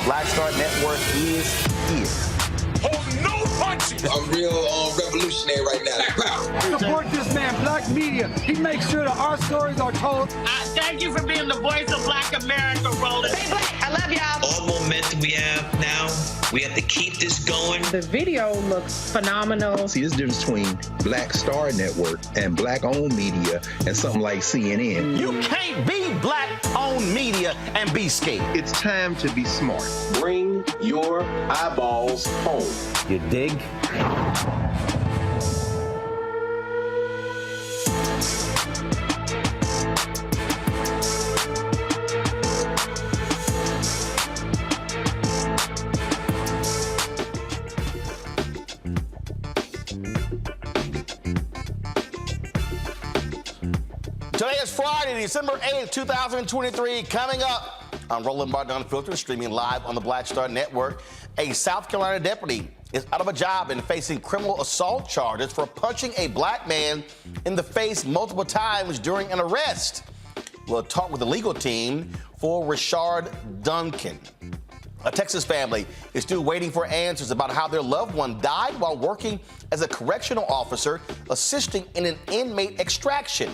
Black Star Network is here. I'm real revolutionary right now. Support this man, Black Media. He makes sure that our stories are told. Thank you for being the voice of Black America, Roland. Stay black. I love y'all. All momentum we have now, we have to keep this going. The video looks phenomenal. See, there's a difference between Black Star Network and Black-owned media and something like CNN. You can't be Black-owned media and be scared. It's time to be smart. Bring your eyeballs home. You dig? Today is Friday, December 8th, 2023. Coming up on Roland Martin Unfiltered, streaming live on the Black Star Network. A South Carolina deputy is out of a job and facing criminal assault charges for punching a black man in the face multiple times during an arrest. We'll talk with the legal team for Rashard Duncan. A Texas family is still waiting for answers about how their loved one died while working as a correctional officer assisting in an inmate extraction.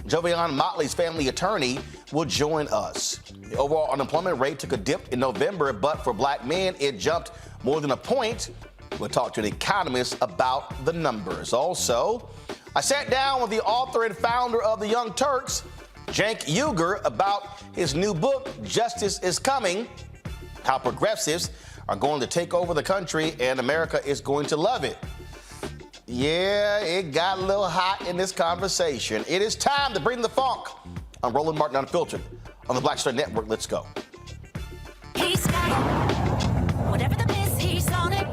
Jovian Motley's family attorney will join us. The overall unemployment rate took a dip in November, but for black men, it jumped more than a point. We'll talk to an economist about the numbers. Also, I sat down with the author and founder of the Young Turks, Cenk Uygur, about his new book, Justice is Coming, how progressives are going to take over the country and America is going to love it. Yeah, it got a little hot in this conversation. It is time to bring the funk on Roland Martin Unfiltered on the Black Star Network. Let's go. He's got it. Whatever the biz, he's on it.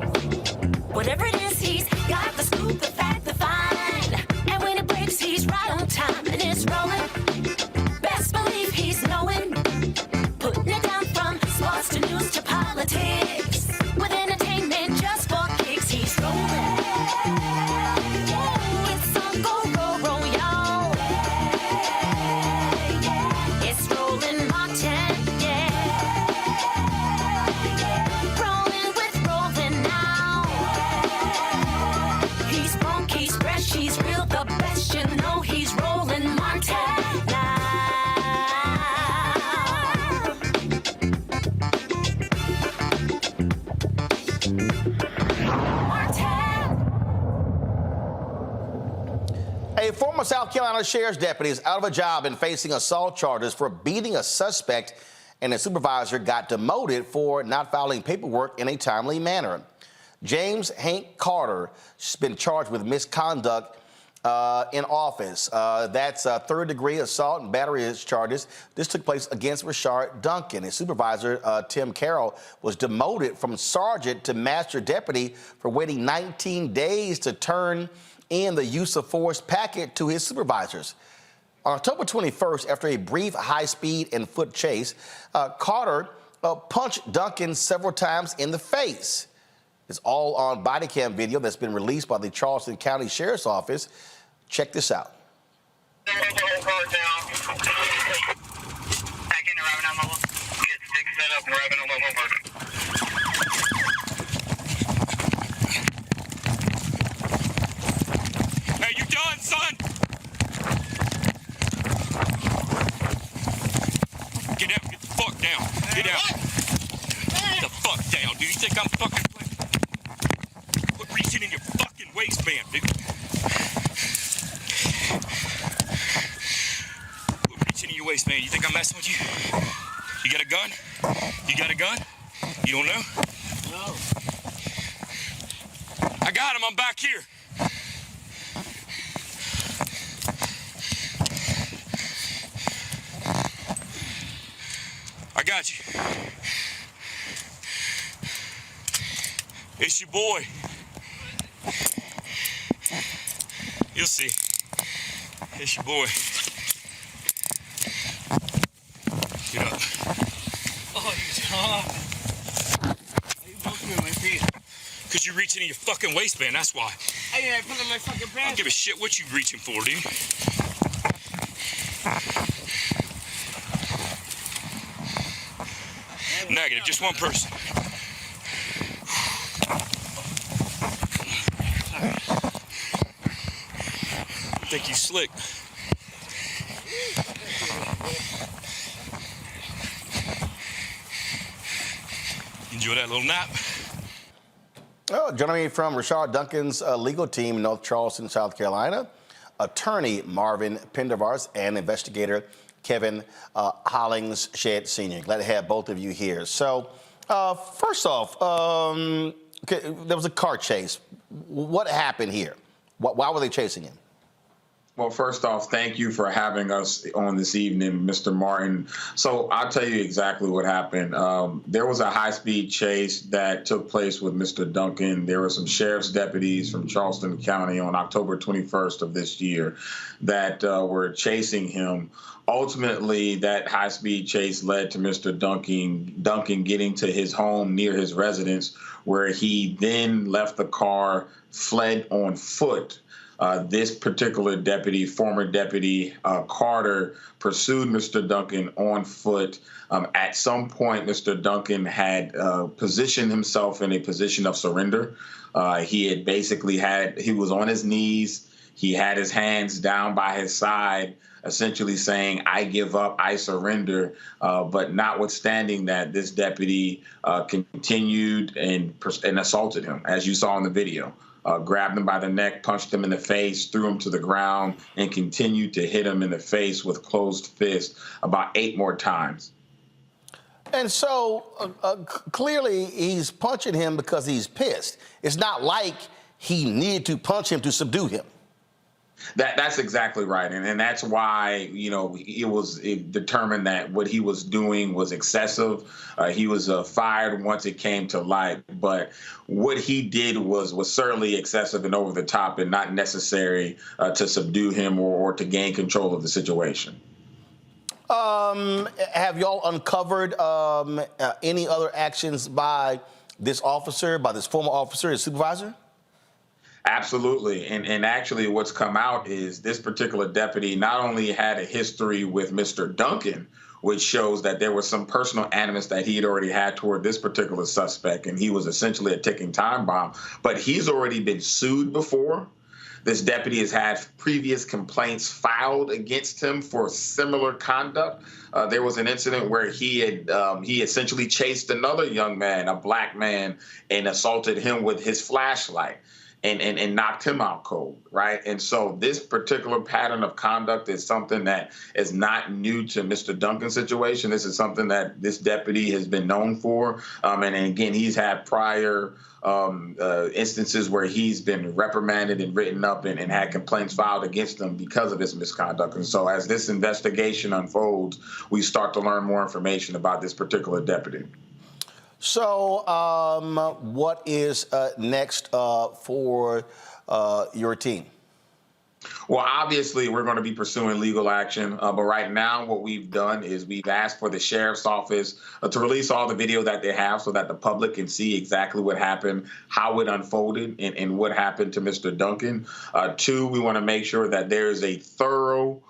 Whatever it is, he's got the scoop, the fact, the find. And when it breaks, he's right on time and it's rolling. Best believe he's knowing. Putting it down from sports to news to politics. With entertainment just for kicks, he's rolling. It's on go, y'all. It's Roland Martin, yeah. Rolling with Roland now. He's funk, he's fresh, he's real, the best, you know he's Roland Martin now. A former South Carolina sheriff's deputy is out of a job and facing assault charges for beating a suspect, and a supervisor got demoted for not filing paperwork in a timely manner. James Hank Carter has been charged with misconduct in office. That's third-degree assault and battery charges. This took place against Rashard Duncan. His supervisor, Tim Carroll, was demoted from sergeant to master deputy for waiting 19 days to turn in the use of force packet to his supervisors. On October 21st, after a brief high-speed and foot chase, Carter punched Duncan several times in the face. It's all on body cam video that's been released by the Charleston County Sheriff's Office. Check this out. Hey, you done, son? Get out. Get the fuck down. Get out. Get the fuck down, dude. You think I'm fucking playing? Quit reaching in your fucking waistband, dude. Quit reaching in your waistband. You think I'm messing with you? You got a gun? You got a gun? You don't know? No. I got him. I'm back here. I got you. It's your boy. You'll see. It's your boy. Get up. Oh, you tough. Why you poking me in my feet? Because you're reaching in your fucking waistband, that's why. Hey, I put in my fucking pants. I don't give a shit what you reaching for, dude. Negative, just one person. think he's slick. Enjoy that little nap. Oh, joining me from Rashard Duncan's legal team in North Charleston, South Carolina, attorney Marvin Pendervars and investigator Kevin Hollingshed Sr. Glad to have both of you here. So, first off, there was a car chase. What happened here? Why were they chasing him? Well, first off, thank you for having us on this evening, Mr. Martin. So I'll tell you exactly what happened. There was a high-speed chase that took place with Mr. Duncan. There were some sheriff's deputies from Charleston County on October 21st of this year that were chasing him. Ultimately, that high-speed chase led to Mr. Duncan getting to his home near his residence, where he then left the car, fled on foot. This particular deputy, former deputy Carter, pursued Mr. Duncan on foot. At some point, Mr. Duncan had positioned himself in a position of surrender. He was on his knees. He had his hands down by his side, essentially saying, "I give up, I surrender." But notwithstanding that, this deputy continued and assaulted him, as you saw in the video. Grabbed him by the neck, punched him in the face, threw him to the ground, and continued to hit him in the face with closed fists about 8 more times. And so clearly he's punching him because he's pissed. It's not like he needed to punch him to subdue him. That's exactly right. And that's why, it was determined that what he was doing was excessive. He was fired once it came to light. But what he did was certainly excessive and over the top and not necessary to subdue him or to gain control of the situation. Have y'all uncovered any other actions by this officer, by this former officer, his supervisor? Absolutely. And actually what's come out is this particular deputy not only had a history with Mr. Duncan, which shows that there was some personal animus that he had already had toward this particular suspect, and he was essentially a ticking time bomb, but he's already been sued before. This deputy has had previous complaints filed against him for similar conduct. There was an incident where he essentially chased another young man, a black man, and assaulted him with his flashlight. And knocked him out cold, right? And so this particular pattern of conduct is something that is not new to Mr. Duncan's situation. This is something that this deputy has been known for. And again, he's had prior instances where he's been reprimanded and written up and had complaints filed against him because of his misconduct. And so as this investigation unfolds, we start to learn more information about this particular deputy. So what is next for your team? Well, obviously, we're going to be pursuing legal action. But right now, what we've done is we've asked for the sheriff's office to release all the video that they have so that the public can see exactly what happened, how it unfolded, and what happened to Mr. Duncan. 2, we want to make sure that there is a thorough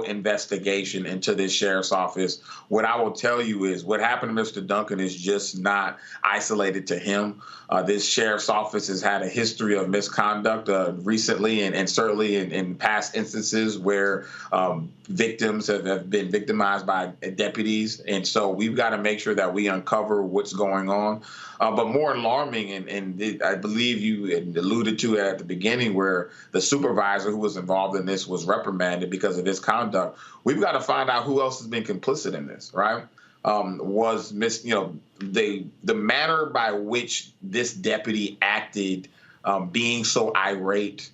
investigation into this sheriff's office. What I will tell you is what happened to Mr. Duncan is just not isolated to him. This sheriff's office has had a history of misconduct recently and certainly in past instances where victims have been victimized by deputies. And so we've got to make sure that we uncover what's going on. But more alarming, and I believe you alluded to it at the beginning, where the supervisor who was involved in this was reprimanded because of his conduct. We've got to find out who else has been complicit in this, right? The manner by which this deputy acted, being so irate,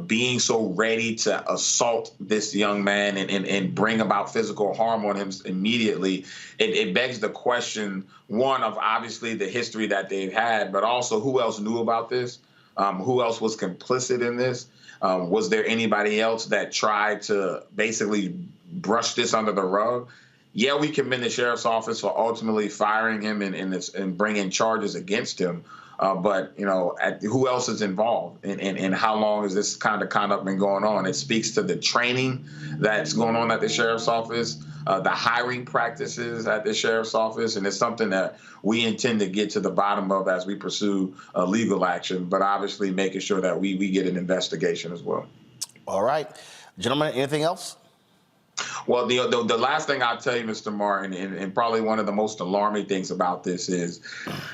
being so ready to assault this young man and bring about physical harm on him immediately, it begs the question, one, of obviously the history that they've had, but also who else knew about this? Who else was complicit in this? Was there anybody else that tried to basically brush this under the rug? Yeah, we commend the sheriff's office for ultimately firing him and bringing charges against him. But, who else is involved and how long has this kind of conduct been going on? It speaks to the training that's going on at the sheriff's office, the hiring practices at the sheriff's office. And it's something that we intend to get to the bottom of as we pursue legal action, but obviously making sure that we get an investigation as well. All right. Gentlemen, anything else? Well, the last thing I'll tell you, Mr. Martin, and probably one of the most alarming things about this is,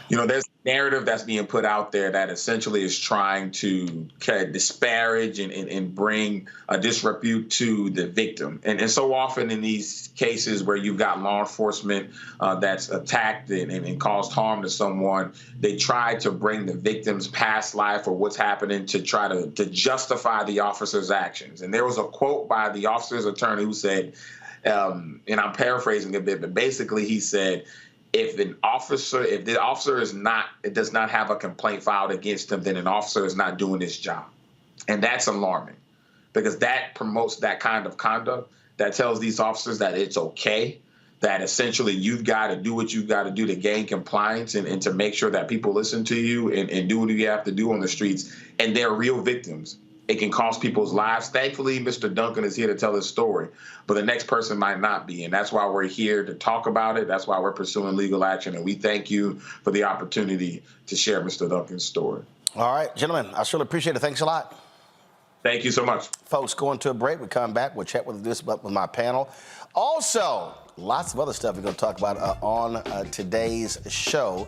there's a narrative that's being put out there that essentially is trying to disparage and bring a disrepute to the victim. And so often in these cases where you've got law enforcement that's attacked and caused harm to someone, they try to bring the victim's past life or what's happening to try to justify the officer's actions. And there was a quote by the officer's attorney who said, and I'm paraphrasing a bit, but basically he said, if the officer does not have a complaint filed against him, then an officer is not doing his job. And that's alarming because that promotes that kind of conduct that tells these officers that it's okay, that essentially you've got to do what you've got to do to gain compliance and to make sure that people listen to you and do what you have to do on the streets. And they're real victims. It can cost people's lives. Thankfully, Mr. Duncan is here to tell his story, but the next person might not be. And that's why we're here to talk about it. That's why we're pursuing legal action. And we thank you for the opportunity to share Mr. Duncan's story. All right, gentlemen, I surely appreciate it. Thanks a lot. Thank you so much. Folks, going to a break. We come back. We'll chat with my panel. Also, lots of other stuff we're going to talk about on today's show.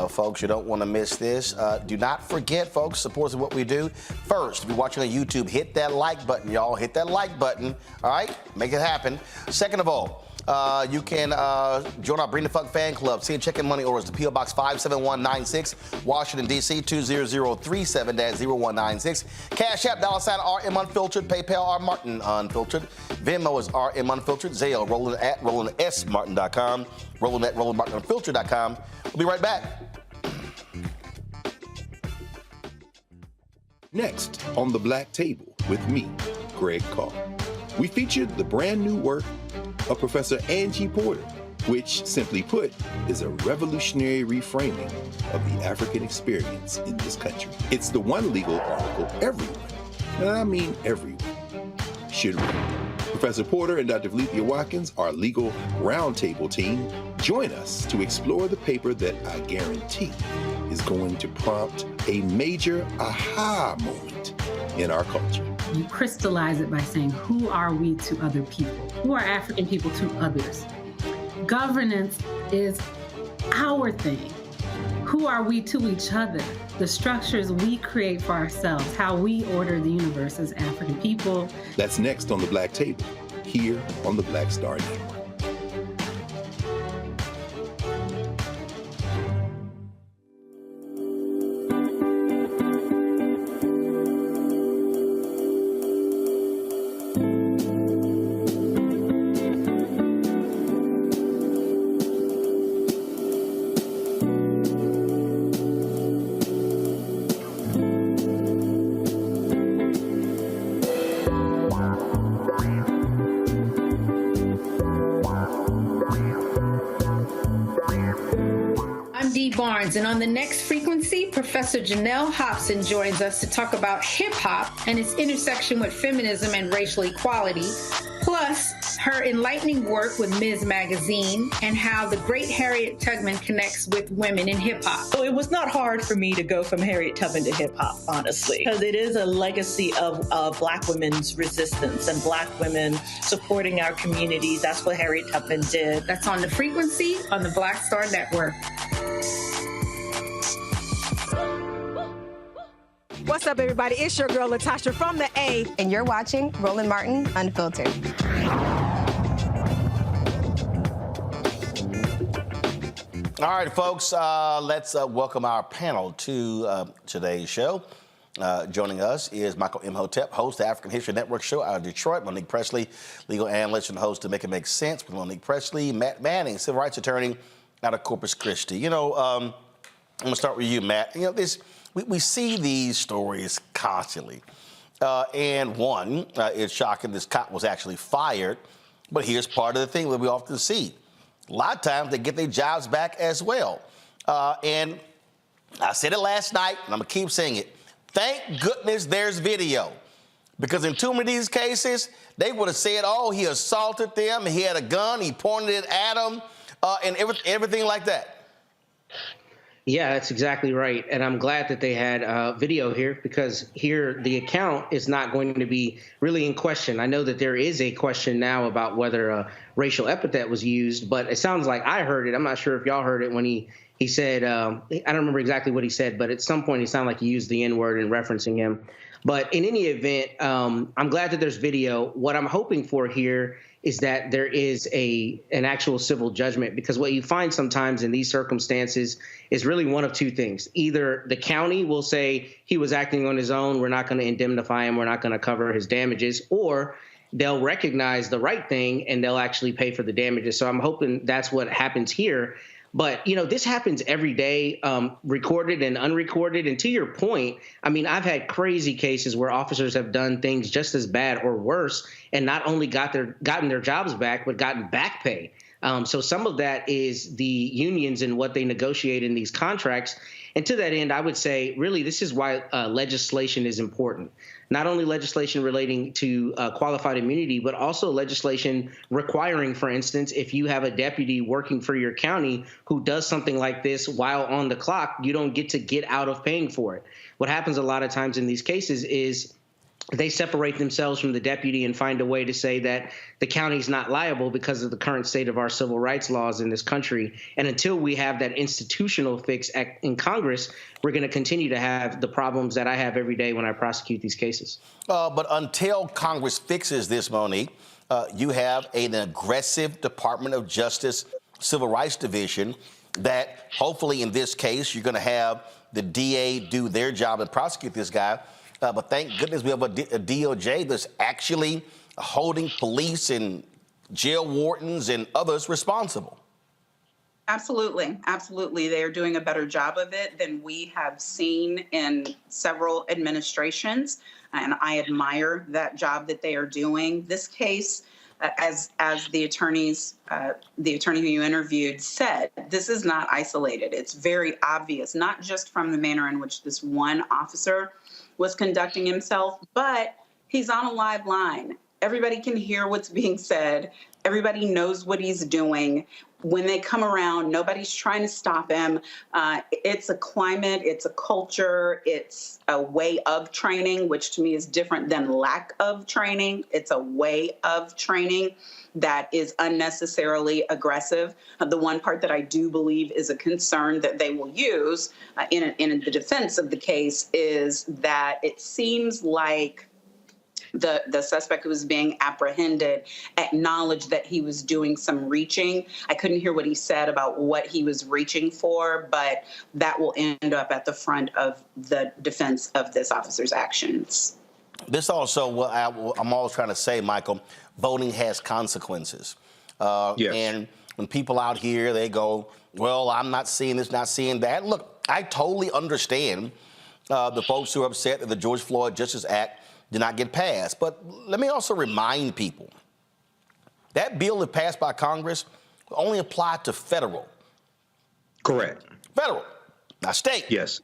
Folks, you don't want to miss this. Do not forget, folks, supporting what we do. First, if you're watching on YouTube, hit that like button, y'all. Hit that like button. All right? Make it happen. Second of all, you can join our Bring the Fuck fan club. See and check in money orders to P.O. Box 57196, Washington, D.C. 20037-0196. Cash App, $RM Unfiltered. PayPal, R Martin Unfiltered. Venmo is RM Unfiltered. Zelle, Roland at RolandSMartin.com. Roland at RolandMartinUnfiltered.com. We'll be right back. Next on The Black Table with me, Greg Carr. We featured the brand new work of Professor Angie Porter, which, simply put, is a revolutionary reframing of the African experience in this country. It's the one legal article everyone, and I mean everyone, should read. Professor Porter and Dr. Valencia Watkins, our legal roundtable team, join us to explore the paper that I guarantee is going to prompt a major aha moment in our culture. You crystallize it by saying, who are we to other people? Who are African people to others? Governance is our thing. Who are we to each other? The structures we create for ourselves, how we order the universe as African people. That's next on The Black Table, here on the Black Star Network. And on the next frequency, Professor Janelle Hobson joins us to talk about hip-hop and its intersection with feminism and racial equality, plus her enlightening work with Ms. Magazine and how the great Harriet Tubman connects with women in hip-hop. So it was not hard for me to go from Harriet Tubman to hip-hop, honestly, because it is a legacy of Black women's resistance and Black women supporting our communities. That's what Harriet Tubman did. That's on the frequency on the Black Star Network. What's up, everybody? It's your girl, Latasha from the A. And you're watching Roland Martin Unfiltered. All right, folks, let's welcome our panel to today's show. Joining us is Michael Imhotep, host of the African History Network show out of Detroit. Monique Presley, legal analyst and host of Make It Make Sense with Monique Presley. Matt Manning, civil rights attorney out of Corpus Christi. I'm going to start with you, Matt. We see these stories constantly. And one, it's shocking this cop was actually fired. But here's part of the thing that we often see. A lot of times they get their jobs back as well. And I said it last night, and I'm going to keep saying it. Thank goodness there's video. Because in too many of these cases, they would have said, oh, he assaulted them, he had a gun, he pointed it at them, and everything like that. Yeah, that's exactly right. And I'm glad that they had video here, because here the account is not going to be really in question. I know that there is a question now about whether a racial epithet was used, but it sounds like I heard it. I'm not sure if y'all heard it when he said, I don't remember exactly what he said, but at some point he sounded like he used the N-word in referencing him. But in any event, I'm glad that there's video. What I'm hoping for here is that there is an actual civil judgment, because what you find sometimes in these circumstances is really one of two things. Either the county will say he was acting on his own, we're not going to indemnify him, we're not going to cover his damages, or they'll recognize the right thing and they'll actually pay for the damages. So I'm hoping that's what happens here. But, you know, this happens every day, recorded and unrecorded. And to your point, I mean, I've had crazy cases where officers have done things just as bad or worse and not only gotten their jobs back, but gotten back pay. So some of that is the unions and what they negotiate in these contracts. And to that end, I would say, really, this is why legislation is important. Not only legislation relating to qualified immunity, but also legislation requiring, for instance, if you have a deputy working for your county who does something like this while on the clock, you don't get out of paying for it. What happens a lot of times in these cases is they separate themselves from the deputy and find a way to say that the county's not liable because of the current state of our civil rights laws in this country. And until we have that institutional fix in Congress, we're going to continue to have the problems that I have every day when I prosecute these cases. But until Congress fixes this, Monique, you have an aggressive Department of Justice Civil Rights Division that hopefully in this case, you're going to have the DA do their job and prosecute this guy. But thank goodness we have a DOJ that's actually holding police and jail wardens and others responsible. Absolutely. Absolutely. They are doing a better job of it than we have seen in several administrations. And I admire that job that they are doing. This case, as the attorney who you interviewed said, this is not isolated. It's very obvious, not just from the manner in which this one officer was conducting himself, but he's on a live line. Everybody can hear what's being said. Everybody knows what he's doing. When they come around, nobody's trying to stop him. It's a climate, it's a culture, it's a way of training, which to me is different than lack of training. It's a way of training that is unnecessarily aggressive. The one part that I do believe is a concern that they will use in the defense of the case is that it seems like the suspect who was being apprehended acknowledged that he was doing some reaching. I couldn't hear what he said about what he was reaching for, but that will end up at the front of the defense of this officer's actions. This also, I'm always trying to say, Michael, voting has consequences. Yes. And when people out here, they go, well, I'm not seeing this, not seeing that. Look, I totally understand the folks who are upset that the George Floyd Justice Act did not get passed. But let me also remind people that bill that passed by Congress only applied to federal. Correct. Federal, not state. Yes.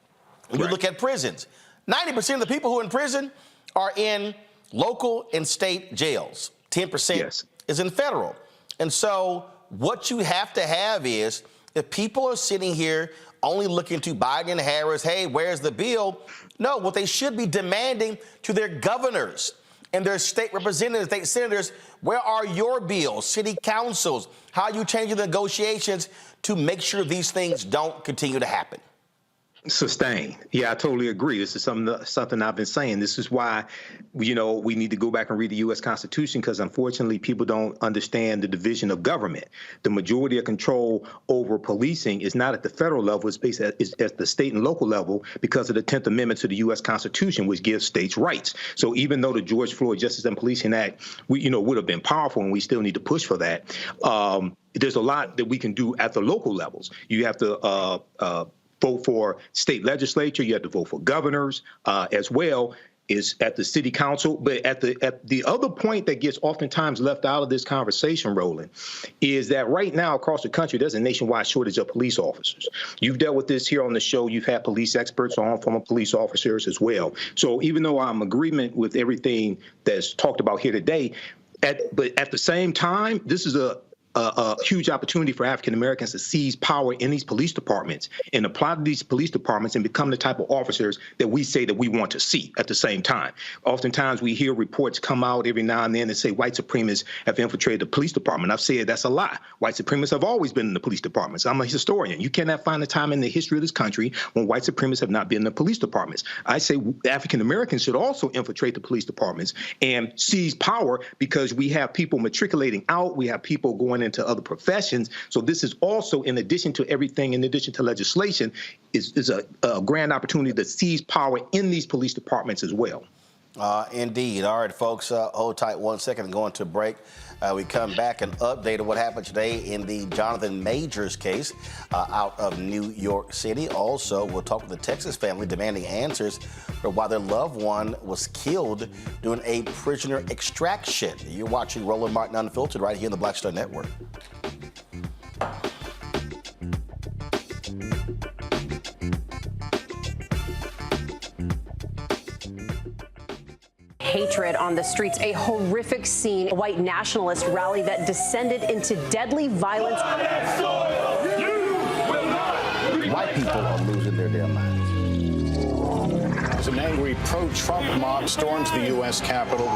When you look at prisons, 90% of the people who are in prison are in local and state jails. 10% is in federal. And so what you have to have is, if people are sitting here only looking to Biden and Harris, hey, where's the bill? No, what they should be demanding to their governors and their state representatives, state senators, where are your bills, city councils? How are you changing the negotiations to make sure these things don't continue to happen? Sustain. Yeah, I totally agree. This is something I've been saying. This is why, we need to go back and read the U.S. Constitution, because unfortunately people don't understand the division of government. The majority of control over policing is not at the federal level. It's based at the state and local level because of the 10th Amendment to the U.S. Constitution, which gives states rights. So even though the George Floyd Justice and Policing Act, would have been powerful, and we still need to push for that, there's a lot that we can do at the local levels. You have to vote for state legislature. You have to vote for governors as well, is at the city council. But at the other point that gets oftentimes left out of this conversation, Roland, is that right now across the country, there's a nationwide shortage of police officers. You've dealt with this here on the show. You've had police experts on, former police officers as well. So even though I'm in agreement with everything that's talked about here today, but at the same time, this is a huge opportunity for African Americans to seize power in these police departments and apply to these police departments and become the type of officers that we say that we want to see at the same time. Oftentimes we hear reports come out every now and then that say white supremacists have infiltrated the police department. I've said that's a lie. White supremacists have always been in the police departments. I'm a historian. You cannot find a time in the history of this country when white supremacists have not been in the police departments. I say African Americans should also infiltrate the police departments and seize power, because we have people matriculating out, we have people going into other professions. So this is also, in addition to everything, in addition to legislation, is a grand opportunity to seize power in these police departments as well. Indeed. All right, folks, hold tight 1 second and go into a break. We come back and update on what happened today in the Jonathan Majors case out of New York City. Also, we'll talk with the Texas family demanding answers for why their loved one was killed during a prisoner extraction. You're watching Roland Martin Unfiltered right here in the Black Star Network. Hatred on the streets, a horrific scene, a white nationalist rally that descended into deadly violence. White people are losing their damn minds. As an angry pro-Trump mob storms the U.S. Capitol,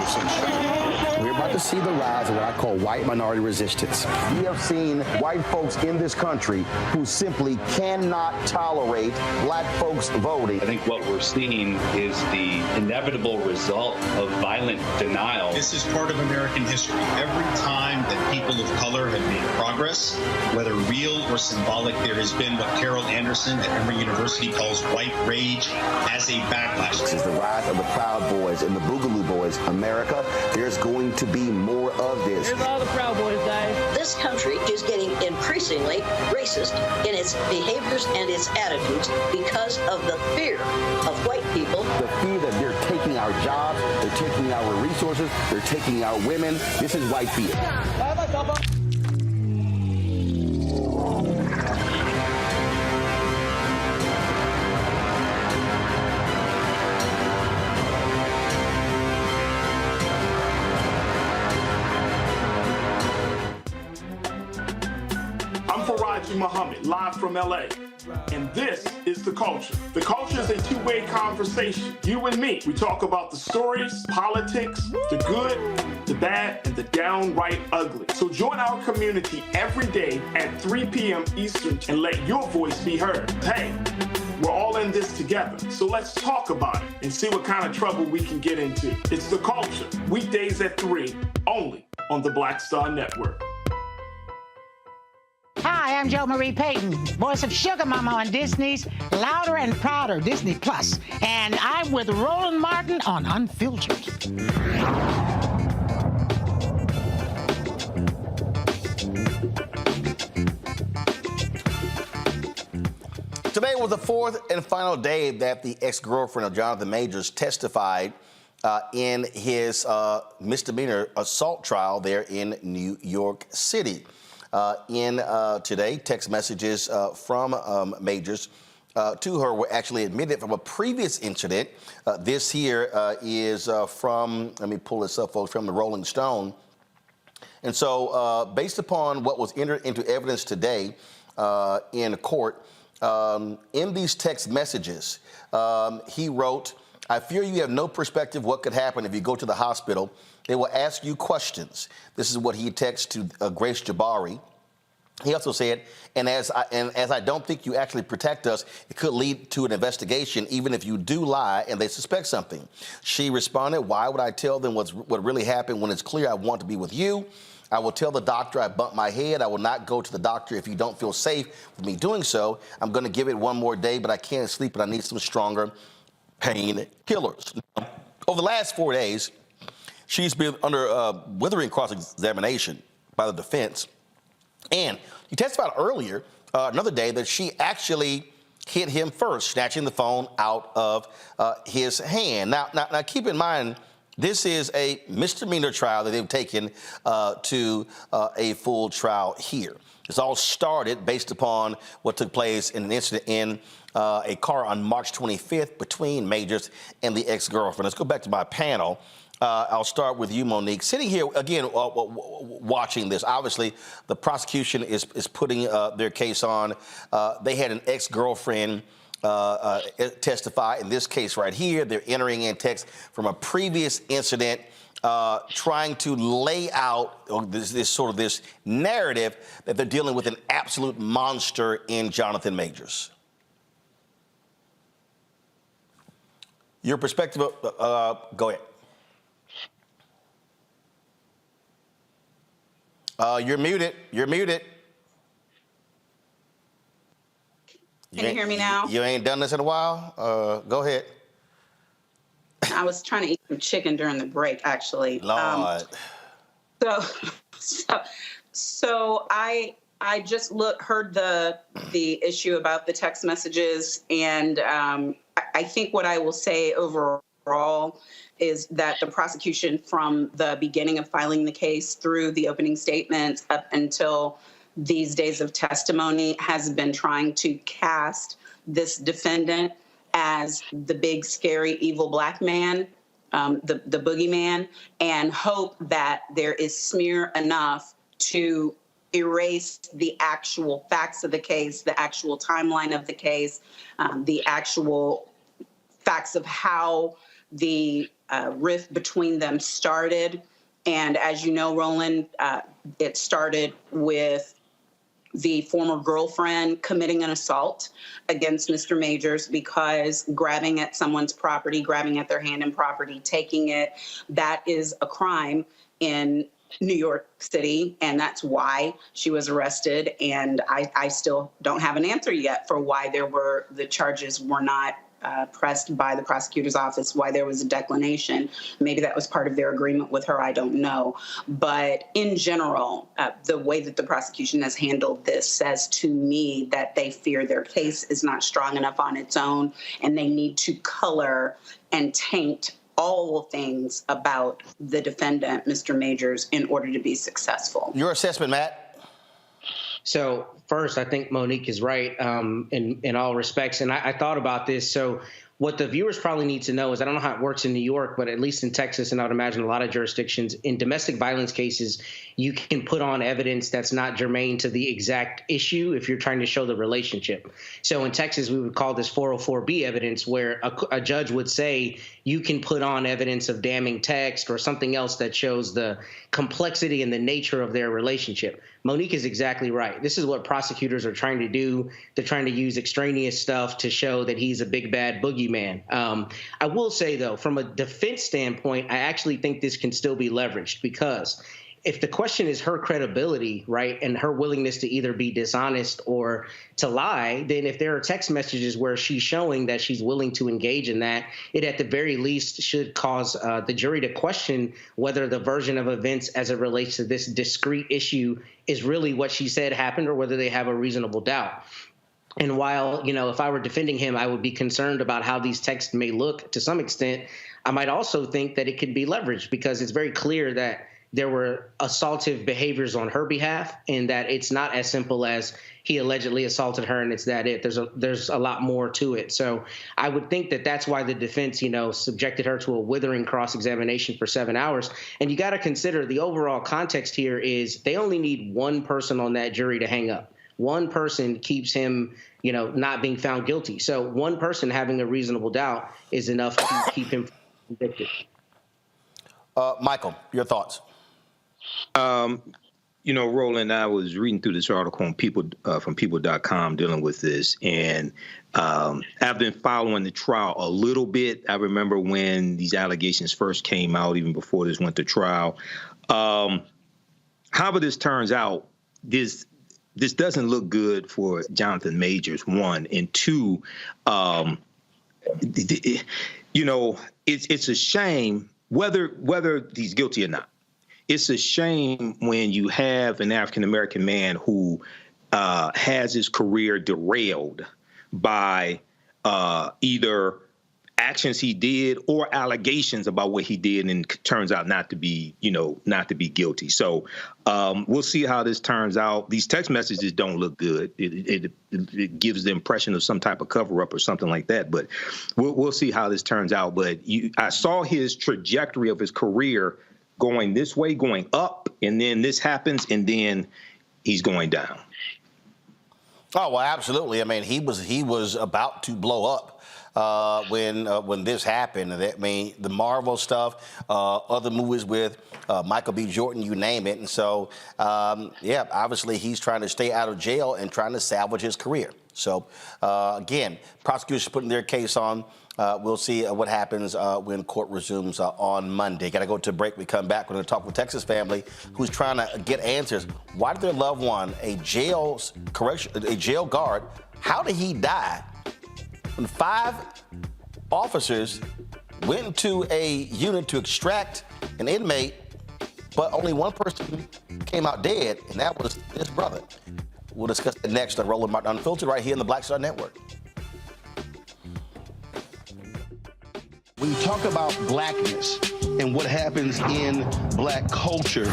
we're about to see the rise of what I call white minority resistance. We have seen white folks in this country who simply cannot tolerate black folks voting. I think what we're seeing is the inevitable result of violent denial. This is part of American history. Every time that people of color have made progress, whether real or symbolic, there has been what Carol Anderson at Emory University calls white rage as a backlash. This is the rise of the Proud Boys and the Boogaloo Boys. America, there's going to be more of this. Here's all the Proud Boys, guys. This country is getting increasingly racist in its behaviors and its attitudes because of the fear of white people. The fear that they're taking our jobs, they're taking our resources, they're taking our women. This is white fear. Muhammad, live from LA. And this is The Culture. The Culture is a two-way conversation. You and me. We talk about the stories, politics, the good, the bad, and the downright ugly. So join our community every day at 3 p.m. Eastern and let your voice be heard. Hey, we're all in this together. So let's talk about it and see what kind of trouble we can get into. It's The Culture, weekdays at 3, only on the Black Star Network. Hi, I'm Jo Marie Payton, voice of Sugar Mama on Disney's Louder and Prouder Disney Plus, and I'm with Roland Martin on Unfiltered. Today was the fourth and final day that the ex-girlfriend of Jonathan Majors testified in his misdemeanor assault trial there in New York City. Today, text messages from Majors to her were actually admitted from a previous incident. This here is from, let me pull this up, folks, from the Rolling Stone. And so based upon what was entered into evidence today in court, in these text messages, he wrote, "I fear you have no perspective what could happen if you go to the hospital. They will ask you questions." This is what he texted to Grace Jabari. He also said, and as I don't think you actually protect us, it could lead to an investigation, even if you do lie and they suspect something. She responded, "Why would I tell them what really happened when it's clear I want to be with you? I will tell the doctor I bumped my head. I will not go to the doctor if you don't feel safe with me doing so. I'm going to give it one more day, but I can't sleep and I need some stronger pain killers." Over the last 4 days, she's been under withering cross-examination by the defense. And he testified earlier, another day, that she actually hit him first, snatching the phone out of his hand. Now, keep in mind, this is a misdemeanor trial that they've taken to a full trial here. This all started based upon what took place in an incident in a car on March 25th between Majors and the ex-girlfriend. Let's go back to my panel. I'll start with you, Monique. Sitting here, again, watching this, obviously the prosecution is putting their case on. They had an ex-girlfriend testify in this case right here. They're entering in text from a previous incident, trying to lay out this narrative that they're dealing with an absolute monster in Jonathan Majors. Your perspective, go ahead. You're muted. You're muted. Can you hear me now? You ain't done this in a while? Go ahead. I was trying to eat some chicken during the break, actually. Lord. So I just heard the issue about the text messages, and I think what I will say overall is that the prosecution, from the beginning of filing the case through the opening statements up until these days of testimony, has been trying to cast this defendant as the big, scary, evil black man, the boogeyman, and hope that there is smear enough to erase the actual facts of the case, the actual timeline of the case, the actual facts of how the rift between them started. And as you know, Roland, it started with the former girlfriend committing an assault against Mr. Majors because grabbing at someone's property, grabbing at their hand and property, taking it, that is a crime in New York City, and that's why she was arrested. And I still don't have an answer yet for why the charges were not pressed by the prosecutor's office, why there was a declination. Maybe that was part of their agreement with her, I don't know. But in general, the way that the prosecution has handled this says to me that they fear their case is not strong enough on its own, and they need to color and taint all things about the defendant, Mr. Majors, in order to be successful. Your assessment, Matt? So first, I think Monique is right in all respects. And I thought about this. So what the viewers probably need to know is, I don't know how it works in New York, but at least in Texas, and I would imagine a lot of jurisdictions, in domestic violence cases, you can put on evidence that's not germane to the exact issue if you're trying to show the relationship. So in Texas, we would call this 404B evidence, where a judge would say you can put on evidence of damning text or something else that shows the complexity and the nature of their relationship. Monique is exactly right. This is what prosecutors are trying to do. They're trying to use extraneous stuff to show that he's a big bad boogeyman. I will say, though, from a defense standpoint, I actually think this can still be leveraged, because if the question is her credibility, right, and her willingness to either be dishonest or to lie, then if there are text messages where she's showing that she's willing to engage in that, it at the very least should cause the jury to question whether the version of events as it relates to this discrete issue is really what she said happened, or whether they have a reasonable doubt. And while, if I were defending him, I would be concerned about how these texts may look to some extent, I might also think that it could be leveraged, because it's very clear that there were assaultive behaviors on her behalf, and that it's not as simple as he allegedly assaulted her and it's that it. There's a lot more to it. So I would think that that's why the defense, subjected her to a withering cross-examination for 7 hours. And you got to consider the overall context here is they only need one person on that jury to hang up. One person keeps him, not being found guilty. So one person having a reasonable doubt is enough to keep him convicted. Michael, your thoughts? Roland, I was reading through this article on from people.com dealing with this, and I've been following the trial a little bit. I remember when these allegations first came out, even before this went to trial. However this turns out, this doesn't look good for Jonathan Majors, one. And two, it's a shame whether he's guilty or not. It's a shame when you have an African-American man who has his career derailed by either actions he did or allegations about what he did and turns out not to be, not to be guilty. So we'll see how this turns out. These text messages don't look good. It gives the impression of some type of cover up or something like that. But we'll see how this turns out. But I saw his trajectory of his career going this way, going up, and then this happens, and then he's going down. Oh, well, absolutely. I mean, he was about to blow up when this happened. I mean, the Marvel stuff, other movies with Michael B. Jordan, you name it. And so, yeah, obviously he's trying to stay out of jail and trying to salvage his career. So, again, prosecutors putting their case on. We'll see what happens when court resumes on Monday. Got to go to a break. We come back. We're going to talk with Texas family who's trying to get answers. Why did their loved one, a jail guard, how did he die? When 5 officers went into a unit to extract an inmate, but only one person came out dead, and that was his brother. We'll discuss it next on Roland Martin Unfiltered right here in the Black Star Network. When you talk about blackness and what happens in black culture,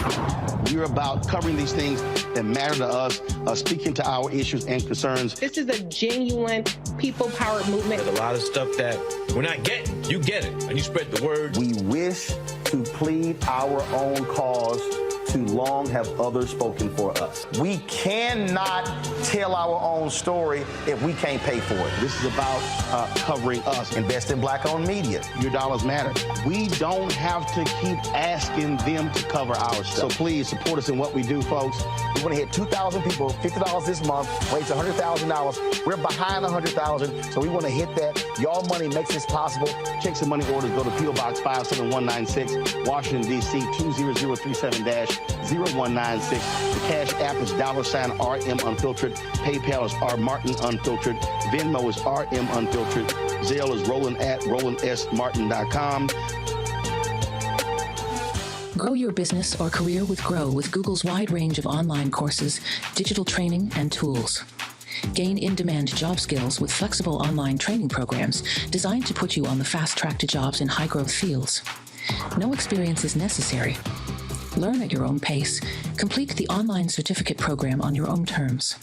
we're about covering these things that matter to us, speaking to our issues and concerns. This is a genuine people-powered movement. There's a lot of stuff that we're not getting. You get it, and you spread the word. We wish to plead our own cause. Too long have others spoken for us. We cannot tell our own story if we can't pay for it. This is about covering us. Invest in black-owned media. Your dollars matter. We don't have to keep asking them to cover our stuff. So please support us in what we do, folks. We want to hit 2,000 people, $50 this month, raise $100,000. We're behind 100,000, so we want to hit that. Y'all money makes this possible. Checks and money orders go to P.O. Box 57196, Washington, D.C. 20037-0196. The Cash App is $RM Unfiltered. PayPal is R Martin Unfiltered. Venmo is RM Unfiltered. Zelle is Roland at RolandSMartin.com. Grow your business or career with Grow with Google's wide range of online courses, digital training, and tools. Gain in-demand job skills with flexible online training programs designed to put you on the fast track to jobs in high-growth fields. No experience is necessary. Learn at your own pace. Complete the online certificate program on your own terms.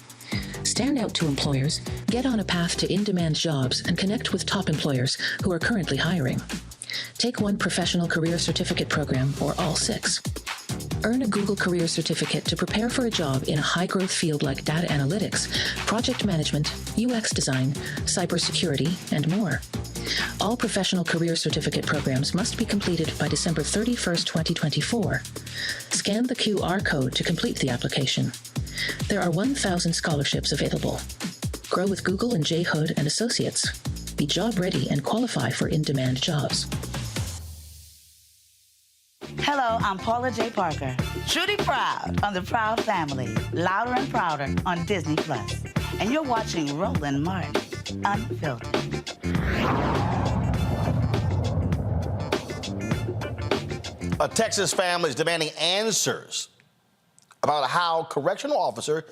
Stand out to employers, get on a path to in-demand jobs, and connect with top employers who are currently hiring. Take one professional career certificate program or all 6. Earn a Google Career Certificate to prepare for a job in a high-growth field like data analytics, project management, UX design, cybersecurity, and more. All professional career certificate programs must be completed by December 31st, 2024. Scan the QR code to complete the application. There are 1,000 scholarships available. Grow with Google and J. Hood and Associates. Be job ready and qualify for in-demand jobs. Hello, I'm Paula J. Parker. Truly proud on the Proud Family, Louder and Prouder on Disney+. And you're watching Roland Martin Unfiltered. A Texas family is demanding answers about how correctional officer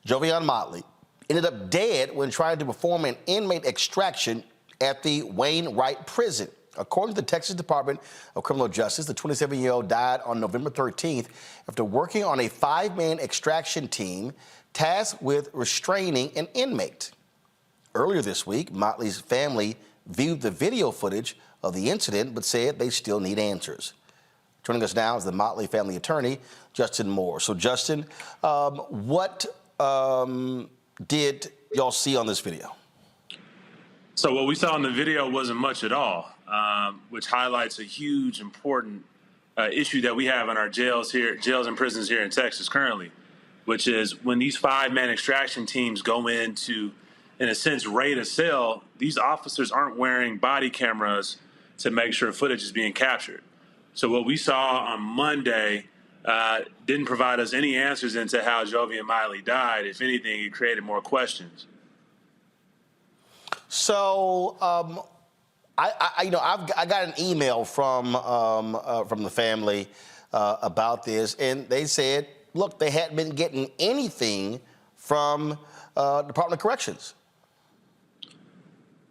Jovian Motley ended up dead when trying to perform an inmate extraction at the Wainwright prison. According to the Texas Department of Criminal Justice, the 27-year-old died on November 13th after working on a 5-man extraction team tasked with restraining an inmate. Earlier this week, Motley's family viewed the video footage of the incident but said they still need answers. Joining us now is the Motley family attorney, Justin Moore. So, Justin, what did y'all see on this video? So what we saw in the video wasn't much at all, which highlights a huge, important issue that we have in our jails and prisons here in Texas currently, which is when these 5-man extraction teams go in to, in a sense, raid a cell, these officers aren't wearing body cameras to make sure footage is being captured. So what we saw on Monday didn't provide us any answers into how Jovian Motley died. If anything, it created more questions. So, I got an email from the family about this, and they said, look, they hadn't been getting anything from Department of Corrections.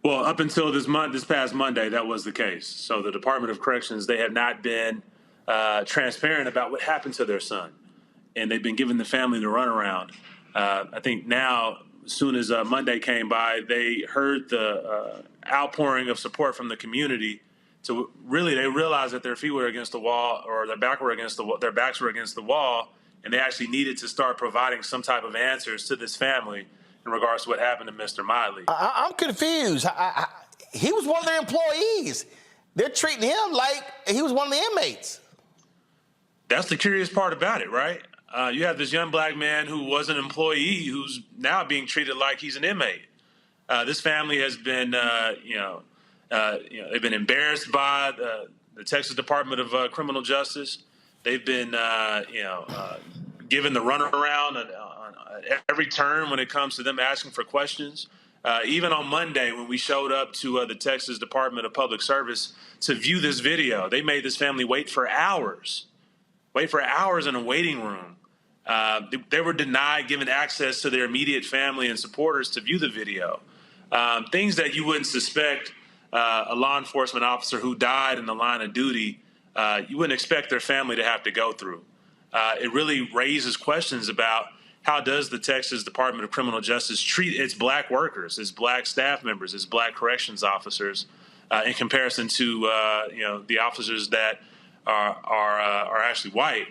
Well, up until this past Monday, that was the case. So the Department of Corrections, they have not been transparent about what happened to their son, and they've been giving the family the runaround. I think now, as soon as Monday came by, they heard the outpouring of support from the community. So really, they realized that their feet were against the wall, or their backs were against the wall, and they actually needed to start providing some type of answers to this family in regards to what happened to Mr. Motley. I'm confused. He was one of their employees. They're treating him like he was one of the inmates. That's the curious part about it, right? You have this young black man who was an employee who's now being treated like he's an inmate. This family has been, they've been embarrassed by the Texas Department of Criminal Justice. They've been, given the runaround at every turn when it comes to them asking for questions. Even on Monday, when we showed up to the Texas Department of Public Service to view this video, they made this family wait for hours in a waiting room. They were denied giving access to their immediate family and supporters to view the video. Things that you wouldn't suspect a law enforcement officer who died in the line of duty, you wouldn't expect their family to have to go through. It really raises questions about how does the Texas Department of Criminal Justice treat its black workers, its black staff members, its black corrections officers, in comparison to the officers that are actually white.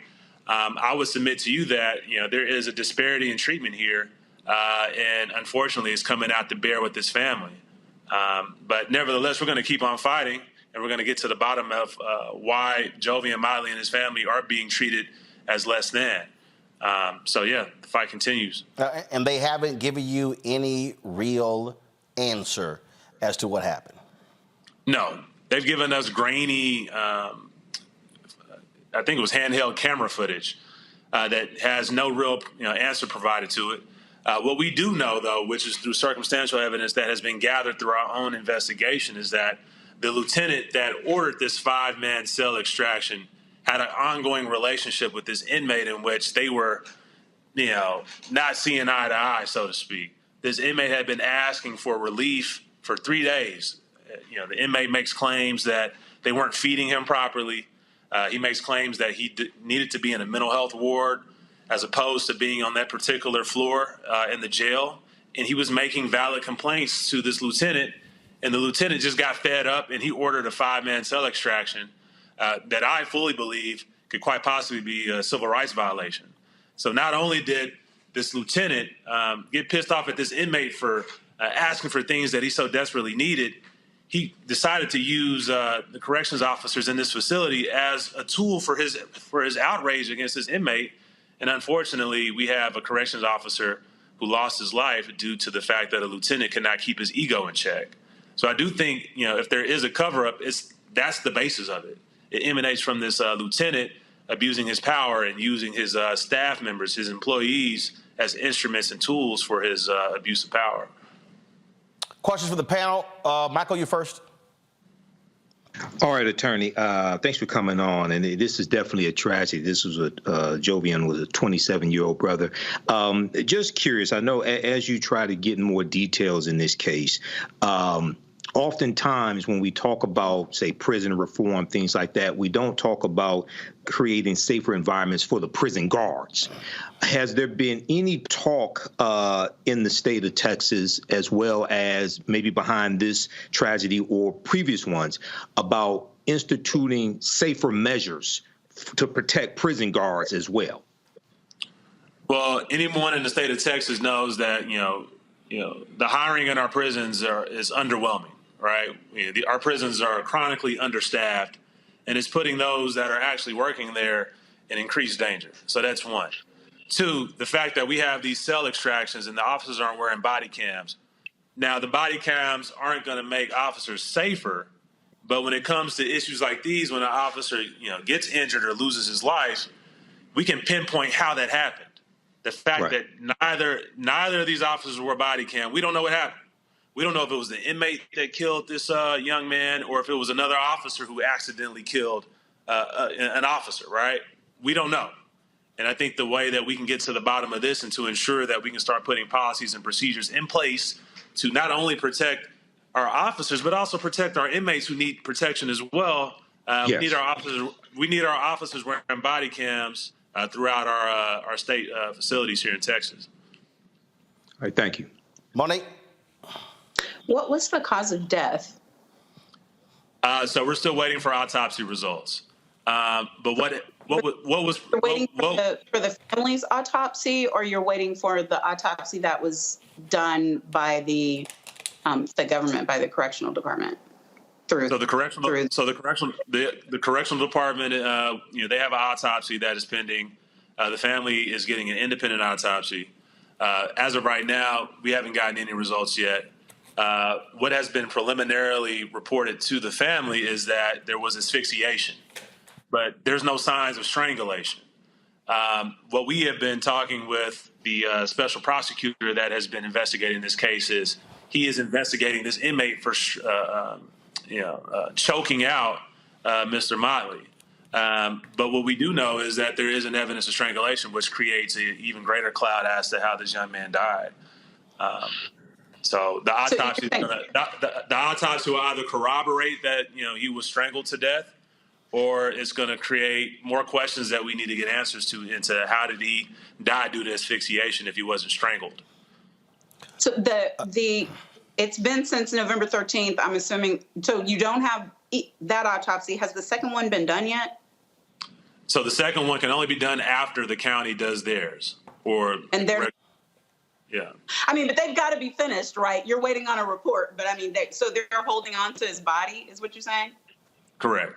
I would submit to you that there is a disparity in treatment here, and unfortunately, it's coming out to bear with this family. But nevertheless, we're going to keep on fighting, and we're going to get to the bottom of why Jovian Motley and his family are being treated as less than. The fight continues. And they haven't given you any real answer as to what happened? No. They've given us grainy, I think it was handheld camera footage that has no real answer provided to it. What we do know, though, which is through circumstantial evidence that has been gathered through our own investigation, is that the lieutenant that ordered this 5-man cell extraction had an ongoing relationship with this inmate in which they were, not seeing eye to eye, so to speak. This inmate had been asking for relief for 3 days. The inmate makes claims that they weren't feeding him properly. He makes claims that he needed to be in a mental health ward as opposed to being on that particular floor in the jail. And he was making valid complaints to this lieutenant, and the lieutenant just got fed up and he ordered a 5-man cell extraction that I fully believe could quite possibly be a civil rights violation. So not only did this lieutenant get pissed off at this inmate for asking for things that he so desperately needed, he decided to use the corrections officers in this facility as a tool for his outrage against this inmate. And unfortunately, we have a corrections officer who lost his life due to the fact that a lieutenant cannot keep his ego in check. So I do think, if there is a cover-up, that's the basis of it. It emanates from this lieutenant abusing his power and using his staff members, his employees, as instruments and tools for his abuse of power. Questions for the panel. Michael, you first. All right, attorney. Thanks for coming on. And this is definitely a tragedy. This was Jovian was a 27-year-old brother. Just curious, I know as you try to get more details in this case, oftentimes when we talk about, say, prison reform, things like that, we don't talk about creating safer environments for the prison guards. Has there been any talk in the state of Texas, as well as maybe behind this tragedy or previous ones, about instituting safer measures to protect prison guards as well? Well, anyone in the state of Texas knows that, the hiring in our prisons is underwhelming. Right? Our prisons are chronically understaffed, and it's putting those that are actually working there in increased danger. So that's one. Two, the fact that we have these cell extractions and the officers aren't wearing body cams. Now, the body cams aren't going to make officers safer, but when it comes to issues like these, when an officer, gets injured or loses his life, we can pinpoint how that happened. The fact that neither of these officers wore body cam, we don't know what happened. We don't know if it was the inmate that killed this young man or if it was another officer who accidentally killed an officer, right? We don't know. And I think the way that we can get to the bottom of this and to ensure that we can start putting policies and procedures in place to not only protect our officers, but also protect our inmates who need protection as well. Yes. We need our officers wearing body cams throughout our state facilities here in Texas. All right, thank you. Monique? What was the cause of death? So we're still waiting for autopsy results. But what was You're waiting for the family's autopsy, or you're waiting for the autopsy that was done by the government, by the correctional department? The correctional department, they have an autopsy that is pending. The family is getting an independent autopsy. As of right now, we haven't gotten any results yet. What has been preliminarily reported to the family is that there was asphyxiation, but there's no signs of strangulation. What we have been talking with the special prosecutor that has been investigating this case is he is investigating this inmate for choking out Mr. Motley. But what we do know is that there is an evidence of strangulation, which creates an even greater cloud as to how this young man died. So the autopsy, the autopsy will either corroborate that he was strangled to death, or it's going to create more questions that we need to get answers to into how did he die due to asphyxiation if he wasn't strangled. So it's been since November 13th, I'm assuming. So you don't have that autopsy. Has the second one been done yet? So the second one can only be done after the county does theirs. Yeah. I mean, but they've got to be finished, right? You're waiting on a report, but I mean, so they're holding on to his body, is what you're saying? Correct.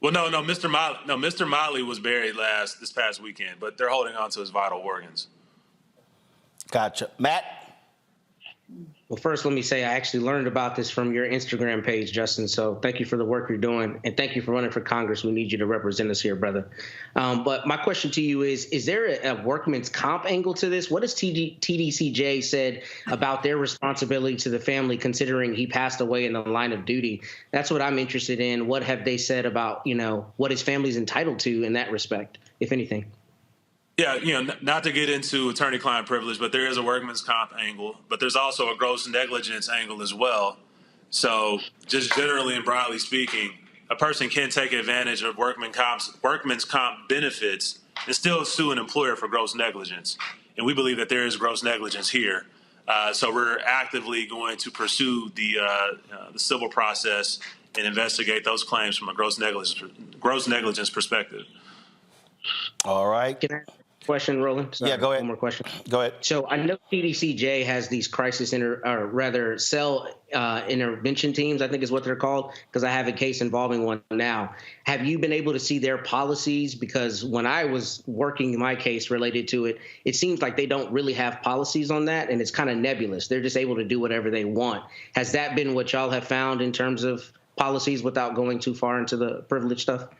Well, no, Mr. Motley was buried this past weekend, but they're holding on to his vital organs. Gotcha. Matt? Well, first, let me say I actually learned about this from your Instagram page, Justin. So thank you for the work you're doing. And thank you for running for Congress. We need you to represent us here, brother. But my question to you is there a workman's comp angle to this? What has TDCJ said about their responsibility to the family, considering he passed away in the line of duty? That's what I'm interested in. What have they said about, what his family's entitled to in that respect, if anything? Yeah, not to get into attorney-client privilege, but there is a workman's comp angle, but there's also a gross negligence angle as well. So just generally and broadly speaking, a person can take advantage of workman's comp benefits and still sue an employer for gross negligence. And we believe that there is gross negligence here. So we're actively going to pursue the civil process and investigate those claims from a gross negligence perspective. All right. Can I ask a question, Roland? Sorry, yeah, go ahead. One more question. Go ahead. So I know TDCJ has these cell intervention teams, I think is what they're called, because I have a case involving one now. Have you been able to see their policies? Because when I was working my case related to it, it seems like they don't really have policies on that, and it's kind of nebulous. They're just able to do whatever they want. Has that been what y'all have found in terms of policies without going too far into the privilege stuff?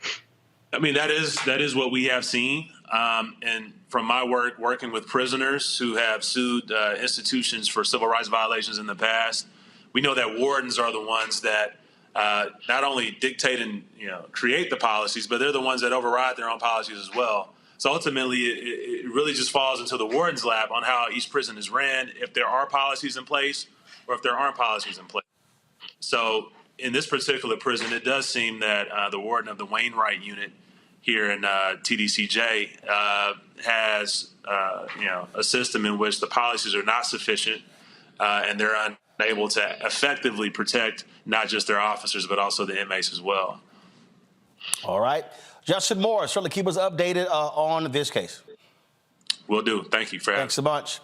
I mean, that is what we have seen. And from my work working with prisoners who have sued institutions for civil rights violations in the past, we know that wardens are the ones that not only dictate and create the policies, but they're the ones that override their own policies as well. So ultimately, it really just falls into the warden's lap on how each prison is ran, if there are policies in place or if there aren't policies in place. So in this particular prison, it does seem that the warden of the Wainwright unit here in TDCJ has a system in which the policies are not sufficient and they're unable to effectively protect not just their officers but also the inmates as well. All right. Justin Moore, certainly keep us updated on this case. Will do. Thank you for having me. Thanks a bunch.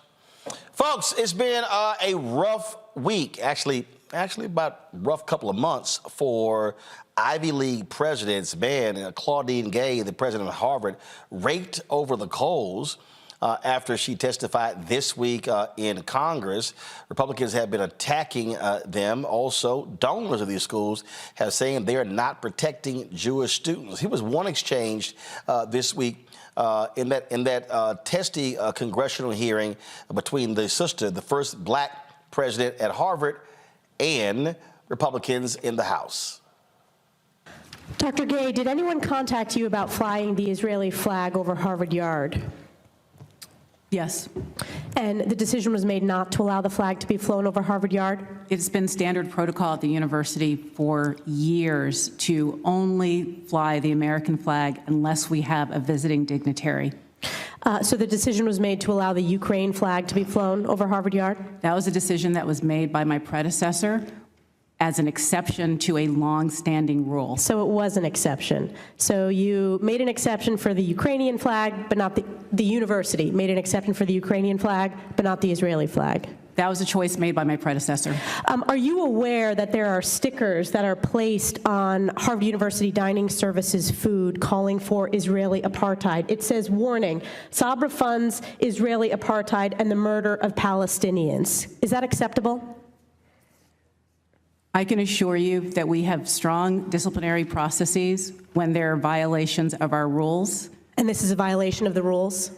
Folks, it's been a rough week, actually about a rough couple of months for Ivy League presidents. Man, Claudine Gay, the president of Harvard, raked over the coals after she testified this week in Congress. Republicans have been attacking them. Also, donors of these schools have saying they are not protecting Jewish students. Here was one exchange this week in that testy congressional hearing between the first black president at Harvard, and Republicans in the House. Dr. Gay, did anyone contact you about flying the Israeli flag over Harvard Yard? Yes. And the decision was made not to allow the flag to be flown over Harvard Yard? It's been standard protocol at the university for years to only fly the American flag unless we have a visiting dignitary. So the decision was made to allow the Ukraine flag to be flown over Harvard Yard? That was a decision that was made by my predecessor as an exception to a long-standing rule. So it was an exception. So you made an exception for the Ukrainian flag, but not the university made an exception for the Ukrainian flag, but not the Israeli flag. That was a choice made by my predecessor. Are you aware that there are stickers that are placed on Harvard University Dining Services food calling for Israeli apartheid? It says, warning, Sabra funds Israeli apartheid and the murder of Palestinians. Is that acceptable? I can assure you that we have strong disciplinary processes when there are violations of our rules. And this is a violation of the rules?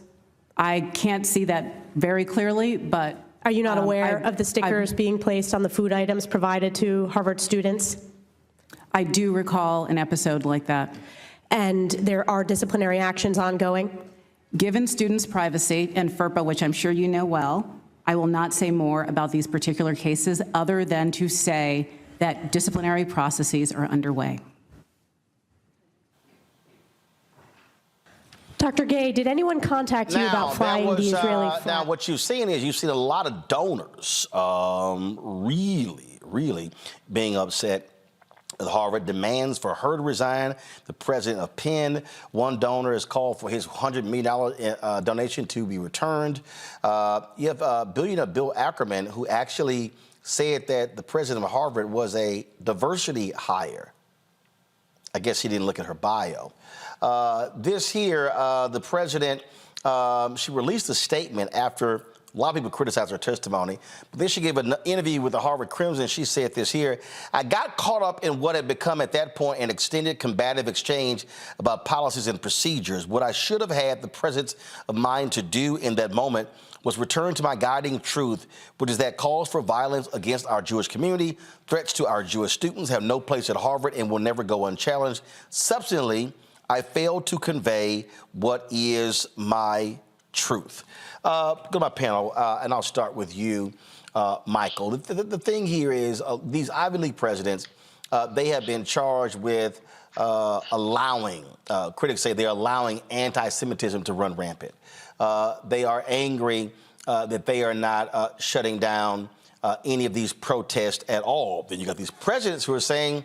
I can't see that very clearly, but... Are you not aware of the stickers being placed on the food items provided to Harvard students? I do recall an episode like that. And there are disciplinary actions ongoing? Given students' privacy and FERPA, which I'm sure you know well, I will not say more about these particular cases other than to say that disciplinary processes are underway. Dr. Gay, did anyone contact you about flying the Israeli flag? Now, what you've seen is you've seen a lot of donors really being upset. Harvard demands for her to resign. The president of Penn, one donor has called for his $100 million donation to be returned. You have billionaire Bill Ackerman, who actually said that the president of Harvard was a diversity hire. I guess he didn't look at her bio. This here, the president, she released a statement after a lot of people criticized her testimony, but then she gave an interview with the Harvard Crimson. She said this here: I got caught up in what had become at that point an extended combative exchange about policies and procedures. What I should have had the presence of mind to do in that moment was return to my guiding truth, which is that calls for violence against our Jewish community, threats to our Jewish students have no place at Harvard and will never go unchallenged. Subsequently, I failed to convey what is my truth. Go to my panel, and I'll start with you, Michael. The thing here is these Ivy League presidents, they have been charged with allowing, critics say they're allowing anti-Semitism to run rampant. They are angry that they are not shutting down any of these protests at all. Then you got these presidents who are saying,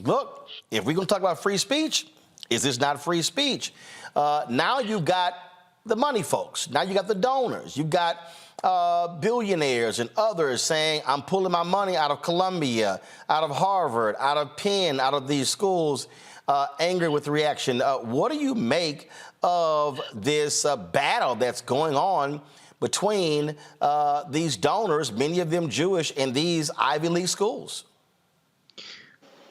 look, if we're going to talk about free speech, is this not free speech? Now you've got the money folks. Now you got the donors. You've got billionaires and others saying, I'm pulling my money out of Columbia, out of Harvard, out of Penn, out of these schools, angry with the reaction. What do you make of this battle that's going on between these donors, many of them Jewish, and these Ivy League schools?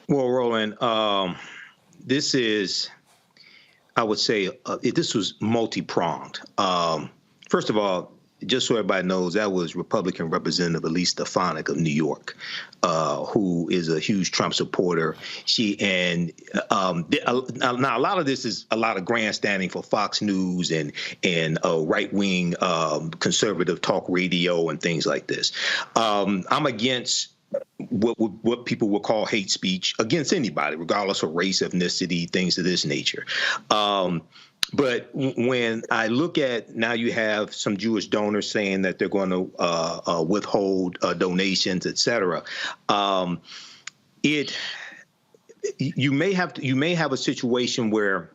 Well, Roland, this is, I would say, this was multi-pronged. First of all, just so everybody knows, that was Republican Representative Elise Stefanik of New York, who is a huge Trump supporter. Now a lot of this is a lot of grandstanding for Fox News and right-wing conservative talk radio and things like this. I'm against what people would call hate speech against anybody, regardless of race, ethnicity, things of this nature. But when I look at now, you have some Jewish donors saying that they're going to withhold donations, et cetera. You may have a situation where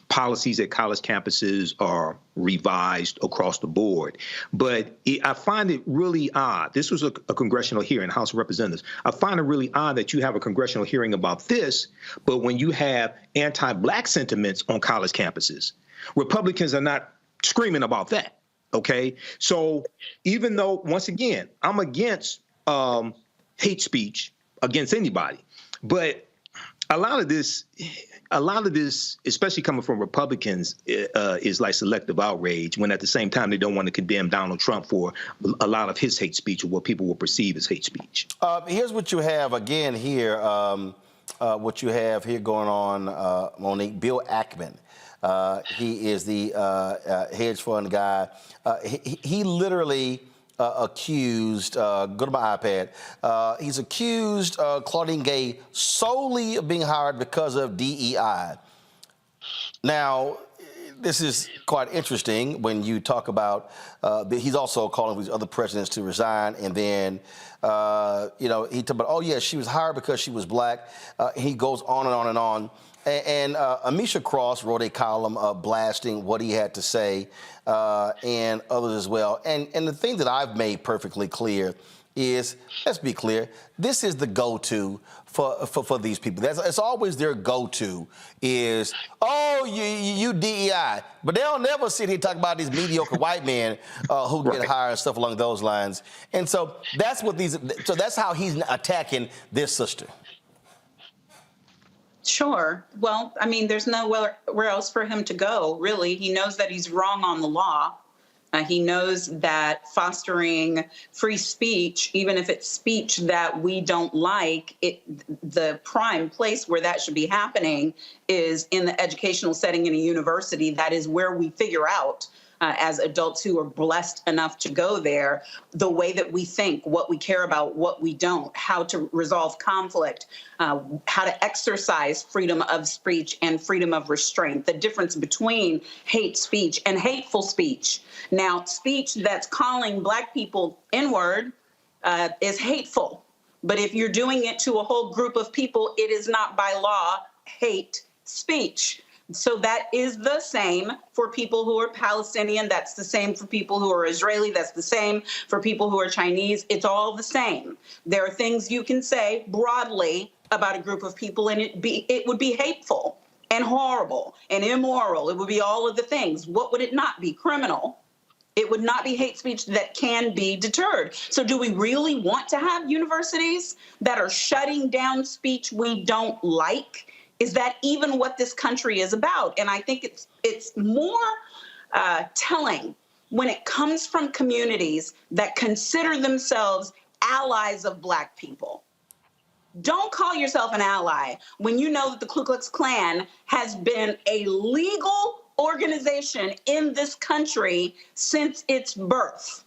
policies at college campuses are revised across the board. But I find it really odd. This was a congressional hearing, House of Representatives. I find it really odd that you have a congressional hearing about this, but when you have anti-Black sentiments on college campuses, Republicans are not screaming about that, okay? So even though, once again, I'm against hate speech against anybody, but a lot of this, especially coming from Republicans, is like selective outrage, when at the same time they don't want to condemn Donald Trump for a lot of his hate speech or what people will perceive as hate speech. Here's what you have again here, what you have here going on, Monique. Bill Ackman. He is the hedge fund guy. He literally accused, go to my iPad, he's accused Claudine Gay solely of being hired because of DEI. Now, this is quite interesting when you talk about, he's also calling for these other presidents to resign, and then, he talked about, oh yeah, she was hired because she was black. He goes on and on and on. And Amisha Cross wrote a column blasting what he had to say, and others as well. And the thing that I've made perfectly clear is, let's be clear, this is the go-to for these people. It's always their go-to is, oh, you DEI. But they'll never sit here and talk about these mediocre white men who get hired and stuff along those lines. And so that's how he's attacking this sister. Sure. Well, I mean, there's nowhere else for him to go, really. He knows that he's wrong on the law. He knows that fostering free speech, even if it's speech that we don't like, the prime place where that should be happening is in the educational setting in a university. That is where we figure out, as adults who are blessed enough to go there, the way that we think, what we care about, what we don't, how to resolve conflict, how to exercise freedom of speech and freedom of restraint, the difference between hate speech and hateful speech. Now, speech that's calling Black people N-word is hateful. But if you're doing it to a whole group of people, it is not by law hate speech. So that is the same for people who are Palestinian. That's the same for people who are Israeli. That's the same for people who are Chinese. It's all the same. There are things you can say broadly about a group of people, and it would be hateful and horrible and immoral. It would be all of the things. What would it not be? Criminal. It would not be hate speech that can be deterred. So do we really want to have universities that are shutting down speech we don't like? Is that even what this country is about? And I think it's more telling when it comes from communities that consider themselves allies of Black people. Don't call yourself an ally when you know that the Ku Klux Klan has been a legal organization in this country since its birth.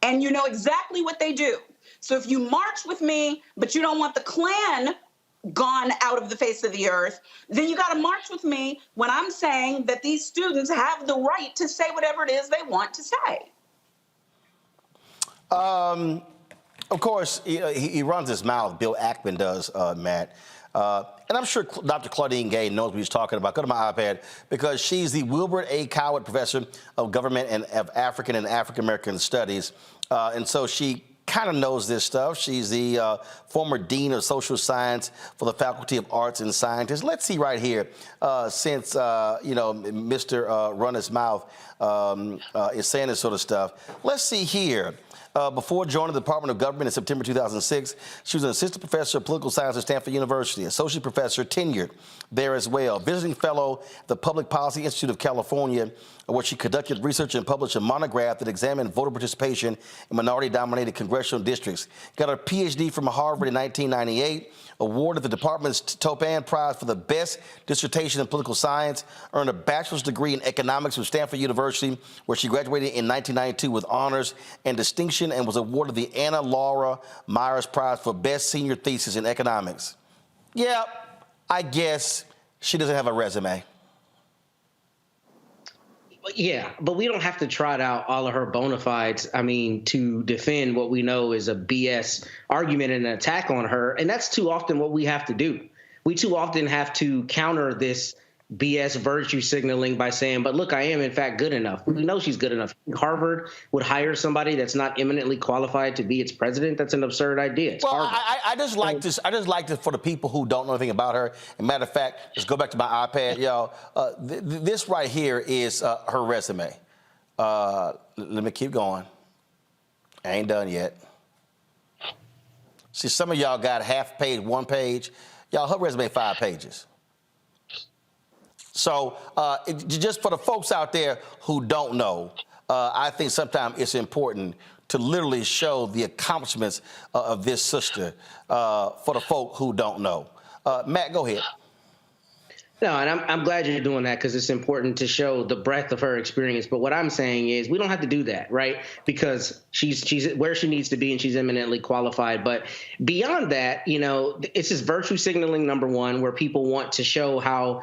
And you know exactly what they do. So if you march with me, but you don't want the Klan gone out of the face of the earth, then you got to march with me when I'm saying that these students have the right to say whatever it is they want to say. Of course, he runs his mouth. Bill Ackman does, Matt. And I'm sure Dr. Claudine Gay knows what he's talking about. Go to my iPad, because she's the Wilbur A. Coward Professor of Government and of African and African American Studies. And so she kind of knows this stuff. She's the former Dean of Social Science for the Faculty of Arts and Sciences. Let's see right here, since, Mr. Run His Mouth is saying this sort of stuff. Let's see here. Before joining the Department of Government in September 2006, she was an assistant professor of political science at Stanford University, associate professor tenured there as well, visiting fellow at the Public Policy Institute of California, where she conducted research and published a monograph that examined voter participation in minority-dominated congressional districts. Got her PhD from Harvard in 1998, awarded the department's Toppan Prize for the best dissertation in political science, earned a bachelor's degree in economics from Stanford University, where she graduated in 1992 with honors and distinction, and was awarded the Anna Laura Myers Prize for best senior thesis in economics. Yeah, I guess she doesn't have a resume. Yeah, but we don't have to trot out all of her bona fides, to defend what we know is a BS argument and an attack on her. And that's too often what we have to do. We too often have to counter this BS virtue signaling by saying, but look, I am in fact good enough. We know she's good enough. Harvard would hire somebody that's not eminently qualified to be its president. That's an absurd idea. It's well, Harvard. I just like this. I just like this for the people who don't know anything about her. And matter of fact, let's go back to my iPad, y'all. This right here is her resume. Let me keep going. I ain't done yet. See, some of y'all got half page, 1 page. Y'all, her resume 5 pages. So just for the folks out there who don't know, I think sometimes it's important to literally show the accomplishments of this sister for the folk who don't know. Matt, go ahead. No, and I'm glad you're doing that because it's important to show the breadth of her experience. But what I'm saying is we don't have to do that, right? Because she's where she needs to be and she's eminently qualified. But beyond that, you know, it's just virtue signaling, number one, where people want to show how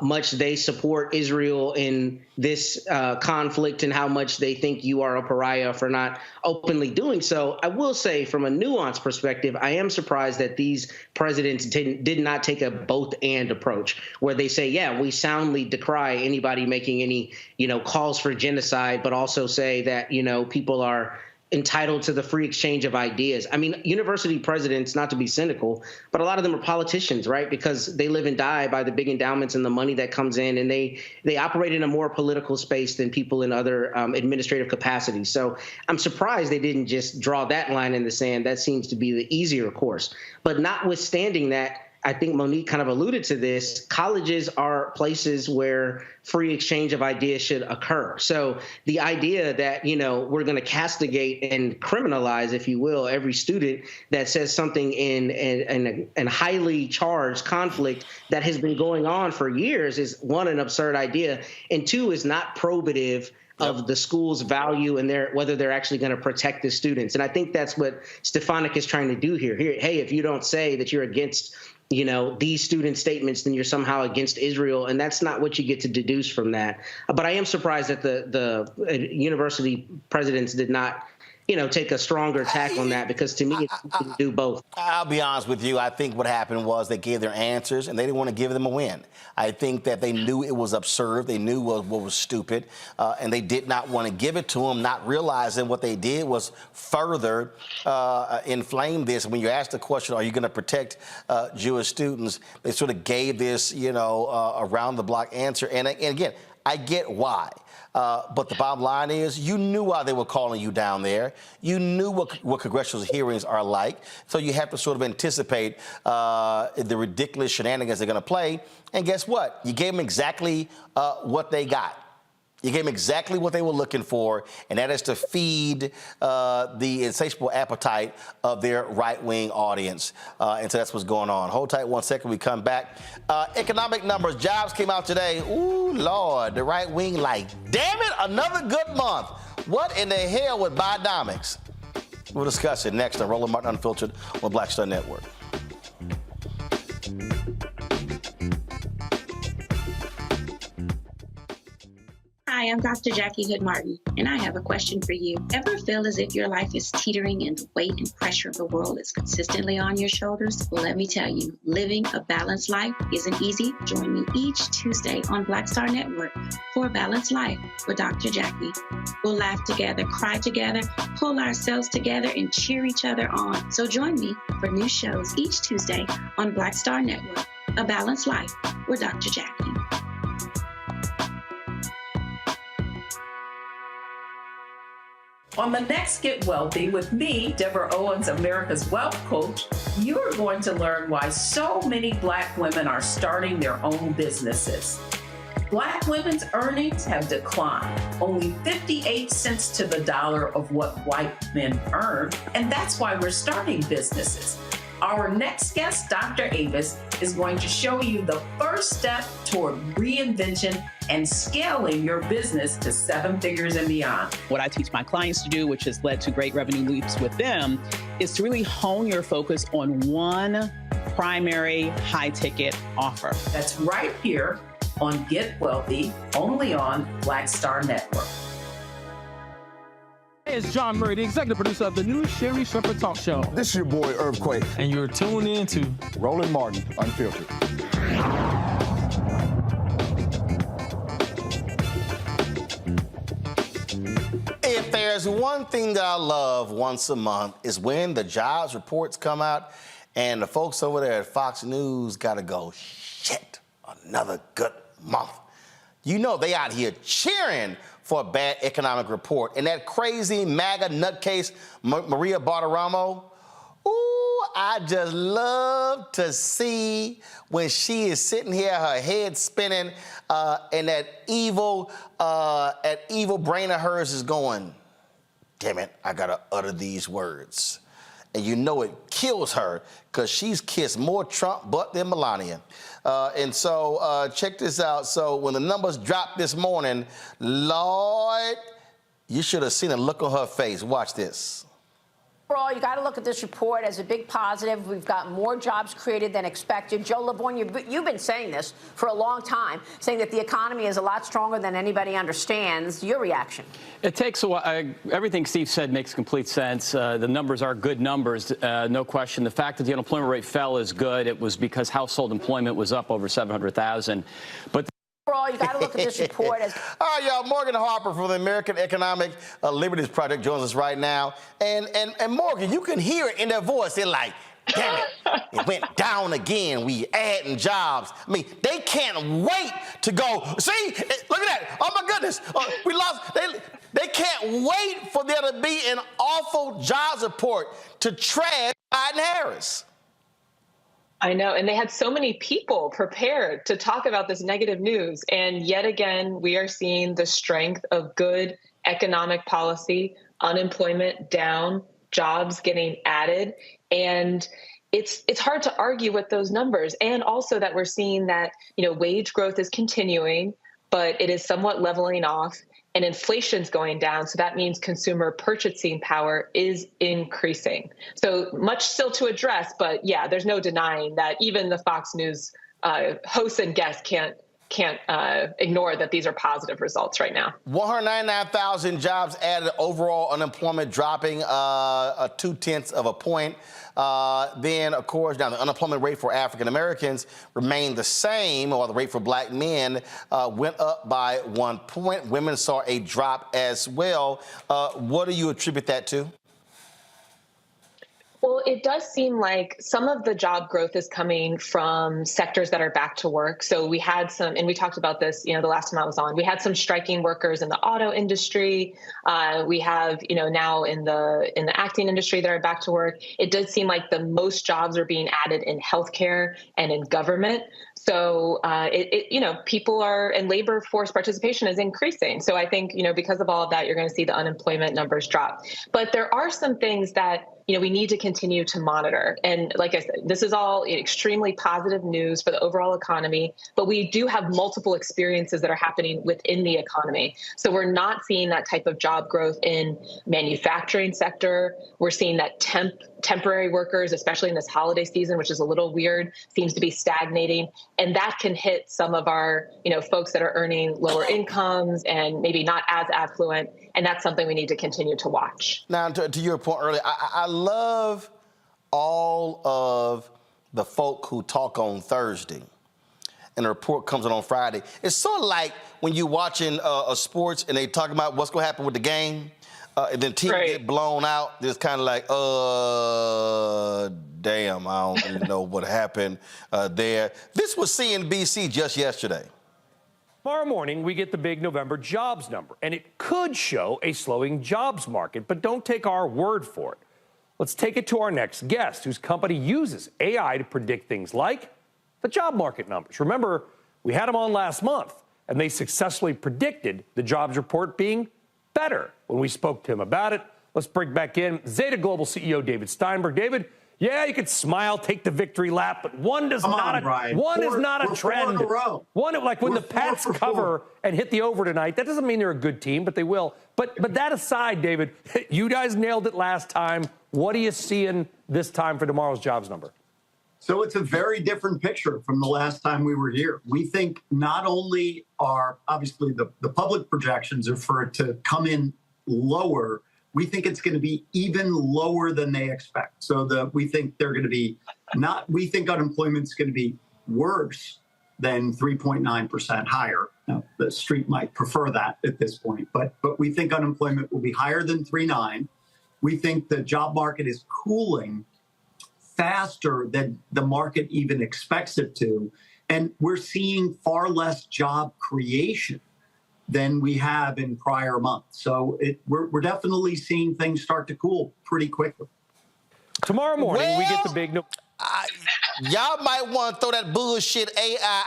much they support Israel in this conflict and how much they think you are a pariah for not openly doing so. I will say from a nuanced perspective, I am surprised that these presidents did not take a both and approach where they say, yeah, we soundly decry anybody making any, you know, calls for genocide, but also say that, you know, people are entitled to the free exchange of ideas. I mean, university presidents, not to be cynical, but a lot of them are politicians, right? Because they live and die by the big endowments and the money that comes in, and they operate in a more political space than people in other administrative capacities. So I'm surprised they didn't just draw that line in the sand. That seems to be the easier course. But notwithstanding that, I think Monique kind of alluded to this, colleges are places where free exchange of ideas should occur. So the idea that, you know, we're going to castigate and criminalize, if you will, every student that says something in a highly charged conflict that has been going on for years is, one, an absurd idea, and two, is not probative of the school's value and whether they're actually going to protect the students. And I think that's what Stefanik is trying to do here. Hey, if you don't say that you're against, you know, these student statements, then you're somehow against Israel, and that's not what you get to deduce from that. But I am surprised that the university presidents did not, you know, take a stronger tack on that, because to me, you can do both. I'll be honest with you. I think what happened was they gave their answers and they didn't want to give them a win. I think that they knew it was absurd. They knew what was stupid, and they did not want to give it to them, not realizing what they did was further inflame this. When you ask the question, are you going to protect Jewish students, they sort of gave this, you know, around the block answer. And again, I get why. But the bottom line is you knew why they were calling you down there. You knew what congressional hearings are like. So you have to sort of anticipate the ridiculous shenanigans they're going to play. And guess what? You gave them exactly what they got. You gave them exactly what they were looking for, and that is to feed the insatiable appetite of their right-wing audience. And so that's what's going on. Hold tight 1 second. We come back. Economic numbers. Jobs came out today. Ooh, Lord. The right wing like, damn it, another good month. What in the hell with Bidenomics? We'll discuss it next on Roland Martin Unfiltered on Black Star Network. Hi, I'm Dr. Jackie Hood Martin, and I have a question for you. Ever feel as if your life is teetering and the weight and pressure of the world is consistently on your shoulders? Well, let me tell you, living a balanced life isn't easy. Join me each Tuesday on Black Star Network for a Balanced Life with Dr. Jackie. We'll laugh together, cry together, pull ourselves together, and cheer each other on. So join me for new shows each Tuesday on Black Star Network, A Balanced Life with Dr. Jackie. On the next Get Wealthy with me, Deborah Owens, America's Wealth Coach, you are going to learn why so many Black women are starting their own businesses. Black women's earnings have declined, only 58 cents to the dollar of what white men earn, and that's why we're starting businesses. Our next guest, Dr. Avis, is going to show you the first step toward reinvention and scaling your business to 7 figures and beyond. What I teach my clients to do, which has led to great revenue leaps with them, is to really hone your focus on one primary high-ticket offer. That's right here on Get Wealthy, only on Black Star Network. Hey, it's John Murray, the executive producer of the new Sherry Shepherd Talk Show. This is your boy, Earthquake. And you're tuned in to Roland Martin Unfiltered. If there's one thing that I love once a month is when the jobs reports come out and the folks over there at Fox News got to go, shit, another good month. You know they out here cheering for a bad economic report. And that crazy MAGA nutcase, Maria Bartiromo, ooh, I just love to see when she is sitting here, her head spinning, and that evil brain of hers is going, damn it, I gotta utter these words. and you know it kills her because she's kissed more Trump butt than Melania. And so check this out. So when the numbers dropped this morning, Lord, you should have seen the look on her face. Watch this. Overall, you got to look at this report as a big positive. We've got more jobs created than expected. Joe LaVorne, you've been saying this for a long time, saying that the economy is a lot stronger than anybody understands. Your reaction? It takes a while. Everything Steve said makes complete sense. The numbers are good numbers, no question. The fact that the unemployment rate fell is good. It was because household employment was up over 700,000. But overall, you got to look at this report as... All right, y'all, Morgan Harper from the American Economic Liberties Project joins us right now. And Morgan, you can hear it in their voice. They're like, damn it, it went down again. We adding jobs. I mean, they can't wait to go. See, look at that. Oh, my goodness. We lost. They can't wait for there to be an awful jobs report to trash Biden Harris. I know, and they had so many people prepared to talk about this negative news. And yet again, we are seeing the strength of good economic policy, unemployment down, jobs getting added. And it's hard to argue with those numbers. And also that we're seeing that, wage growth is continuing, but it is somewhat leveling off. And inflation's going down, so that means consumer purchasing power is increasing. So much still to address, but yeah, there's no denying that even the Fox News hosts and guests can't ignore that these are positive results right now. 199,000 jobs added, overall unemployment dropping 0.2 of a point. Then, of course, now the unemployment rate for African Americans remained the same, while the rate for black men went up by 1 point. Women saw a drop as well. What do you attribute that to? Well, it does seem like some of the job growth is coming from sectors that are back to work. So we had some, and we talked about this, the last time I was on, we had some striking workers in the auto industry. We have, now in the acting industry that are back to work. It does seem like the most jobs are being added in healthcare and in government. So people are, and labor force participation is increasing. So I think, because of all of that, you're going to see the unemployment numbers drop. But there are some things that we need to continue to monitor. And like I said, this is all extremely positive news for the overall economy, but we do have multiple experiences that are happening within the economy. So we're not seeing that type of job growth in manufacturing sector. We're seeing that temporary workers, especially in this holiday season, which is a little weird, seems to be stagnating. And that can hit some of our, folks that are earning lower incomes and maybe not as affluent. And that's something we need to continue to watch. Now, to your point earlier, I love all of the folk who talk on Thursday and the report comes on Friday. It's sort of like when you're watching a sports and they talk about what's going to happen with the game, and then teams get blown out. It's kind of like, damn, I don't even know what happened there. This was CNBC just yesterday. Tomorrow morning, we get the big November jobs number, and it could show a slowing jobs market, but don't take our word for it. Let's take it to our next guest, whose company uses AI to predict things like the job market numbers. Remember, we had him on last month, and they successfully predicted the jobs report being better when we spoke to him about it. Let's bring back in Zeta Global CEO David Steinberg. David, yeah, you could smile, take the victory lap, but one is not a trend. One, like when the Pats cover and hit the over tonight, that doesn't mean they're a good team, but they will. But that aside, David, you guys nailed it last time. What are you seeing this time for tomorrow's jobs number? So it's a very different picture from the last time we were here. We think not only are obviously the public projections are for it to come in lower, we think it's going to be even lower than they expect. So we think they're going to be we think unemployment's going to be worse than 3.9% higher. Now, the street might prefer that at this point, but we think unemployment will be higher than 3.9. We think the job market is cooling faster than the market even expects it to. And we're seeing far less job creation than we have in prior months. So we're definitely seeing things start to cool pretty quickly. Tomorrow morning, we get the big... Y'all might want to throw that bullshit AI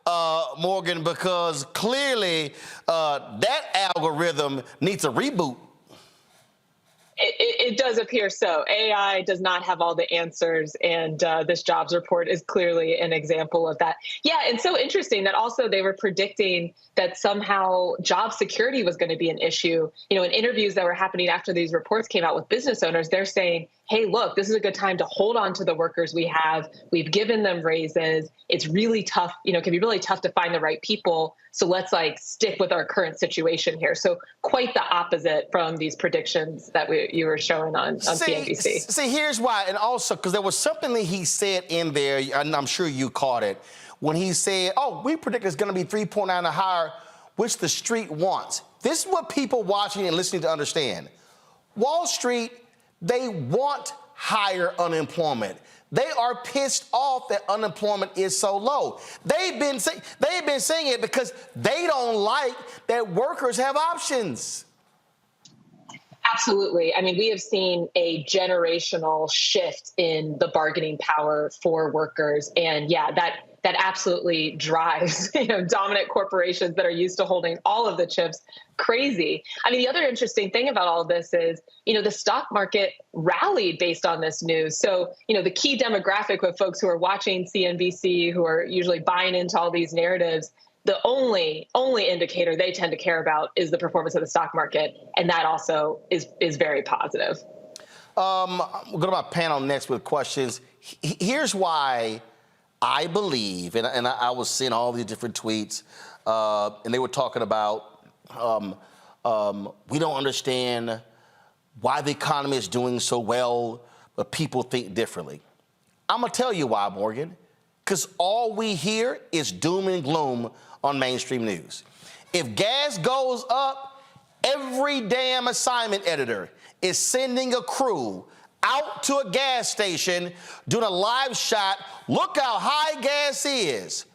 out, Morgan, because clearly that algorithm needs a reboot. It does appear so. AI does not have all the answers, and this jobs report is clearly an example of that. Yeah, and so interesting that also they were predicting that somehow job security was going to be an issue. You know, in interviews that were happening after these reports came out with business owners, they're saying, hey, look, this is a good time to hold on to the workers we have. We've given them raises. It's really tough, you know, it can be really tough to find the right people. So let's stick with our current situation here. So quite the opposite from these predictions that you were showing on CNBC. See, here's why. And also, because there was something that he said in there, and I'm sure you caught it, when he said, oh, we predict it's going to be 3.9 or higher, which the street wants. This is what people watching and listening to understand. Wall Street, they want higher unemployment. They are pissed off that unemployment is so low. They've been saying it because they don't like that workers have options. Absolutely. I mean, we have seen a generational shift in the bargaining power for workers. And yeah, that absolutely drives, dominant corporations that are used to holding all of the chips crazy. I mean, the other interesting thing about all of this is, the stock market rallied based on this news. So, the key demographic of folks who are watching CNBC, who are usually buying into all these narratives, the only indicator they tend to care about is the performance of the stock market. And that also is very positive. We'll go to my panel next with questions. Here's why I believe, and I was seeing all these different tweets, and they were talking about we don't understand why the economy is doing so well, but people think differently. I'm going to tell you why, Morgan, because all we hear is doom and gloom on mainstream news. If gas goes up, every damn assignment editor is sending a crew out to a gas station doing a live shot. Look how high gas is.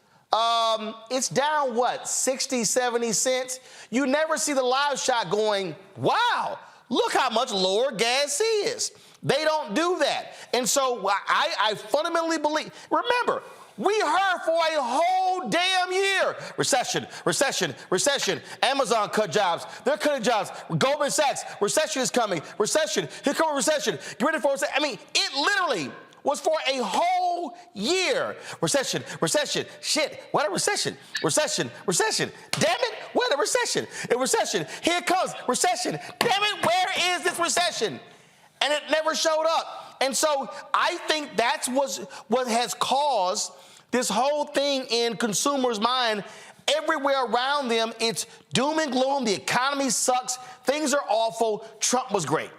It's down, 60, 70 cents? You never see the live shot going, wow, look how much lower gas is. They don't do that. And so I fundamentally believe, remember, we heard for a whole damn year, recession. Amazon cut jobs. They're cutting jobs. Goldman Sachs, recession is coming. Recession. Here comes a recession. Get ready for a recession. I mean, it literally was for a whole year. Recession. Shit, what a recession. Recession. Damn it, what a recession. A recession. Here it comes. Recession. Damn it, where is this recession? And it never showed up. And so I think that's what has caused this whole thing in consumers' mind. Everywhere around them, it's doom and gloom. The economy sucks. Things are awful. Trump was great.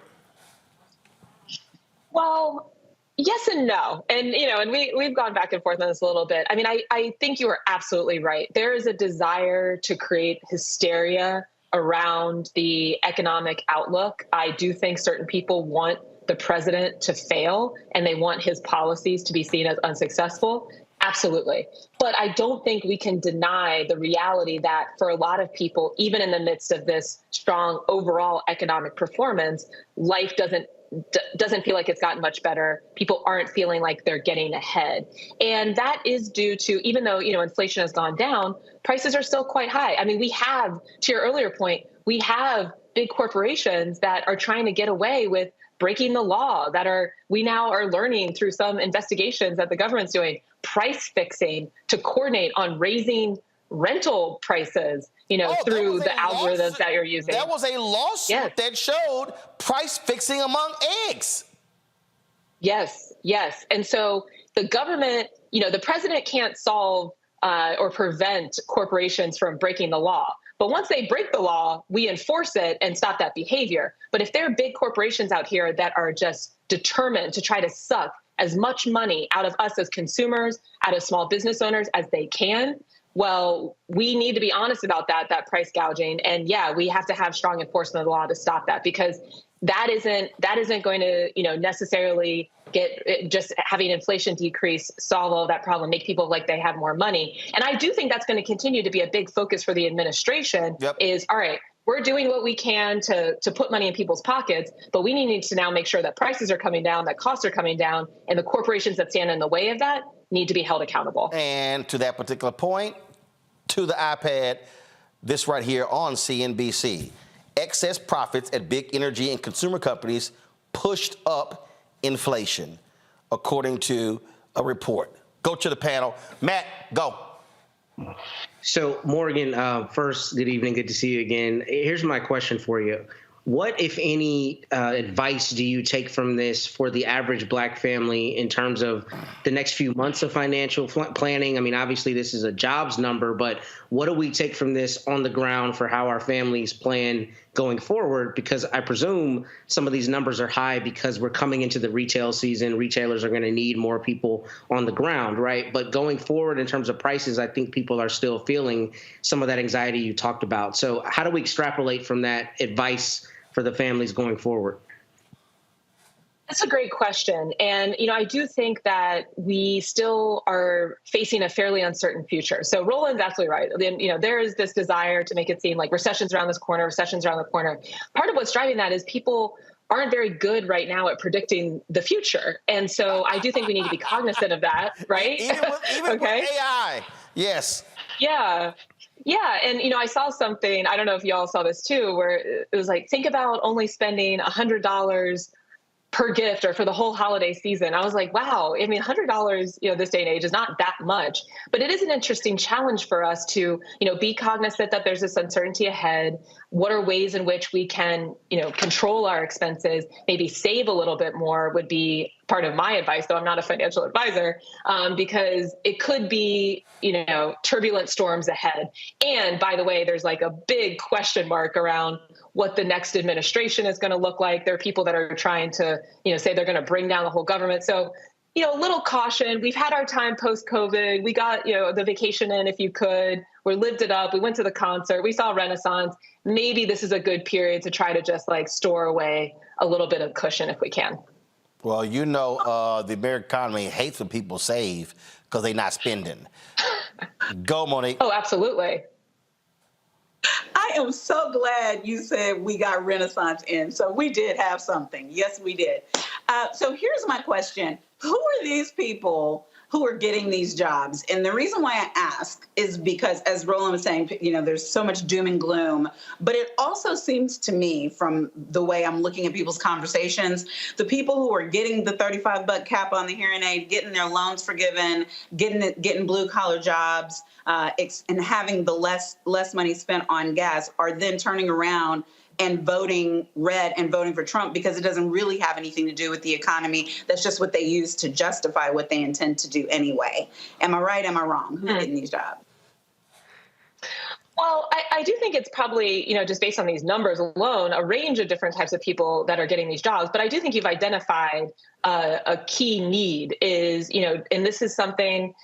Well, yes and no. And, and we've gone back and forth on this a little bit. I mean, I think you are absolutely right. There is a desire to create hysteria around the economic outlook. I do think certain people want the president to fail and they want his policies to be seen as unsuccessful. Absolutely. But I don't think we can deny the reality that for a lot of people, even in the midst of this strong overall economic performance, life doesn't feel like it's gotten much better. People aren't feeling like they're getting ahead. And that is due to, even though, inflation has gone down, prices are still quite high. I mean, we have, to your earlier point, we have big corporations that are trying to get away with breaking the law, we now are learning through some investigations that the government's doing, price fixing to coordinate on raising rental prices, through the algorithms that you're using. There was a lawsuit that showed price fixing among eggs. Yes. And so the government, the president can't solve or prevent corporations from breaking the law. But once they break the law, we enforce it and stop that behavior. But if there are big corporations out here that are just determined to try to suck as much money out of us as consumers, out of small business owners as they can, well, we need to be honest about that price gouging. And we have to have strong enforcement of the law to stop that, because that isn't going to, necessarily get just having inflation decrease, solve all that problem, make people like they have more money. And I do think that's going to continue to be a big focus for the administration is, all right, we're doing what we can to put money in people's pockets, but we need to now make sure that prices are coming down, that costs are coming down, and the corporations that stand in the way of that need to be held accountable. And to that particular point, to the iPad, this right here on CNBC. excess profits at big energy and consumer companies pushed up inflation, according to a report. Go to the panel. Matt, go. So, Morgan, first, good evening. Good to see you again. Here's my question for you. What, if any, advice do you take from this for the average Black family in terms of the next few months of financial planning? I mean, obviously, this is a jobs number, but what do we take from this on the ground for how our families plan going forward? Because I presume some of these numbers are high because we're coming into the retail season. Retailers are going to need more people on the ground, right? But going forward in terms of prices, I think people are still feeling some of that anxiety you talked about. So how do we extrapolate from that advice for the families going forward? That's a great question. And, I do think that we still are facing a fairly uncertain future. So Roland's absolutely right. There is this desire to make it seem like recession's around the corner. Part of what's driving that is people aren't very good right now at predicting the future. And so I do think we need to be cognizant of that, right? Even with AI, yes. Yeah. Yeah. And, I saw something, I don't know if y'all saw this too, where it was like, think about only spending $100 per gift or for the whole holiday season. I was like, wow, I mean, $100, this day and age is not that much, but it is an interesting challenge for us to, be cognizant that there's this uncertainty ahead. What are ways in which we can, control our expenses, maybe save a little bit more would be part of my advice, though I'm not a financial advisor, because it could be, turbulent storms ahead. And by the way, there's like a big question mark around what the next administration is going to look like. There are people that are trying to, say they're going to bring down the whole government. So, a little caution. We've had our time post-COVID. We got, the vacation in if you could. We lived it up. We went to the concert. We saw Renaissance. Maybe this is a good period to try to just store away a little bit of cushion if we can. Well, the American economy hates when people save because they're not spending. Go, Monique. Oh, absolutely. I am so glad you said we got Renaissance in. So we did have something. Yes, we did. So here's my question. Who are these people who are getting these jobs? And the reason why I ask is because, as Roland was saying, there's so much doom and gloom. But it also seems to me, from the way I'm looking at people's conversations, the people who are getting the $35 cap on the hearing aid, getting their loans forgiven, getting blue collar jobs, and having the less money spent on gas are then turning around and voting red and voting for Trump because it doesn't really have anything to do with the economy. That's just what they use to justify what they intend to do anyway. Am I right? Am I wrong? Who's getting these jobs? Well, I do think it's probably, just based on these numbers alone, a range of different types of people that are getting these jobs. But I do think you've identified a key need is, and this is something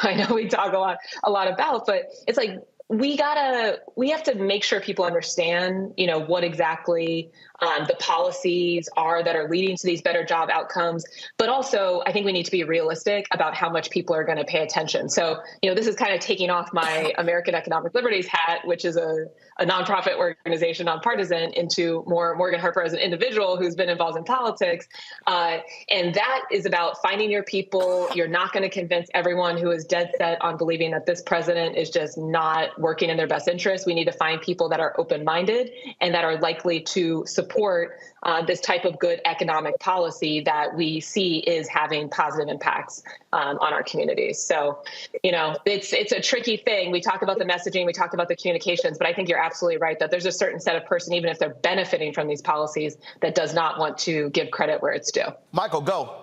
I know we talk a lot about, but it's like, we have to make sure people understand, what exactly the policies are that are leading to these better job outcomes. But also, I think we need to be realistic about how much people are going to pay attention. So, this is kind of taking off my American Economic Liberties hat, which is a nonprofit organization, nonpartisan, into more Morgan Harper as an individual who's been involved in politics. And that is about finding your people. You're not going to convince everyone who is dead set on believing that this president is just not working in their best interest. We need to find people that are open-minded and that are likely to support this type of good economic policy that we see is having positive impacts on our communities. So, it's a tricky thing. We talk about the messaging, we talk about the communications, but I think you're absolutely right that there's a certain set of person, even if they're benefiting from these policies, that does not want to give credit where it's due. Michael, go.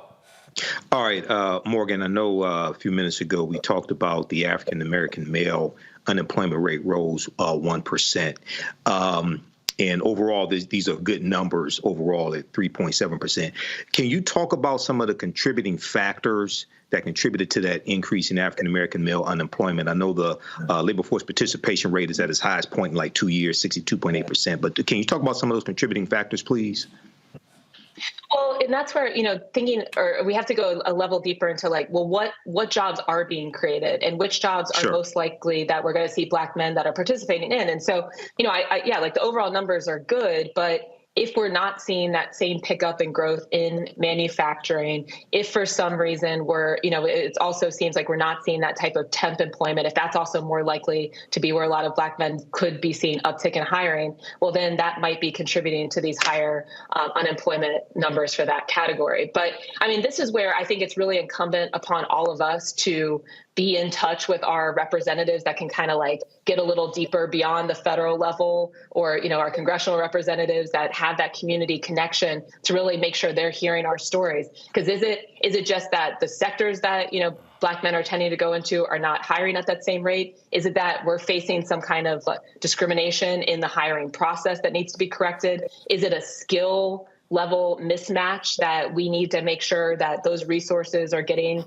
All right, Morgan, I know a few minutes ago we talked about the African-American male unemployment rate rose 1%. And overall, these are good numbers overall at 3.7%. Can you talk about some of the contributing factors that contributed to that increase in African-American male unemployment? I know the labor force participation rate is at its highest point in like 2 years, 62.8%. But can you talk about some of those contributing factors, please? Well, and that's where, we have to go a level deeper into what jobs are being created and which jobs are most likely that we're going to see Black men that are participating in. And so, the overall numbers are good, but if we're not seeing that same pickup in growth in manufacturing, if for some reason we're, it also seems like we're not seeing that type of temp employment, if that's also more likely to be where a lot of Black men could be seeing uptick in hiring, well, then that might be contributing to these higher unemployment numbers for that category. But I mean, this is where I think it's really incumbent upon all of us to be in touch with our representatives that can kind of like get a little deeper beyond the federal level, or, our congressional representatives that have that community connection to really make sure they're hearing our stories. Because is it just that the sectors that, Black men are tending to go into are not hiring at that same rate? Is it that we're facing some kind of discrimination in the hiring process that needs to be corrected? Is it a skill level mismatch that we need to make sure that those resources are getting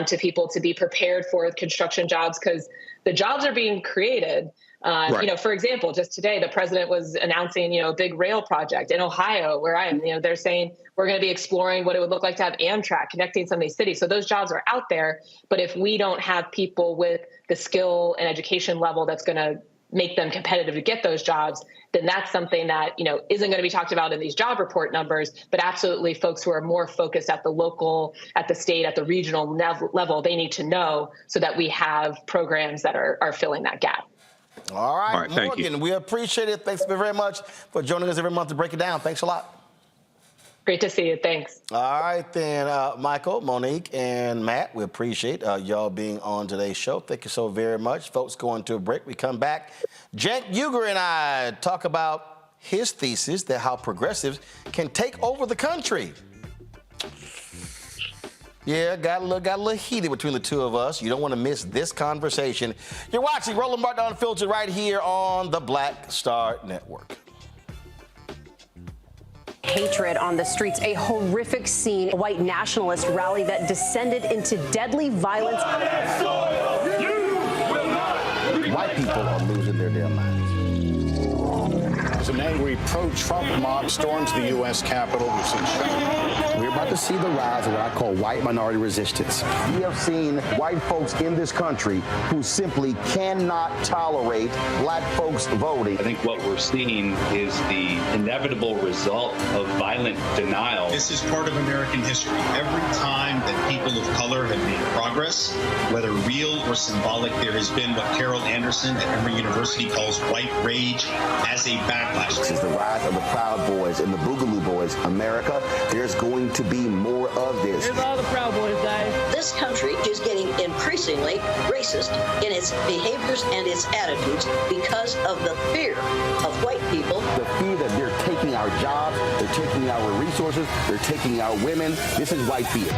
to people to be prepared for construction jobs? Because the jobs are being created. Right. For example, just today, the president was announcing, a big rail project in Ohio, where I am. They're saying we're going to be exploring what it would look like to have Amtrak connecting some of these cities. So those jobs are out there. But if we don't have people with the skill and education level that's going to make them competitive to get those jobs, then that's something that, isn't going to be talked about in these job report numbers, but absolutely folks who are more focused at the local, at the state, at the regional level, they need to know so that we have programs that are filling that gap. All right, thank Morgan, you. we appreciate it. Thanks very much for joining us every month to break it down. Thanks a lot. Great to see you. Thanks. All right, then, Michael, Monique, and Matt, we appreciate y'all being on today's show. Thank you so very much. Folks, going to a break. We come back. Cenk Uygur and I talk about his thesis that how progressives can take over the country. Yeah, got a little heated between the two of us. You don't want to miss this conversation. You're watching Roland Martin Unfiltered right here on the Black Star Network. Hatred on the streets, a horrific scene, a white nationalist rally that descended into deadly violence. White people are losing their damn minds. An angry pro-Trump mob storms the U.S. Capitol. We're about to see the rise of what I call white minority resistance. We have seen white folks in this country who simply cannot tolerate Black folks voting. I think what we're seeing is the inevitable result of violent denial. This is part of American history. Every time that people of color have made progress, whether real or symbolic, there has been what Carol Anderson at Emory University calls white rage as a backlash. This is the rise of the Proud Boys and the Boogaloo Boys. America, there's going to be more of this. Here's all the Proud Boys, guys. This country is getting increasingly racist in its behaviors and its attitudes because of the fear of white people. The fear that they're taking our jobs, they're taking our resources, they're taking our women. This is white fear.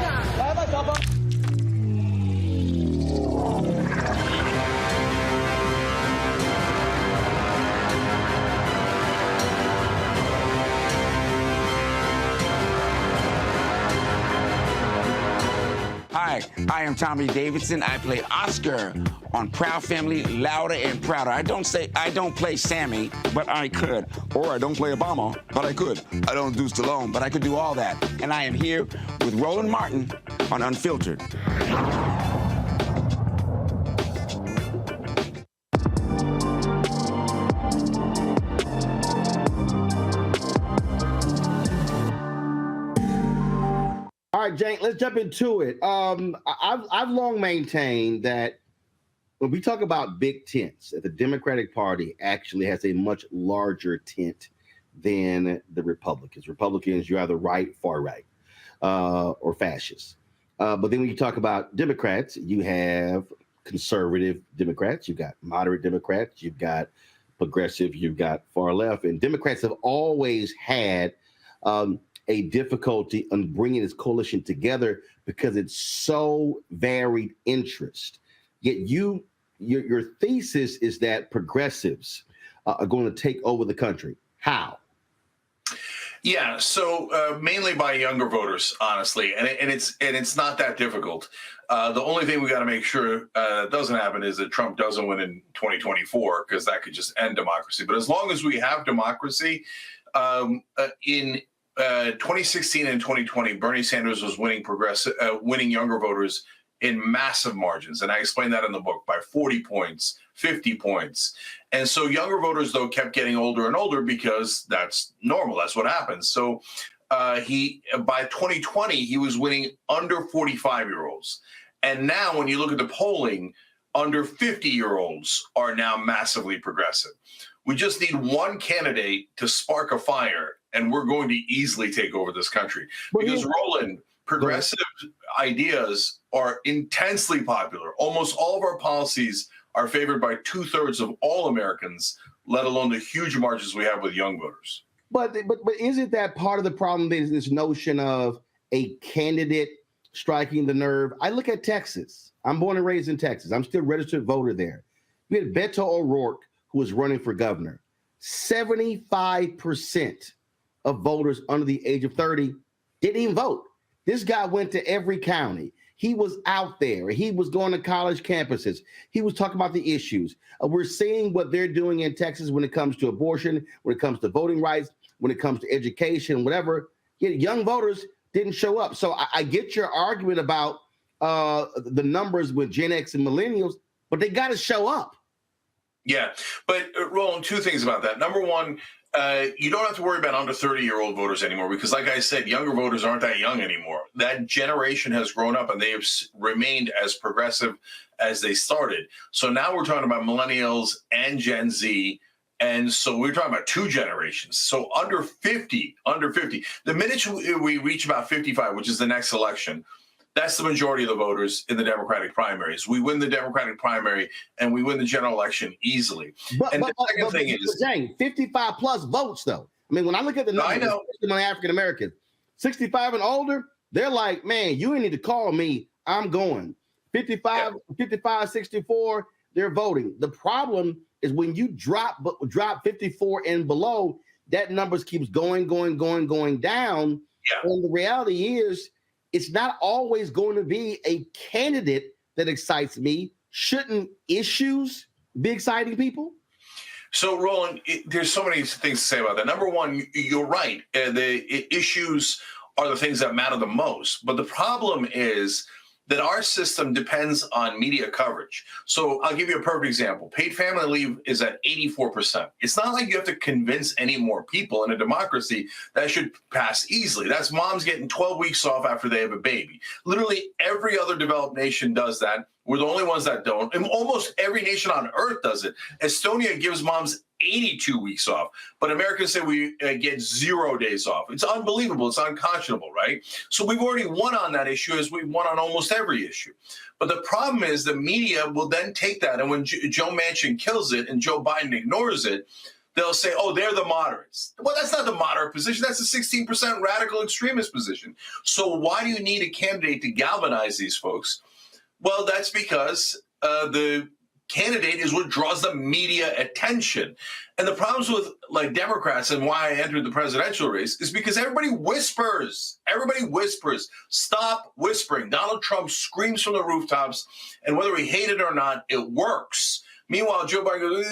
Hi, I am Tommy Davidson. I play Oscar on Proud Family, Louder and Prouder. I don't play Sammy, but I could. Or I don't play Obama, but I could. I don't do Stallone, but I could do all that. And I am here with Roland Martin on Unfiltered. All right, Cenk, let's jump into it. I've long maintained that when we talk about big tents, that the Democratic Party actually has a much larger tent than the Republicans. Republicans, you're either right, far right, or fascist. But then when you talk about Democrats, you have conservative Democrats, you've got moderate Democrats, you've got progressive, you've got far left. And Democrats have always had a difficulty on bringing this coalition together because it's so varied interest. Yet your thesis is that progressives are going to take over the country. How? Yeah, so mainly by younger voters, honestly, and it's not that difficult. The only thing we got to make sure doesn't happen is that Trump doesn't win in 2024, because that could just end democracy. But as long as we have democracy, in 2016 and 2020, Bernie Sanders was winning younger voters in massive margins. And I explained that in the book, by 40 points, 50 points. And so younger voters, though, kept getting older and older because that's normal. That's what happens. So by 2020, he was winning under 45-year-olds. And now when you look at the polling, under 50-year-olds are now massively progressive. We just need one candidate to spark a fire, and we're going to easily take over this country. Because, Roland, progressive ideas are intensely popular. Almost all of our policies are favored by 2/3 of all Americans, let alone the huge margins we have with young voters. But isn't that part of the problem, is this notion of a candidate striking the nerve? I look at Texas. I'm born and raised in Texas. I'm still a registered voter there. We had Beto O'Rourke, who was running for governor. 75% of voters under the age of 30 didn't even vote. This guy went to every county. He was out there. He was going to college campuses. He was talking about the issues. We're seeing what they're doing in Texas when it comes to abortion, when it comes to voting rights, when it comes to education, whatever. Yet young voters didn't show up. So I get your argument about the numbers with Gen X and millennials, but they got to show up. Yeah, but Roland, two things about that. Number one, you don't have to worry about under 30-year-old voters anymore because, like I said, younger voters aren't that young anymore. That generation has grown up and they have remained as progressive as they started. So now we're talking about millennials and Gen Z. And so we're talking about two generations. So under 50, the minute we reach about 55, which is the next election, that's the majority of the voters in the Democratic primaries. We win the Democratic primary and we win the general election easily. But the second thing is, 55 plus votes, though. I mean, when I look at the numbers, especially among African Americans, 65 and older, they're like, man, you ain't need to call me. I'm going. 55, 64, they're voting. The problem is when you drop 54 and below, that numbers keeps going down. Yeah. And the reality is, it's not always going to be a candidate that excites me. Shouldn't issues be exciting people? So, Roland, there's so many things to say about that. Number one, you're right. The issues are the things that matter the most. But the problem is that our system depends on media coverage. So I'll give you a perfect example. Paid family leave is at 84%. It's not like you have to convince any more people in a democracy that should pass easily. That's moms getting 12 weeks off after they have a baby. Literally every other developed nation does that. We're the only ones that don't. And almost every nation on earth does it. Estonia gives moms 82 weeks off, but Americans say we get 0 days off. It's unbelievable. It's unconscionable, right? So we've already won on that issue as we've won on almost every issue. But the problem is the media will then take that, and when Joe Manchin kills it and Joe Biden ignores it, they'll say, oh, they're the moderates. Well, that's not the moderate position. That's a 16% radical extremist position. So why do you need a candidate to galvanize these folks? Well, that's because the candidate is what draws the media attention. And the problems with like Democrats and why I entered the presidential race is because everybody whispers. Everybody whispers. Stop whispering. Donald Trump screams from the rooftops, and whether we hate it or not, it works. Meanwhile, Joe Biden goes,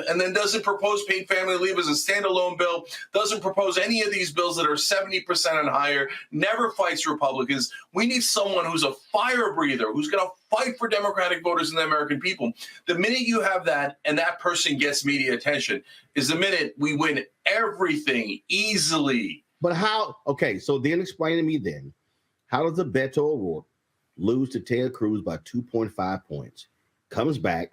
and then doesn't propose paid family leave as a standalone bill, doesn't propose any of these bills that are 70% and higher, never fights Republicans. We need someone who's a fire breather, who's going to fight for Democratic voters and the American people. The minute you have that and that person gets media attention is the minute we win everything easily. But how? Okay, so then explain to me then, how does a Beto O'Rourke lose to Ted Cruz by 2.5 points? Comes back,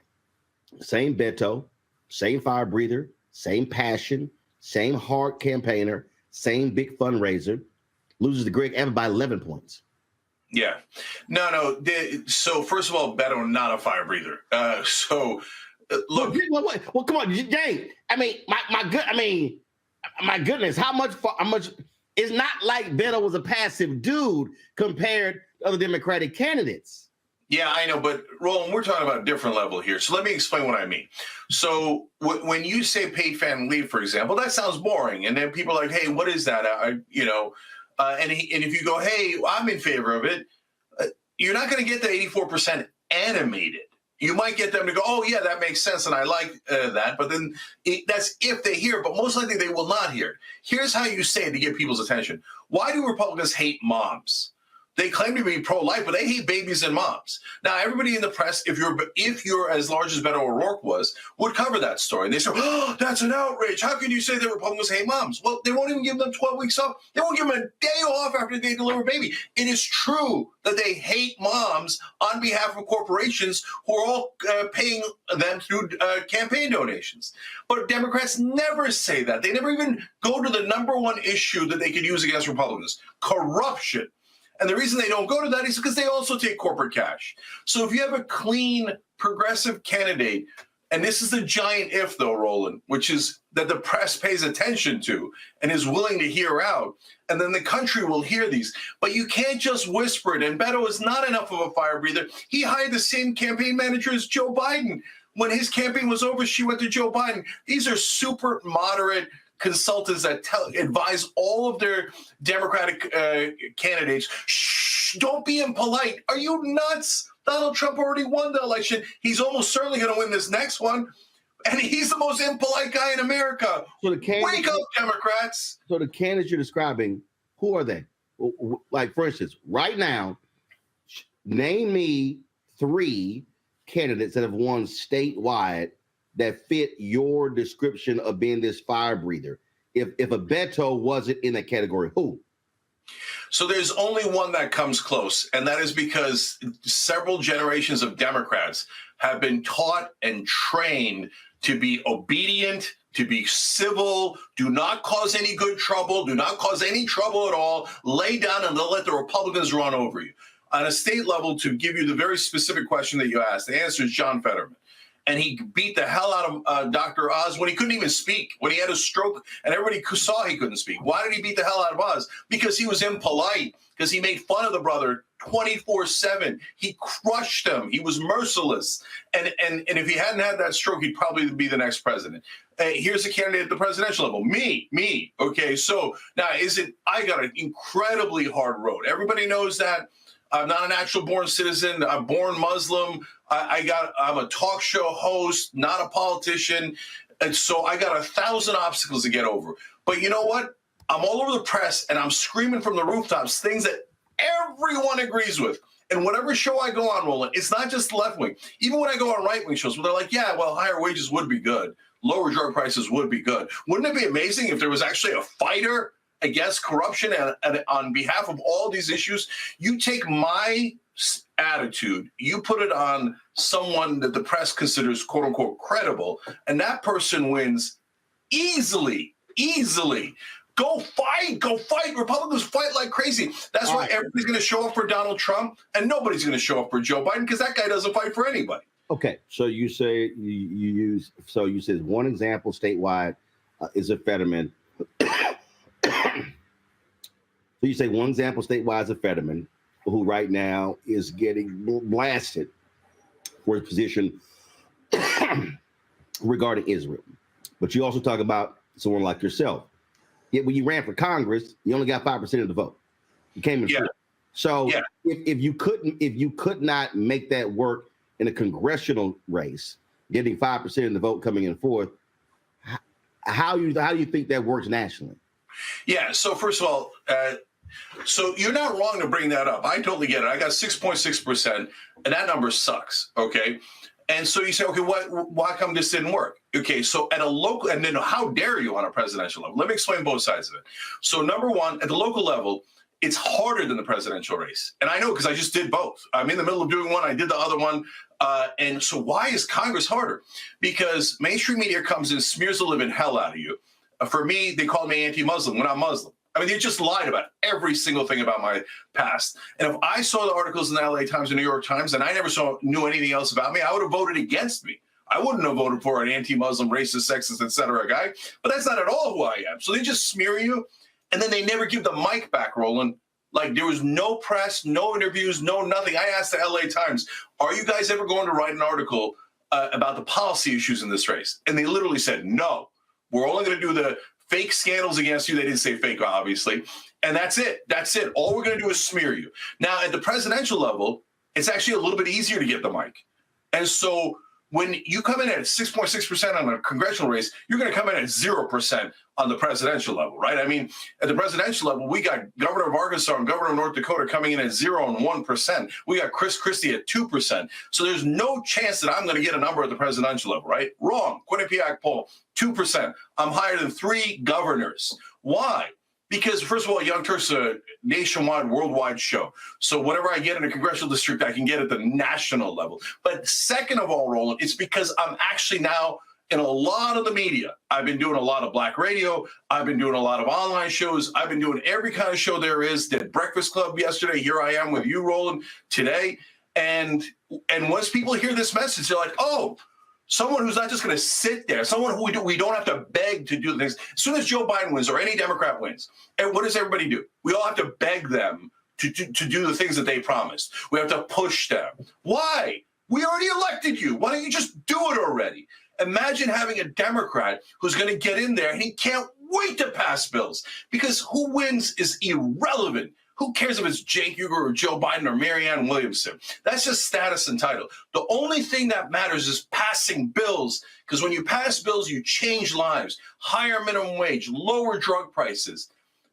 same Beto, same fire breather, same passion, same hard campaigner, same big fundraiser, loses to Greg Abbott by 11 points. Yeah. No. So first of all, Beto, not a fire breather. Look. Well, come on, Jane. I mean, my goodness, how much? It's not like Beto was a passive dude compared to other Democratic candidates. Yeah, I know, but Roland, we're talking about a different level here. So let me explain what I mean. So when you say paid family leave, for example, that sounds boring. And then people are like, hey, what is that? And if you go, hey, I'm in favor of it, you're not going to get the 84% animated. You might get them to go, oh, yeah, that makes sense, and I like that. But then that's if they hear it, but most likely they will not hear it. Here's how you say it to get people's attention. Why do Republicans hate moms? They claim to be pro-life, but they hate babies and moms. Now, everybody in the press, if you're as large as Beto O'Rourke was, would cover that story. And they say, oh, that's an outrage. How can you say that Republicans hate moms? Well, they won't even give them 12 weeks off. They won't give them a day off after they deliver a baby. It is true that they hate moms on behalf of corporations who are all paying them through campaign donations. But Democrats never say that. They never even go to the number one issue that they could use against Republicans, corruption. And the reason they don't go to that is because they also take corporate cash. So if you have a clean, progressive candidate, and this is the giant if, though, Roland, which is that the press pays attention to and is willing to hear out, and then the country will hear these. But you can't just whisper it. And Beto is not enough of a fire breather. He hired the same campaign manager as Joe Biden. When his campaign was over, she went to Joe Biden. These are super moderate consultants that advise all of their Democratic candidates, shh, don't be impolite. Are you nuts? Donald Trump already won the election. He's almost certainly going to win this next one. And he's the most impolite guy in America. So wake up, Democrats. So the candidates you're describing, who are they? Like, for instance, right now, name me 3 candidates that have won statewide that fit your description of being this fire breather. If a Beto wasn't in that category, who? So there's only one that comes close, and that is because several generations of Democrats have been taught and trained to be obedient, to be civil, do not cause any good trouble, do not cause any trouble at all, lay down and let the Republicans run over you. On a state level, to give you the very specific question that you asked, the answer is John Fetterman. And he beat the hell out of Dr. Oz when he couldn't even speak, when he had a stroke and everybody saw he couldn't speak. Why did he beat the hell out of Oz? Because he was impolite, because he made fun of the brother 24/7. He crushed him. He was merciless. And if he hadn't had that stroke, he'd probably be the next president. Here's a candidate at the presidential level. Me. Okay, so now I got an incredibly hard road. Everybody knows that. I'm not a natural born citizen. I'm born Muslim. I'm a talk show host, not a politician. And so I got 1,000 obstacles to get over. But you know what? I'm all over the press and I'm screaming from the rooftops things that everyone agrees with. And whatever show I go on, Roland, it's not just left wing. Even when I go on right wing shows where they're like, yeah, well, higher wages would be good. Lower drug prices would be good. Wouldn't it be amazing if there was actually a fighter against corruption and on behalf of all these issues? You take my attitude, you put it on someone that the press considers quote unquote credible, and that person wins easily. Go fight. Republicans fight like crazy. That's why everybody's going to show up for Donald Trump and nobody's going to show up for Joe Biden because that guy doesn't fight for anybody. Okay, so you say you said one example statewide is a Fetterman. So you say one example statewide is a Fetterman who right now is getting blasted for his position regarding Israel. But you also talk about someone like yourself. Yet when you ran for Congress, you only got 5% of the vote. You came in first. So if you could not make that work in a congressional race, getting 5% of the vote coming in fourth, how do you think that works nationally? Yeah. So first of all, so you're not wrong to bring that up. I totally get it. I got 6.6%, and that number sucks. Okay. And so you say, okay, why come this didn't work? Okay, so at a local, and then how dare you on a presidential level? Let me explain both sides of it. So number one, at the local level, it's harder than the presidential race. And I know because I just did both. I'm in the middle of doing one, I did the other one. And so why is Congress harder? Because mainstream media comes and smears the living hell out of you. For me, they call me anti-Muslim when I'm Muslim. I mean, they just lied about every single thing about my past. And if I saw the articles in the LA Times and New York Times and I never knew anything else about me, I would have voted against me. I wouldn't have voted for an anti-Muslim, racist, sexist, etc. guy. But that's not at all who I am. So they just smear you, and then they never give the mic back, Roland. Like, there was no press, no interviews, no nothing. I asked the LA Times, are you guys ever going to write an article about the policy issues in this race? And they literally said, no, we're only going to do the fake scandals against you. They didn't say fake, obviously. And that's it. That's it. All we're going to do is smear you. Now, at the presidential level, it's actually a little bit easier to get the mic. And so When you come in at 6.6% on a congressional race, you're going to come in at 0% on the presidential level, right? I mean, at the presidential level, we got Governor of Arkansas and Governor of North Dakota coming in at 0 and 1%. We got Chris Christie at 2%. So there's no chance that I'm going to get a number at the presidential level, right? Wrong. Quinnipiac poll, 2%. I'm higher than 3 governors. Why? Because, first of all, Young Turks is a nationwide, worldwide show. So whatever I get in a congressional district, I can get at the national level. But second of all, Roland, it's because I'm actually now in a lot of the media. I've been doing a lot of black radio. I've been doing a lot of online shows. I've been doing every kind of show there is. Did Breakfast Club yesterday. Here I am with you, Roland, today. And once people hear this message, they're like, oh, someone who's not just going to sit there, someone who we don't have to beg to do things. As soon as Joe Biden wins or any Democrat wins, and what does everybody do? We all have to beg them to do the things that they promised. We have to push them. Why? We already elected you. Why don't you just do it already? Imagine having a Democrat who's going to get in there and he can't wait to pass bills because who wins is irrelevant. Who cares if it's Cenk Uygur or Joe Biden or Marianne Williamson? That's just status and title. The only thing that matters is passing bills, because when you pass bills, you change lives. Higher minimum wage, lower drug prices.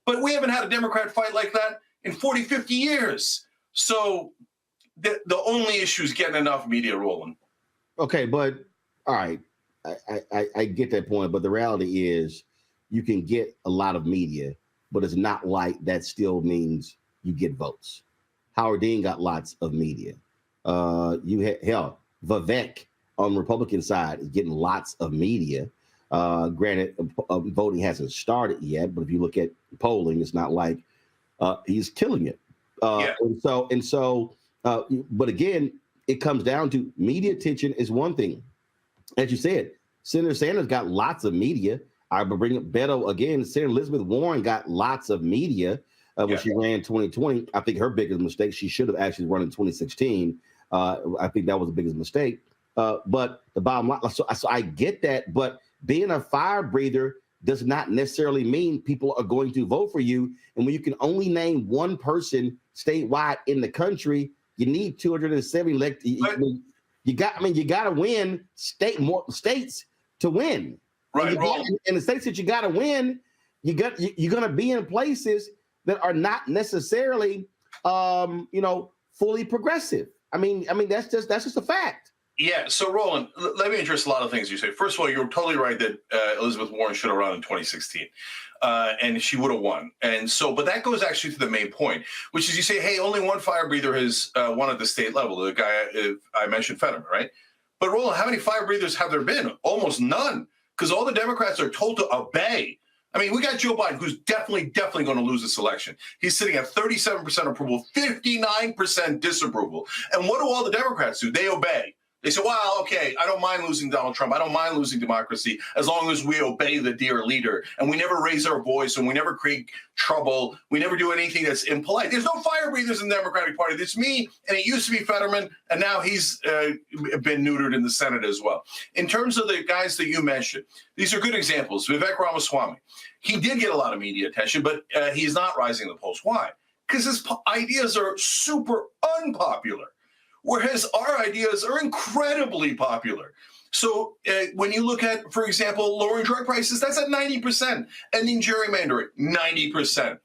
But we haven't had a Democrat fight like that in 40, 50 years. So the only issue is getting enough media rolling. Okay, but all right, I get that point. But the reality is you can get a lot of media, but it's not like that still means you get votes. Howard Dean got lots of media. Hell, Vivek on the Republican side is getting lots of media. Granted, voting hasn't started yet, but if you look at polling, it's not like he's killing it. But again, it comes down to media attention is one thing. As you said, Senator Sanders got lots of media. I will bring up Beto again. Senator Elizabeth Warren got lots of media when she ran 2020. I think her biggest mistake, she should have actually run in 2016. I think that was the biggest mistake. But the bottom line, so I get that. But being a fire breather does not necessarily mean people are going to vote for you. And when you can only name one person statewide in the country, you need 270 elected. You got to win more states to win. Right, in the states that you got to win, you're going to be in places that are not necessarily, fully progressive. I mean that's just a fact. Yeah. So Roland, let me address a lot of things you say. First of all, you're totally right that Elizabeth Warren should have run in 2016, and she would have won. And so, but that goes actually to the main point, which is you say, hey, only one fire breather has won at the state level. The guy I mentioned, Fetterman, right? But Roland, how many fire breathers have there been? Almost none. Because all the Democrats are told to obey. I mean, we got Joe Biden, who's definitely going to lose this election. He's sitting at 37% approval, 59% disapproval. And what do all the Democrats do? They obey. They say, well, okay, I don't mind losing Donald Trump. I don't mind losing democracy as long as we obey the dear leader. And we never raise our voice and we never create trouble. We never do anything that's impolite. There's no fire breathers in the Democratic Party. It's me, and it used to be Fetterman, and now he's been neutered in the Senate as well. In terms of the guys that you mentioned, these are good examples. Vivek Ramaswamy, he did get a lot of media attention, but he's not rising in the polls. Why? Because his ideas are super unpopular, whereas our ideas are incredibly popular. So when you look at, for example, lowering drug prices, that's at 90%. Ending gerrymandering, 90%.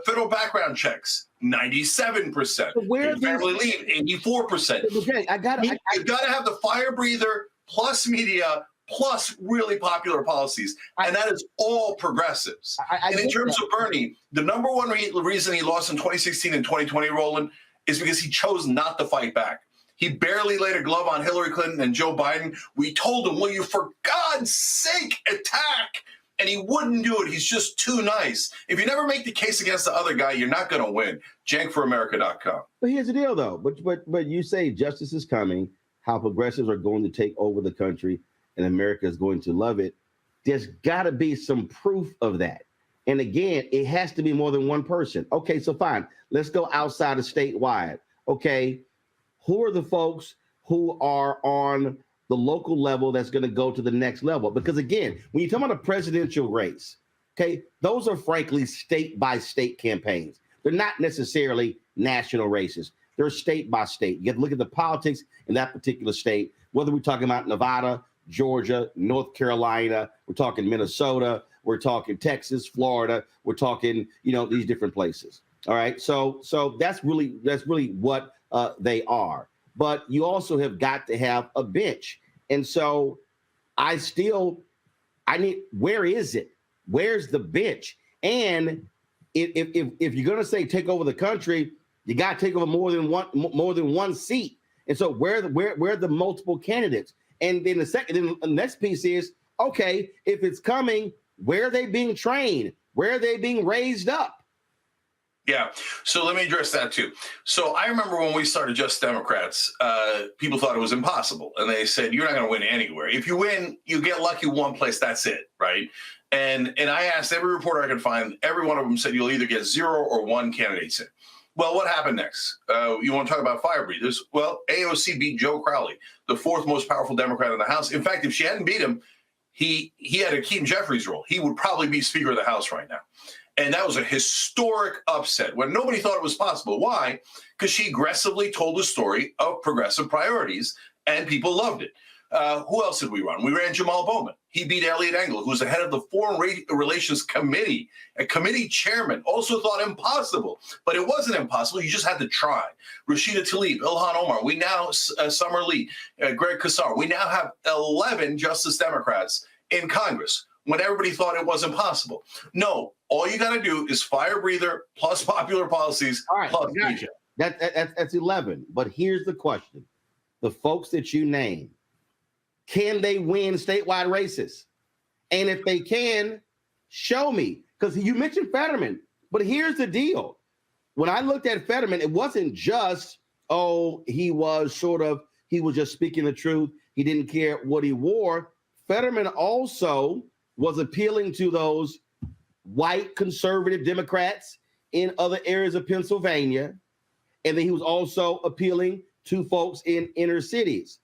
Federal background checks, 97%. Family leave, 84%. Okay, you got to have the fire breather plus media plus really popular policies, and that is all progressives. And in terms of Bernie, the number one reason he lost in 2016 and 2020, Roland, is because he chose not to fight back. He barely laid a glove on Hillary Clinton and Joe Biden. We told him, will you, for God's sake, attack? And he wouldn't do it. He's just too nice. If you never make the case against the other guy, you're not going to win. JankForAmerica.com. But here's the deal, though. But you say justice is coming, how progressives are going to take over the country, and America is going to love it. There's got to be some proof of that. And again, it has to be more than one person. Okay, so fine. Let's go outside of statewide. Okay, who are the folks who are on the local level that's going to go to the next level? Because again, when you talk about a presidential race, okay, those are frankly state by state campaigns. They're not necessarily national races. They're state by state. You have to look at the politics in that particular state, whether we're talking about Nevada, Georgia, North Carolina, we're talking Minnesota, we're talking Texas, Florida, we're talking, these different places. All right. So that's really what they are. But you also have got to have a bench. And so where is it? Where's the bench? And if you're going to say take over the country, you got to take over more than one seat. And so where are the multiple candidates? And then the next piece is, okay, if it's coming, where are they being trained? Where are they being raised up? Yeah. So let me address that too. So I remember when we started Just Democrats, people thought it was impossible. And they said, you're not going to win anywhere. If you win, you get lucky one place. That's it. Right. And I asked every reporter I could find. Every one of them said you'll either get 0 or 1 candidate in. Well, what happened next? You want to talk about fire breathers? Well, AOC beat Joe Crowley, the 4th most powerful Democrat in the House. In fact, if she hadn't beat him, he had a Keaton Jeffries role. He would probably be Speaker of the House right now. And that was a historic upset when nobody thought it was possible. Why? Because she aggressively told the story of progressive priorities, and people loved it. Who else did we run? We ran Jamal Bowman. He beat Elliot Engel, who's the head of the Foreign Relations Committee. A committee chairman also thought impossible, but it wasn't impossible. You just had to try. Rashida Tlaib, Ilhan Omar, we now, Summer Lee, Greg Casar, we now have 11 Justice Democrats in Congress when everybody thought it wasn't possible. No, all you got to do is fire breather plus popular policies. All right, plus gotcha. That's 11. But here's the question. The folks that you name, can they win statewide races? And if they can, show me. Because you mentioned Fetterman, but here's the deal. When I looked at Fetterman, it wasn't just, he was just speaking the truth. He didn't care what he wore. Fetterman also was appealing to those white conservative Democrats in other areas of Pennsylvania. And then he was also appealing to folks in inner cities.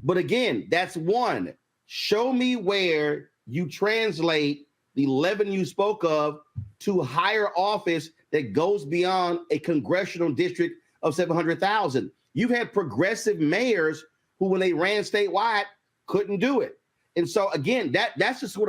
But again, that's one. Show me where you translate the 11 you spoke of to higher office that goes beyond a congressional district of 700,000. You've had progressive mayors who, when they ran statewide, couldn't do it. And so again, that's just what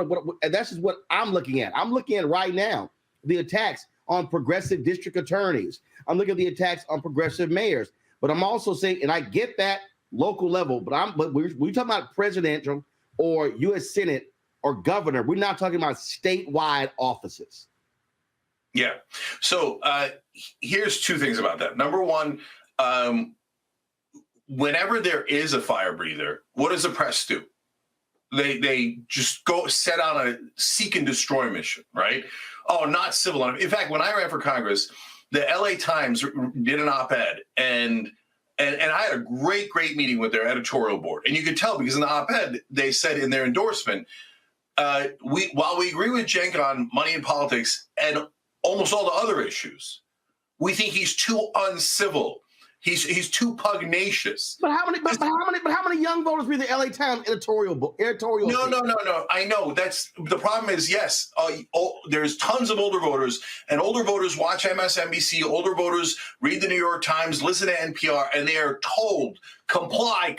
I'm looking at. I'm looking at right now the attacks on progressive district attorneys. I'm looking at the attacks on progressive mayors. But I'm also saying, and I get that local level, but we're talking about presidential or U.S. Senate or governor. We're not talking about statewide offices. Yeah. So here's 2 things about that. Number one, whenever there is a fire breather, what does the press do? They just go set on a seek and destroy mission, right? Oh, not civil. In fact, when I ran for Congress, the LA Times did an op-ed, and I had a great meeting with their editorial board. And you could tell because in the op-ed, they said in their endorsement, while we agree with Cenk on money and politics and almost all the other issues, we think he's too uncivil. He's too pugnacious. But how many young voters read the LA Times editorial? No. I know that's the problem. Is yes, there's tons of older voters, and older voters watch MSNBC. Older voters read the New York Times, listen to NPR, and they are told comply.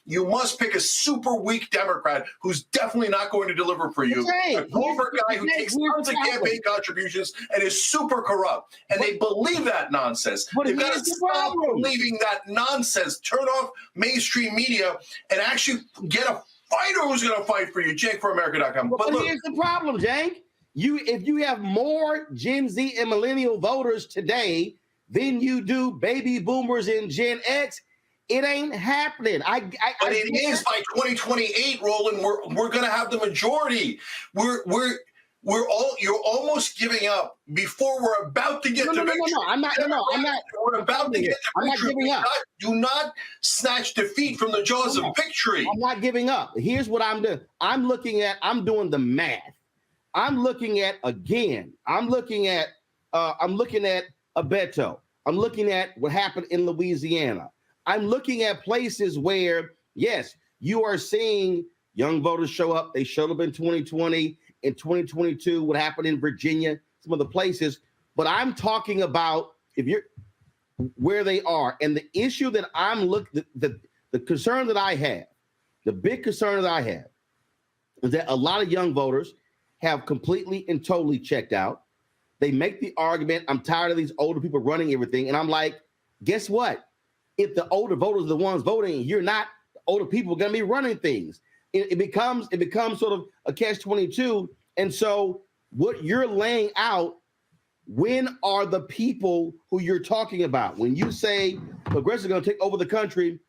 You must pick a super weak Democrat who's definitely not going to deliver for you. A corporate guy who takes tons of campaign contributions and is super corrupt, and they believe that nonsense. They've got to stop believing that nonsense. Turn off mainstream media and actually get a fighter who's going to fight for you. JankForAmerica.com. But look, here's the problem, Cenk. If you have more Gen Z and millennial voters today than you do baby boomers and Gen X, it ain't happening. But it is by 2028, Roland. We're going to have the majority. You're almost giving up before we're about to get to victory. No. I'm not. We're about to get to victory. Giving up. Do not snatch defeat from the jaws of victory. I'm not giving up. Here's what I'm doing. I'm doing the math. I'm looking at Abeto. I'm looking at what happened in Louisiana. I'm looking at places where, yes, you are seeing young voters show up. They showed up in 2020. In 2022, what happened in Virginia, some of the places. But I'm talking about where they are. And the issue that the concern that I have, the big concern that I have, is that a lot of young voters have completely and totally checked out. They make the argument, I'm tired of these older people running everything. And I'm like, guess what? If the older voters are the ones voting, you're not, older people are going to be running things. It becomes sort of a catch-22. And so what you're laying out, when are the people who you're talking about? When you say progressives are going to take over the country,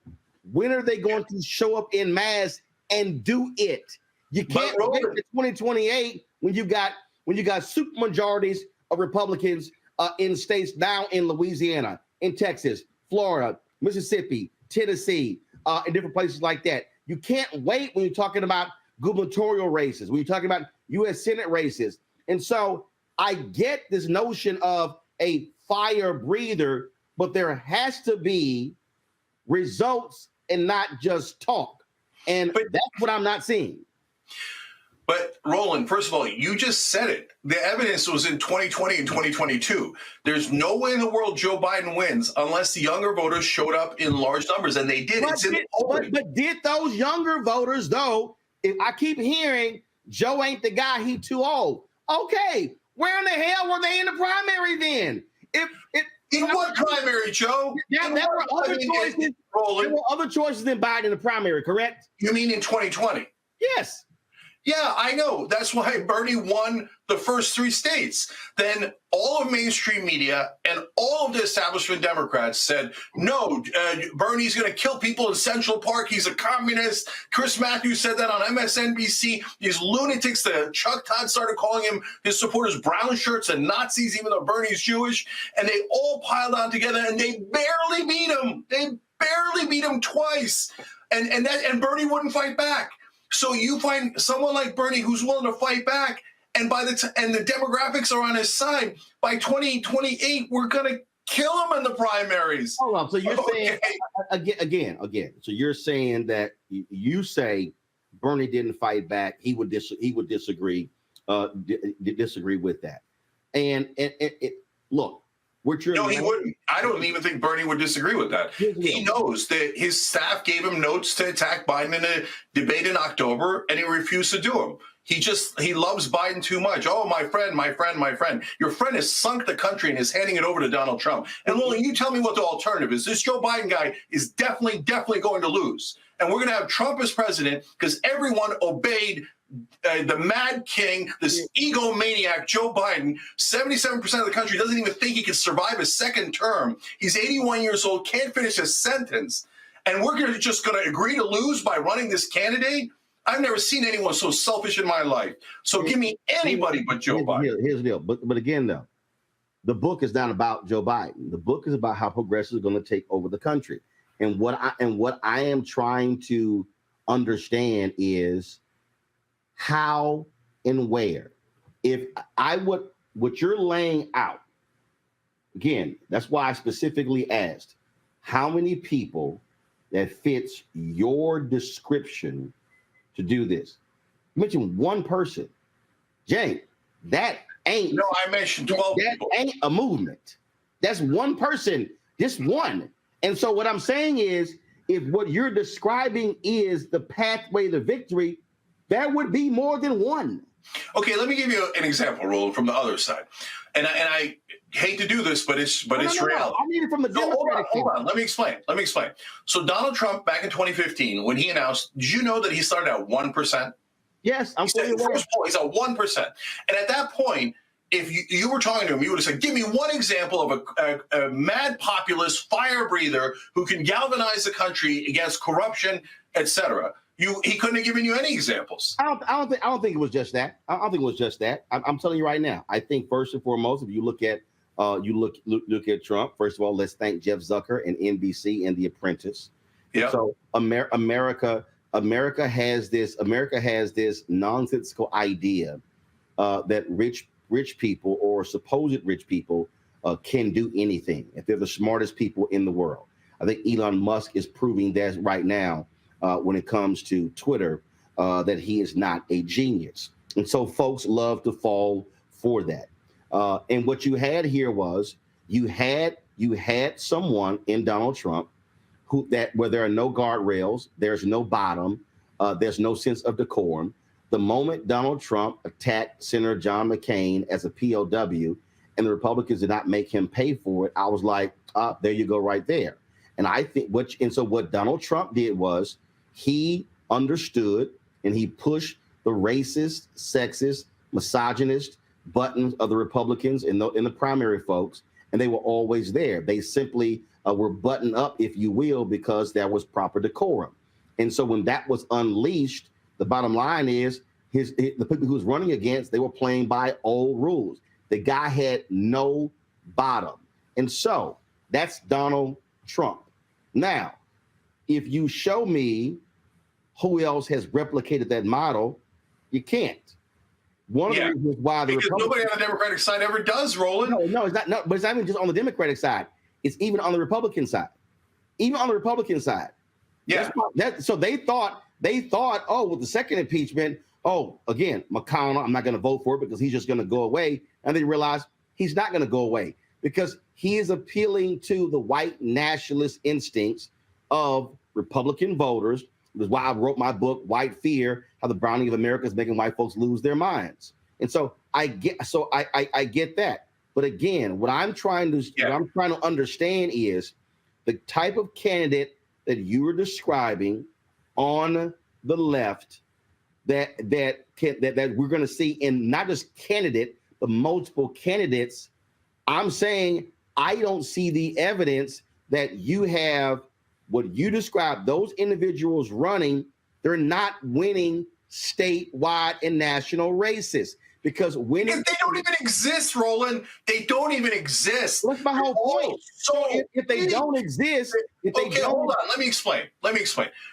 when are they going to show up in mass and do it? You can't wait to 2028 when you got super majorities of Republicans in states now in Louisiana, in Texas, Florida, Mississippi, Tennessee, in different places like that. You can't wait when you're talking about gubernatorial races, when you're talking about U.S. Senate races. And so I get this notion of a fire breather, but there has to be results and not just talk. And that's what I'm not seeing. But Roland, first of all, you just said it. The evidence was in 2020 and 2022. There's no way in the world Joe Biden wins unless the younger voters showed up in large numbers, and they did. But did those younger voters, though, if I keep hearing Joe ain't the guy, he too old. Okay, where in the hell were they in the primary then? In what primary, Joe? There were other choices. Roland. There were other choices than Biden in the primary, correct? You mean in 2020? Yes. Yeah, I know. That's why Bernie won the first 3 states. Then all of mainstream media and all of the establishment Democrats said, no, Bernie's going to kill people in Central Park. He's a communist. Chris Matthews said that on MSNBC. These lunatics, Chuck Todd started calling his supporters brown shirts and Nazis, even though Bernie's Jewish. And they all piled on together, and they barely beat him. They barely beat him twice. And Bernie wouldn't fight back. So you find someone like Bernie who's willing to fight back, and and the demographics are on his side. By 2028, we're going to kill him in the primaries. Hold on. So you're saying again. So you're saying that you say Bernie didn't fight back. He would disagree. Disagree with that. And look. No, he wouldn't. I don't even think Bernie would disagree with that. He knows that his staff gave him notes to attack Biden in a debate in October, and he refused to do them. He loves Biden too much. Oh, my friend. Your friend has sunk the country and is handing it over to Donald Trump. And Roland, you tell me what the alternative is. This Joe Biden guy is definitely going to lose. And we're going to have Trump as president because everyone obeyed the Mad King, this egomaniac, Joe Biden. 77% of the country doesn't even think he can survive a second term. He's 81 years old, can't finish a sentence. And we're just going to agree to lose by running this candidate? I've never seen anyone so selfish in my life. So give me anybody but Joe Biden. Here's the deal. But again, though, the book is not about Joe Biden. The book is about how progressives are going to take over the country. And what I am trying to understand is how and where. If what you're laying out, again, that's why I specifically asked how many people that fits your description to do this. You mentioned one person. Jay, that ain't. No, I mentioned 12 people. That ain't a movement. That's one person, just one. And so what I'm saying is, if what you're describing is the pathway to victory, that would be more than one. Okay, let me give you an example, Roland, from the other side. And I hate to do this, but it's reality. I need it from the Democratic. Hold on. Let me explain. So Donald Trump, back in 2015, when he announced, did you know that he started at 1%? Yes, I'm saying he's at 1%. And at that point, if you were talking to him, you would have said, give me one example of a mad populist fire breather who can galvanize the country against corruption, etc. He couldn't have given you any examples. I don't think it was just that. I don't think it was just that. I'm telling you right now. I think first and foremost, if you look at look at Trump, first of all, let's thank Jeff Zucker and NBC and The Apprentice. Yeah. So America has this nonsensical idea that rich people or supposed rich people can do anything if they're the smartest people in the world. I think Elon Musk is proving that right now when it comes to Twitter, that he is not a genius. And so folks love to fall for that. And what you had here was you had you had someone in Donald Trump where there are no guardrails, there's no bottom, there's no sense of decorum. The moment Donald Trump attacked Senator John McCain as a POW and the Republicans did not make him pay for it, I was like, there you go right there. And I think so what Donald Trump did was he understood and he pushed the racist, sexist, misogynist buttons of the Republicans in the primary folks, and they were always there. They simply were buttoned up, if you will, because there was proper decorum. And so when that was unleashed, the bottom line is the people he was running against, they were playing by old rules. The guy had no bottom. And so that's Donald Trump. Now, if you show me who else has replicated that model, you can't. One of the reasons why because nobody on the Democratic side ever does, Roland. No, it's not. No, but it's not even just on the Democratic side. It's even on the Republican side. Even on the Republican side. Yeah. So they thought, oh, with the second impeachment, again, McConnell, I'm not going to vote for it because he's just going to go away. And they realized he's not going to go away because he is appealing to the white nationalist instincts of Republican voters. That's why I wrote my book, White Fear, How the Browning of America is Making White Folks Lose Their Minds. And so I get that. But again, what I'm trying to understand is the type of candidate that you were describing on the left that we're going to see in not just candidate, but multiple candidates. I'm saying I don't see the evidence that you have what you described, those individuals running, they're not winning statewide and national races. Because winning, they don't even exist, Roland. They don't even exist. That's my whole point. So if they don't exist, hold on. Let me explain.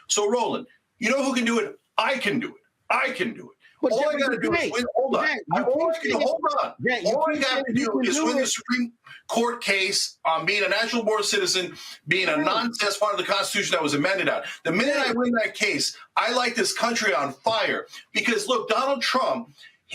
So, Roland, you know who can do it? I can do it. All I got to do is win. Hold on. All I got to do is win the Supreme Court case on being a national born citizen, being a nonsense part of the Constitution that was amended out. The minute I win that case, I light this country on fire. Because, look, Donald Trump,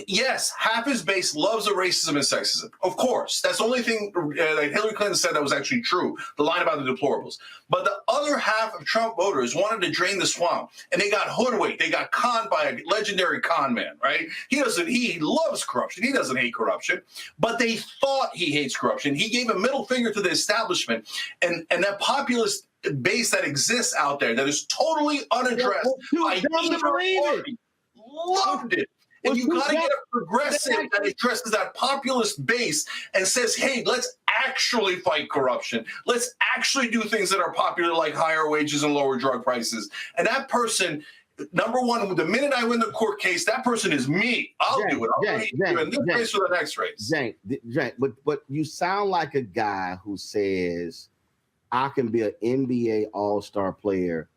yes, half his base loves the racism and sexism. Of course. That's the only thing that Hillary Clinton said that was actually true, the line about the deplorables. But the other half of Trump voters wanted to drain the swamp, and they got hoodwinked. They got conned by a legendary con man, right? He loves corruption. He doesn't hate corruption. But they thought he hates corruption. He gave a middle finger to the establishment. And that populist base that exists out there that is totally unaddressed by either party loved it. And you got to get a progressive that addresses that populist base and says, hey, let's actually fight corruption. Let's actually do things that are popular, like higher wages and lower drug prices. And that person, number one, the minute I win the court case, that person is me. I'll do it. I'll do it in this race or the next race. Cenk, but you sound like a guy who says, I can be an NBA all-star player,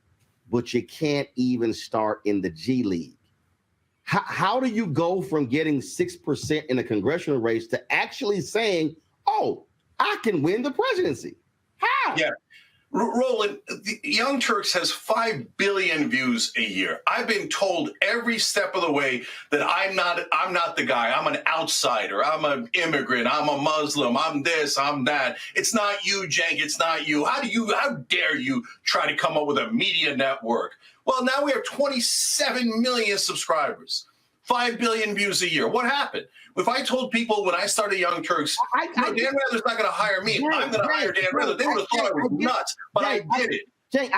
but you can't even start in the G League. How do you go from getting 6% in a congressional race to actually saying, oh, I can win the presidency? How? Yeah. Roland, the Young Turks has 5 billion views a year. I've been told every step of the way that I'm not the guy. I'm an outsider. I'm an immigrant. I'm a Muslim. I'm this. I'm that. It's not you, Cenk. It's not you. How dare you try to come up with a media network? Well, now we have 27 million subscribers, 5 billion views a year. What happened? If I told people when I started Young Turks, Dan Rather's not going to hire me, I'm going to hire Dan Rather, they would have thought I was nuts, but I did it. Cenk,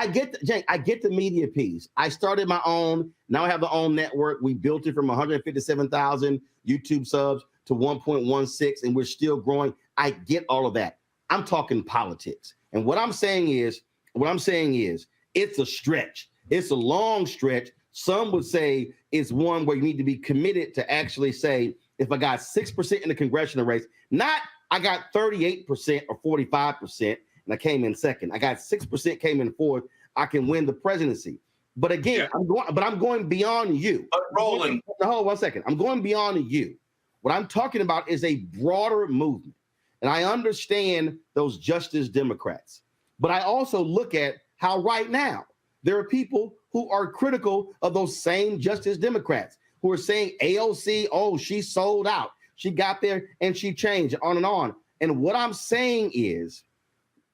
I get the media piece. I started my own. Now I have the own network. We built it from 157,000 YouTube subs to 1.16, and we're still growing. I get all of that. I'm talking politics. And what I'm saying is, it's a stretch. It's a long stretch. Some would say it's one where you need to be committed to actually say, if I got 6% in the congressional race, not I got 38% or 45% and I came in second. I got 6%, came in fourth. I can win the presidency. But again, I'm going beyond you. But Roland, hold on 1 second. I'm going beyond you. What I'm talking about is a broader movement. And I understand those Justice Democrats. But I also look at how right now there are people who are critical of those same Justice Democrats who are saying AOC, oh, she sold out. She got there and she changed, on and on. And what I'm saying is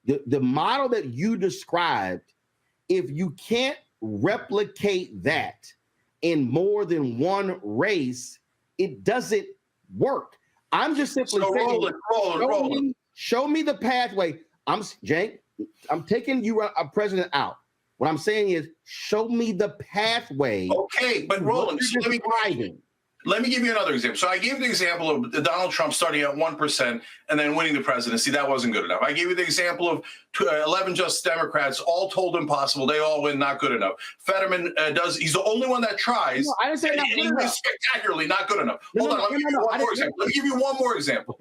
The model that you described, if you can't replicate that in more than one race, it doesn't work. I'm just simply saying, show me the pathway. Cenk, I'm taking you a president out. What I'm saying is, show me the pathway. Okay, but Roland, let me give you another example. So I gave the example of Donald Trump starting at 1% and then winning the presidency. That wasn't good enough. I gave you the example of 11 Justice Democrats, all told impossible. They all win, not good enough. Fetterman he's the only one that tries. No, I didn't say not good enough. Spectacularly not good enough. Hold on, let me give you one more example.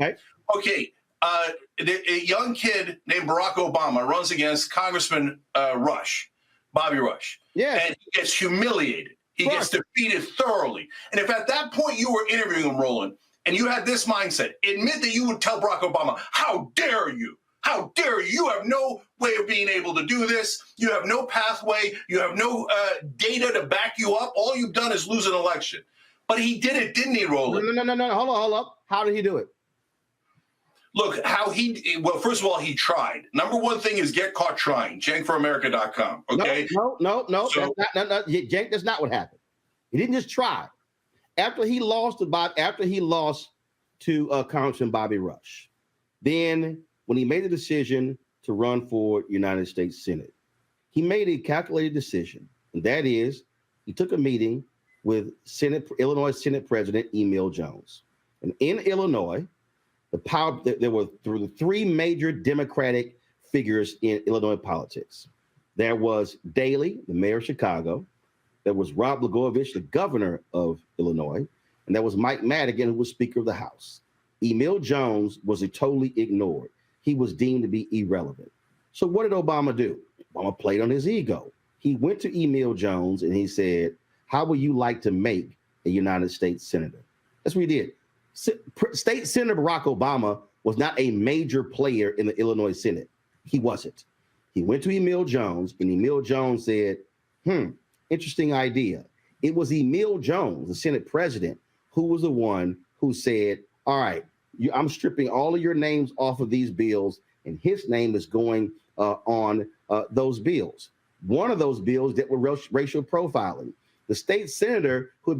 Okay. A young kid named Barack Obama runs against Congressman Bobby Rush. Yeah. And he gets humiliated. He gets defeated thoroughly. And if at that point you were interviewing him, Roland, and you had this mindset, admit that you would tell Barack Obama, how dare you? How dare you? You have no way of being able to do this. You have no pathway. You have no data to back you up. All you've done is lose an election. But he did it, didn't he, Roland? No. Hold up. How did he do it? Look, well, first of all, he tried. Number one thing is get caught trying. CenkForAmerica.com. Okay. No. Cenk, that's not what happened. He didn't just try. After he lost to Congressman Bobby Rush, then when he made the decision to run for United States Senate, he made a calculated decision, and that is he took a meeting with Illinois Senate President Emil Jones. And in Illinois, there were three major Democratic figures in Illinois politics. There was Daley, the mayor of Chicago. There was Rod Blagojevich, the governor of Illinois. And there was Mike Madigan, who was Speaker of the House. Emil Jones was totally ignored. He was deemed to be irrelevant. So what did Obama do? Obama played on his ego. He went to Emil Jones and he said, how would you like to make a United States senator? That's what he did. State Senator Barack Obama was not a major player in the Illinois Senate. He wasn't. He went to Emil Jones, and Emil Jones said, interesting idea. It was Emil Jones, the Senate president, who was the one who said, all right, I'm stripping all of your names off of these bills, and his name is going on those bills. One of those bills that were racial profiling. The state senator who had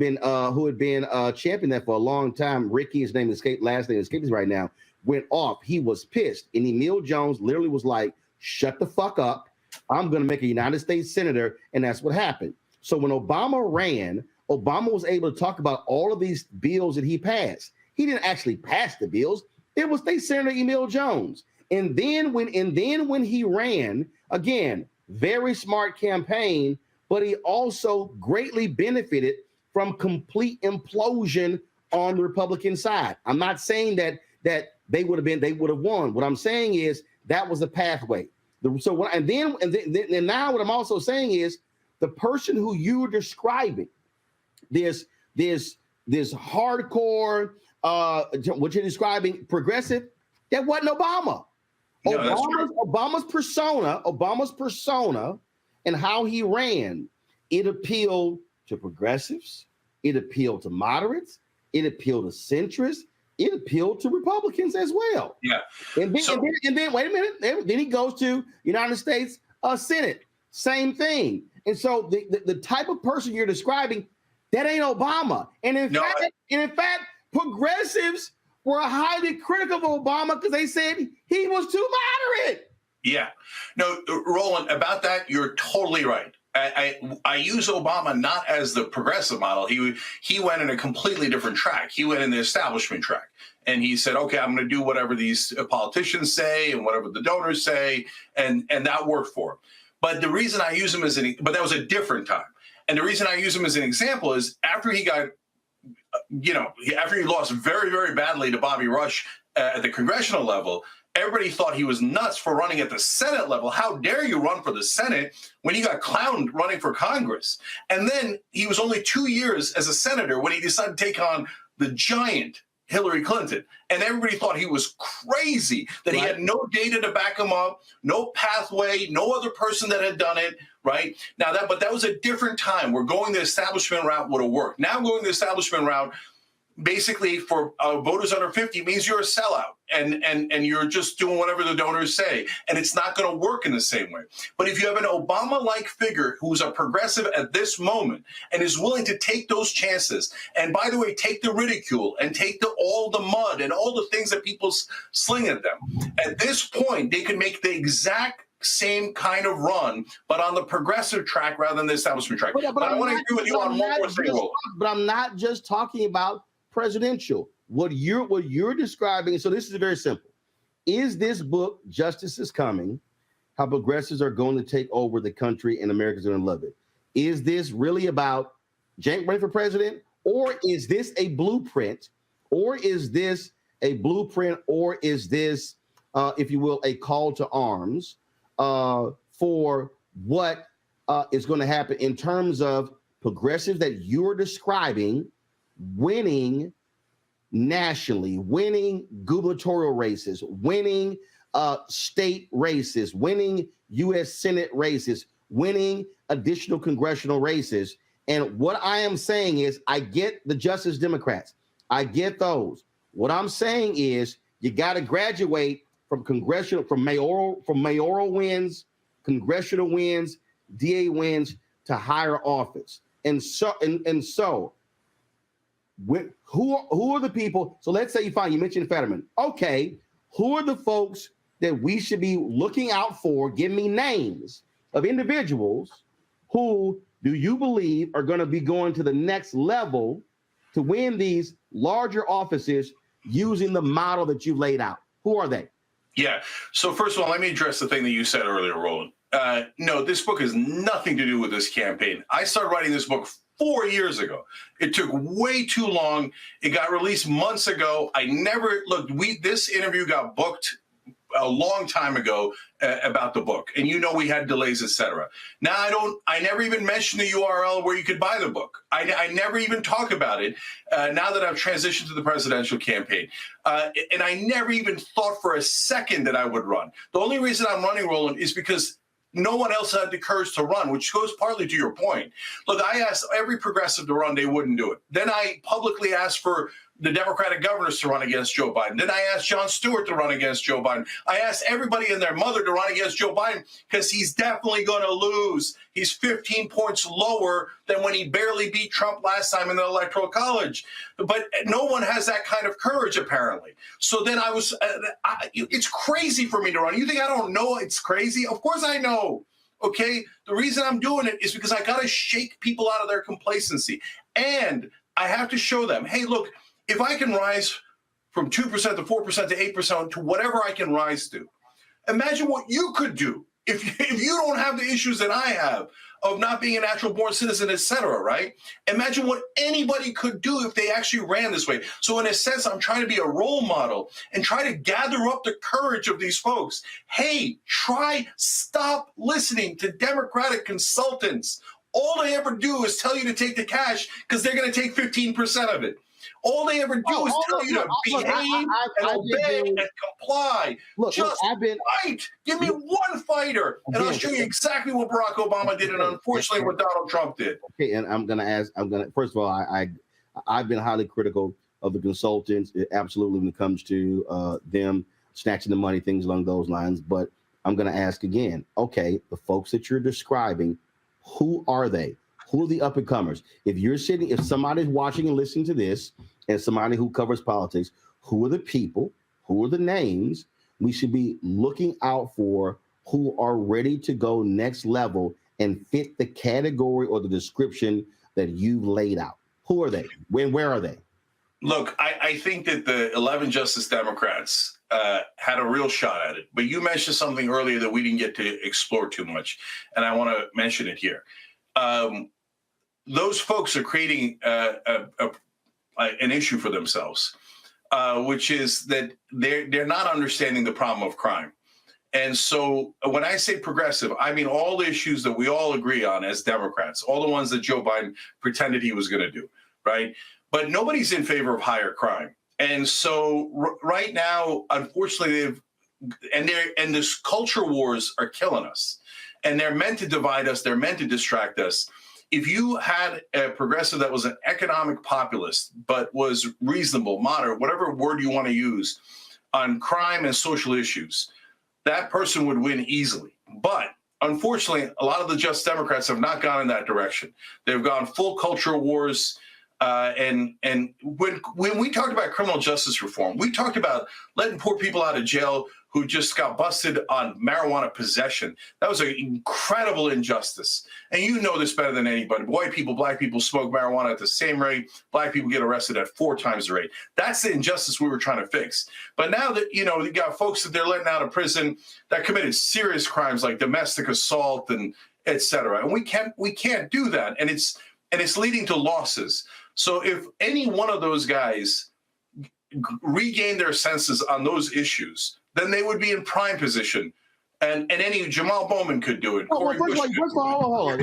been championing that for a long time, Ricky, his name last name escapes right now, went off. He was pissed. And Emil Jones literally was like, shut the fuck up. I'm going to make a United States senator. And that's what happened. So when Obama ran, Obama was able to talk about all of these bills that he passed. He didn't actually pass the bills. It was State Senator Emil Jones. And then when he ran, again, very smart campaign, but he also greatly benefited from complete implosion on the Republican side. I'm not saying that they would have won. What I'm saying is that was the pathway. Now what I'm also saying is the person who you're describing, this hardcore, what you're describing, progressive, that wasn't Obama. Obama's persona and how he ran, it appealed to progressives, it appealed to moderates, it appealed to centrists, it appealed to Republicans as well. Yeah. And then wait a minute, then he goes to United States Senate, same thing. And so the type of person you're describing, that ain't Obama. And in fact, progressives were highly critical of Obama because they said he was too moderate. Yeah. No, Roland, about that, you're totally right. I use Obama not as the progressive model. He went in a completely different track. He went in the establishment track. And he said, okay, I'm going to do whatever these politicians say and whatever the donors say. And that worked for him. But the reason I use him but that was a different time. And the reason I use him as an example is after he got, after he lost very, very badly to Bobby Rush at the congressional level, everybody thought he was nuts for running at the Senate level. How dare you run for the Senate when he got clowned running for Congress? And then he was only 2 years as a senator when he decided to take on the giant Hillary Clinton. And everybody thought he was crazy, that he had no data to back him up, no pathway, no other person that had done it, right? Now, but that was a different time where going the establishment route would have worked. Now going the establishment route, basically for voters under 50 means you're a sellout and you're just doing whatever the donors say, and it's not going to work in the same way. But if you have an Obama-like figure who's a progressive at this moment and is willing to take those chances, and by the way, take the ridicule and take all the mud and all the things that people sling at them, at this point, they can make the exact same kind of run, but on the progressive track rather than the establishment track. But I want to agree with you on one more thing. But I'm not just talking about presidential. What you're describing, so this is very simple. Is this book, Justice is Coming, how progressives are going to take over the country and Americans are going to love it? Is this really about Cenk running for president? Or is this a blueprint? Or is this a blueprint? Or is this, if you will, a call to arms for what is going to happen in terms of progressives that you're describing winning nationally, winning gubernatorial races, winning state races, winning U.S. Senate races, winning additional congressional races. And what I am saying is, I get the Justice Democrats. I get those. What I'm saying is, you got to graduate from mayoral wins, congressional wins, DA wins to higher office. And so who are the people? So let's say you mentioned Fetterman. Okay, who are the folks that we should be looking out for? Give me names of individuals who do you believe are going to be going to the next level to win these larger offices using the model that you laid out? Who are they? Yeah. So first of all, let me address the thing that you said earlier, Roland. No, this book has nothing to do with this campaign. I started writing this book 4 years ago. It took way too long. It got released months ago. I never looked. This interview got booked a long time ago about the book, and we had delays, etc. Now I never even mentioned the URL where you could buy the book. I never even talk about it now that I've transitioned to the presidential campaign, and I never even thought for a second that I would run. The only reason I'm running, Roland, is because no one else had the courage to run, which goes partly to your point. Look, I asked every progressive to run, they wouldn't do it. Then I publicly asked for the Democratic governors to run against Joe Biden. Then I asked Jon Stewart to run against Joe Biden. I asked everybody and their mother to run against Joe Biden because he's definitely going to lose. He's 15 points lower than when he barely beat Trump last time in the Electoral College. But no one has that kind of courage, apparently. So then it's crazy for me to run. You think I don't know it's crazy? Of course I know. Okay? The reason I'm doing it is because I got to shake people out of their complacency. And I have to show them, hey, look, if I can rise from 2% to 4% to 8% to whatever I can rise to, imagine what you could do if you don't have the issues that I have of not being a natural born citizen, et cetera, right? Imagine what anybody could do if they actually ran this way. So in a sense, I'm trying to be a role model and try to gather up the courage of these folks. Hey, stop listening to Democratic consultants. All they ever do is tell you to take the cash because they're going to take 15% of it. All they ever do is tell you to behave and obey and comply. Fight. Give me one fighter, and I'll show you exactly what Barack Obama did and unfortunately what Donald Trump did. Okay, and first of all, I've been highly critical of the consultants, absolutely, when it comes to them snatching the money, things along those lines. But I'm going to ask again, okay, the folks that you're describing, who are they? Who are the up-and-comers? If somebody's watching and listening to this, and somebody who covers politics, who are the people, who are the names we should be looking out for who are ready to go next level and fit the category or the description that you've laid out? Who are they? Where are they? Look, I think that the 11 Justice Democrats had a real shot at it. But you mentioned something earlier that we didn't get to explore too much, and I want to mention it here. Those folks are creating an issue for themselves, which is that they're not understanding the problem of crime. And so when I say progressive, I mean all the issues that we all agree on as Democrats, all the ones that Joe Biden pretended he was going to do, right? But nobody's in favor of higher crime. And so right now, unfortunately, this culture wars are killing us. And they're meant to divide us. They're meant to distract us. if you had a progressive that was an economic populist, but was reasonable, moderate, whatever word you want to use, on crime and social issues, that person would win easily. But unfortunately, a lot of the Just Democrats have not gone in that direction. They've gone full culture wars. And when we talked about criminal justice reform, we talked about letting poor people out of jail who just got busted on marijuana possession. That was an incredible injustice. And you know this better than anybody. White people, black people smoke marijuana at the same rate. Black people get arrested at 4 times the rate. That's the injustice we were trying to fix. But now that, you got folks that they're letting out of prison that committed serious crimes like domestic assault and et cetera. And we can't do that. And it's leading to losses. So if any one of those guys regain their senses on those issues, then they would be in prime position. And any Jamal Bowman could do it. Well, first of all, hold on.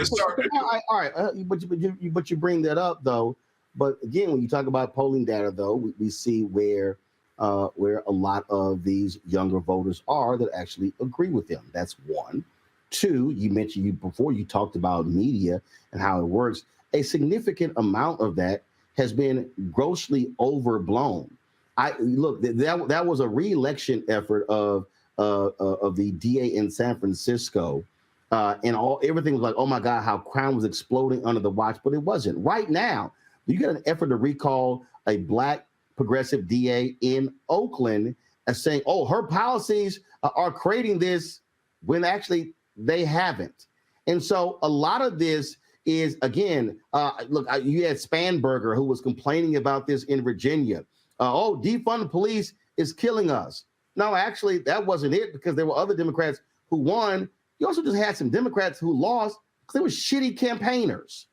All right. But you bring that up, though. But again, when you talk about polling data, though, we see where a lot of these younger voters are that actually agree with them. That's one. Two, you mentioned before you talked about media and how it works. A significant amount of that has been grossly overblown. That was a re-election effort of the DA in San Francisco, and everything was like, oh my God, how crime was exploding under the watch, but it wasn't. Right now, you got an effort to recall a black progressive DA in Oakland as saying, oh, her policies are creating this, when actually they haven't. And so a lot of this is, again, you had Spanberger who was complaining about this in Virginia. Defund the police is killing us. No, actually, that wasn't it, because there were other Democrats who won. You also just had some Democrats who lost because they were shitty campaigners.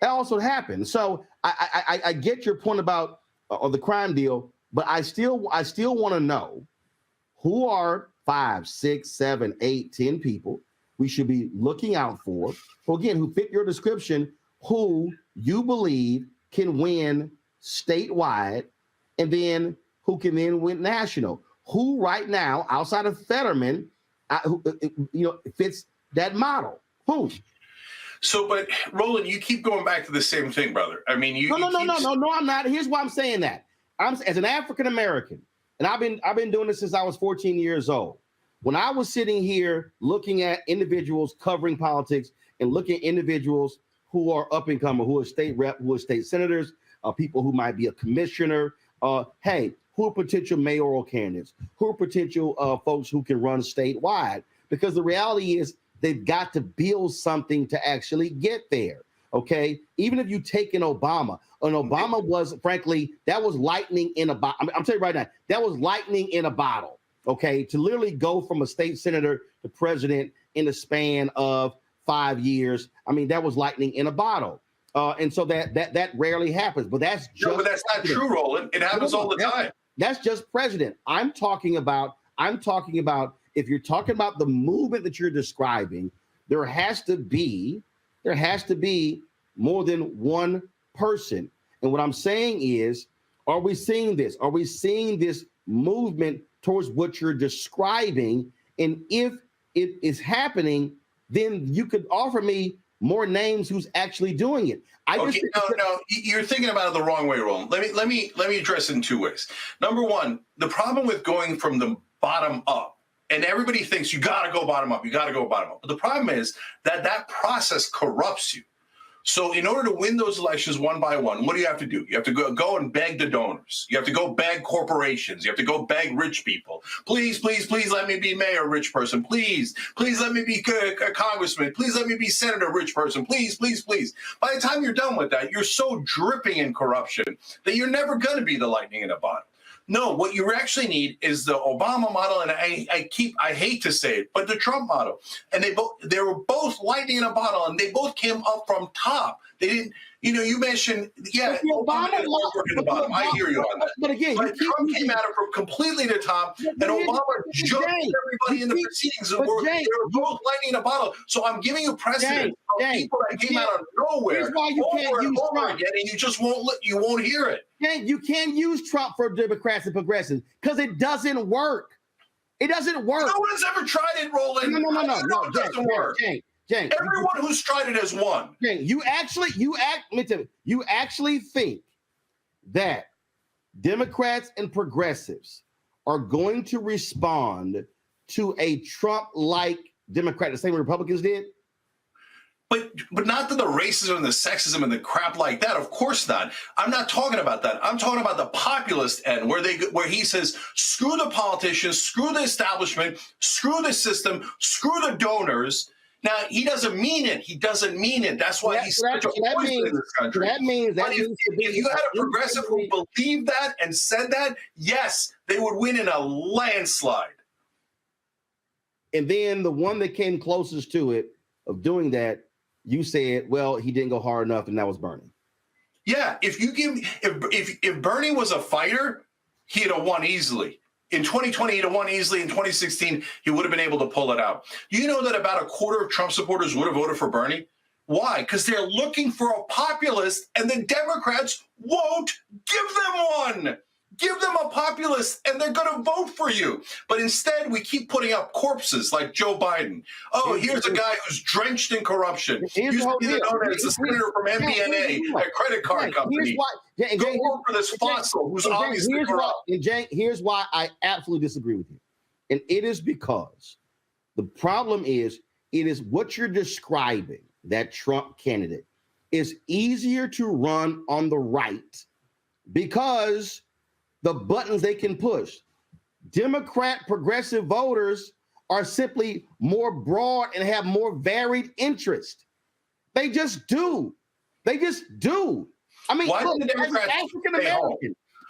That also happened. So I get your point about the crime deal, but I still want to know who are 5, 6, 7, 8, 10 people we should be looking out for, who, again, who fit your description, who you believe can win statewide, and then who can then win national. Who right now, outside of Fetterman, fits that model? Who? So, but Roland, you keep going back to the same thing, brother. I mean, No, I'm not. Here's why I'm saying that. As an African American, and I've been doing this since I was 14 years old. When I was sitting here looking at individuals covering politics and looking at individuals who are up and coming, who are state rep, who are state senators, people who might be a commissioner, who are potential mayoral candidates, who are potential folks who can run statewide, because the reality is they've got to build something to actually get there. Okay, even if you take an Obama was, frankly, that was lightning in a bottle. I'm telling you right now, that was lightning in a bottle. Okay, to literally go from a state senator to president in the span of 5 years. I mean, that was lightning in a bottle. And so that rarely happens. But that's just but that's not true, Roland. It happens all the time. That's just president. I'm talking about if you're talking about the movement that you're describing, there has to be more than one person. And what I'm saying is, are we seeing this? Are we seeing this movement towards what you're describing? And if it is happening, then you could offer me more names who's actually doing it. No, you're thinking about it the wrong way, Roland. Let me address it in 2 ways. Number one, the problem with going from the bottom up, and everybody thinks you got to go bottom up. But the problem is that process corrupts you. So in order to win those elections one by one, what do you have to do? You have to go and beg the donors. You have to go beg corporations. You have to go beg rich people. Please, please, please let me be mayor, rich person. Please, please let me be a congressman. Please let me be senator, rich person. Please, please, please. By the time you're done with that, you're so dripping in corruption that you're never going to be the lightning in a bottle. No, what you actually need is the Obama model, and I hate to say it, but the Trump model. And they were both lightning in a bottle, and they both came up from top. They didn't, you mentioned, Obama in the bottom. I hear you on that. But again, Trump came at it from completely the top, and Obama jumped everybody in the proceedings. They were both lightning in a bottle. So I'm giving you precedent of people that came out of nowhere over and over again, and you just won't hear it. You can't use Trump for Democrats and progressives because it doesn't work. It doesn't work. No one's ever tried it, Roland. No. It doesn't work. Everyone who's tried it has won. Cenk, you actually think that Democrats and progressives are going to respond to a Trump-like Democrat the same way Republicans did? But not to the racism and the sexism and the crap like that. Of course not. I'm not talking about that. I'm talking about the populist end where he says, screw the politicians, screw the establishment, screw the system, screw the donors. Now, he doesn't mean it. He doesn't mean it. That's why he's such a poison in this country. If you had a progressive who believed that and said that, yes, they would win in a landslide. And then the one that came closest to it of doing that, you said, well, he didn't go hard enough, and that was Bernie. Yeah, if Bernie was a fighter, he'd have won easily. In 2020, he'd have won easily. In 2016, he would have been able to pull it out. Do you know that about a quarter of Trump supporters would have voted for Bernie? Why? Because they're looking for a populist, and the Democrats won't give them one. Give them a populist, and they're going to vote for you. But instead, we keep putting up corpses like Joe Biden. Oh, here's a guy who's drenched in corruption. Used to be known as a senator from MBNA, a credit card company. Go work for this fossil who's obviously corrupt. And Cenk, here's why I absolutely disagree with you. And it is because the problem is, it is what you're describing, that Trump candidate, is easier to run on the right because the buttons they can push. Democrat progressive voters are simply more broad and have more varied interest. They just do. They just do. I mean, why look, did the Democrats stay home?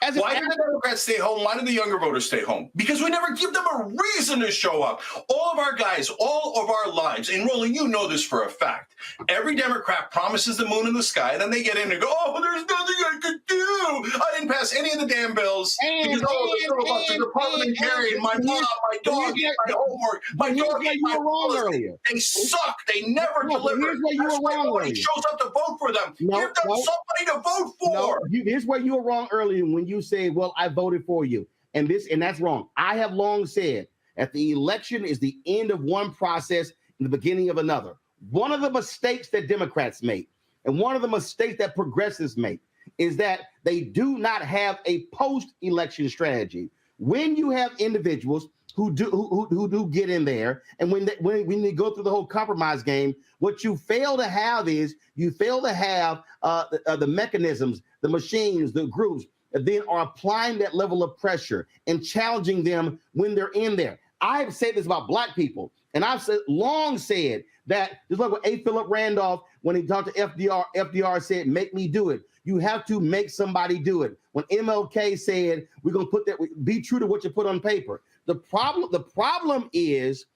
Why did the Democrats stay home? Why did the younger voters stay home? Because we never give them a reason to show up. All of our guys, all of our lives, and Roland, you know this for a fact. Every Democrat promises the moon in the sky, then they get in and go, oh, there's nothing I could do. I didn't pass any of the damn bills because the parliamentarian, my mom, my dog ate my homework, my dog ate my policy. They suck. They never deliver. That's why nobody shows up to vote for them. Give them somebody to vote for. Here's where you were wrong earlier when you say, well, I voted for you. And that's wrong. I have long said that the election is the end of one process and the beginning of another. One of the mistakes that Democrats make and one of the mistakes that progressives make is that they do not have a post-election strategy. When you have individuals who do get in there, and when they go through the whole compromise game, what you fail to have is the mechanisms, the machines, the groups that then are applying that level of pressure and challenging them when they're in there. I've said this about Black people, and I've long said that, just like with A. Philip Randolph, when he talked to FDR said, make me do it. You have to make somebody do it. When MLK said, we're going to put that, be true to what you put on paper. The problem is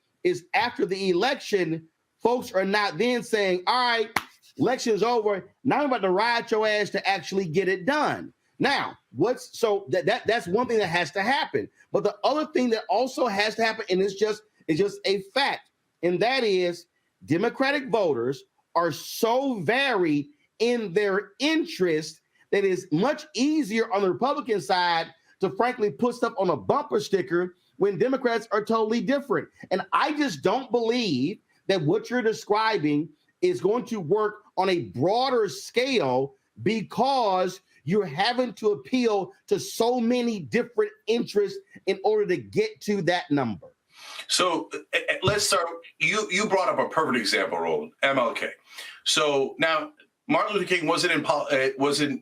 after the election, folks are not then saying, all right, election's over. Now I'm about to ride your ass to actually get it done. Now, that's one thing that has to happen. But the other thing that also has to happen, and it's just a fact, and that is Democratic voters are so varied in their interest that it's much easier on the Republican side to frankly put stuff on a bumper sticker when Democrats are totally different. And I just don't believe that what you're describing is going to work on a broader scale because you're having to appeal to so many different interests in order to get to that number. So let's start. You brought up a perfect example, Roland, MLK. So now Martin Luther King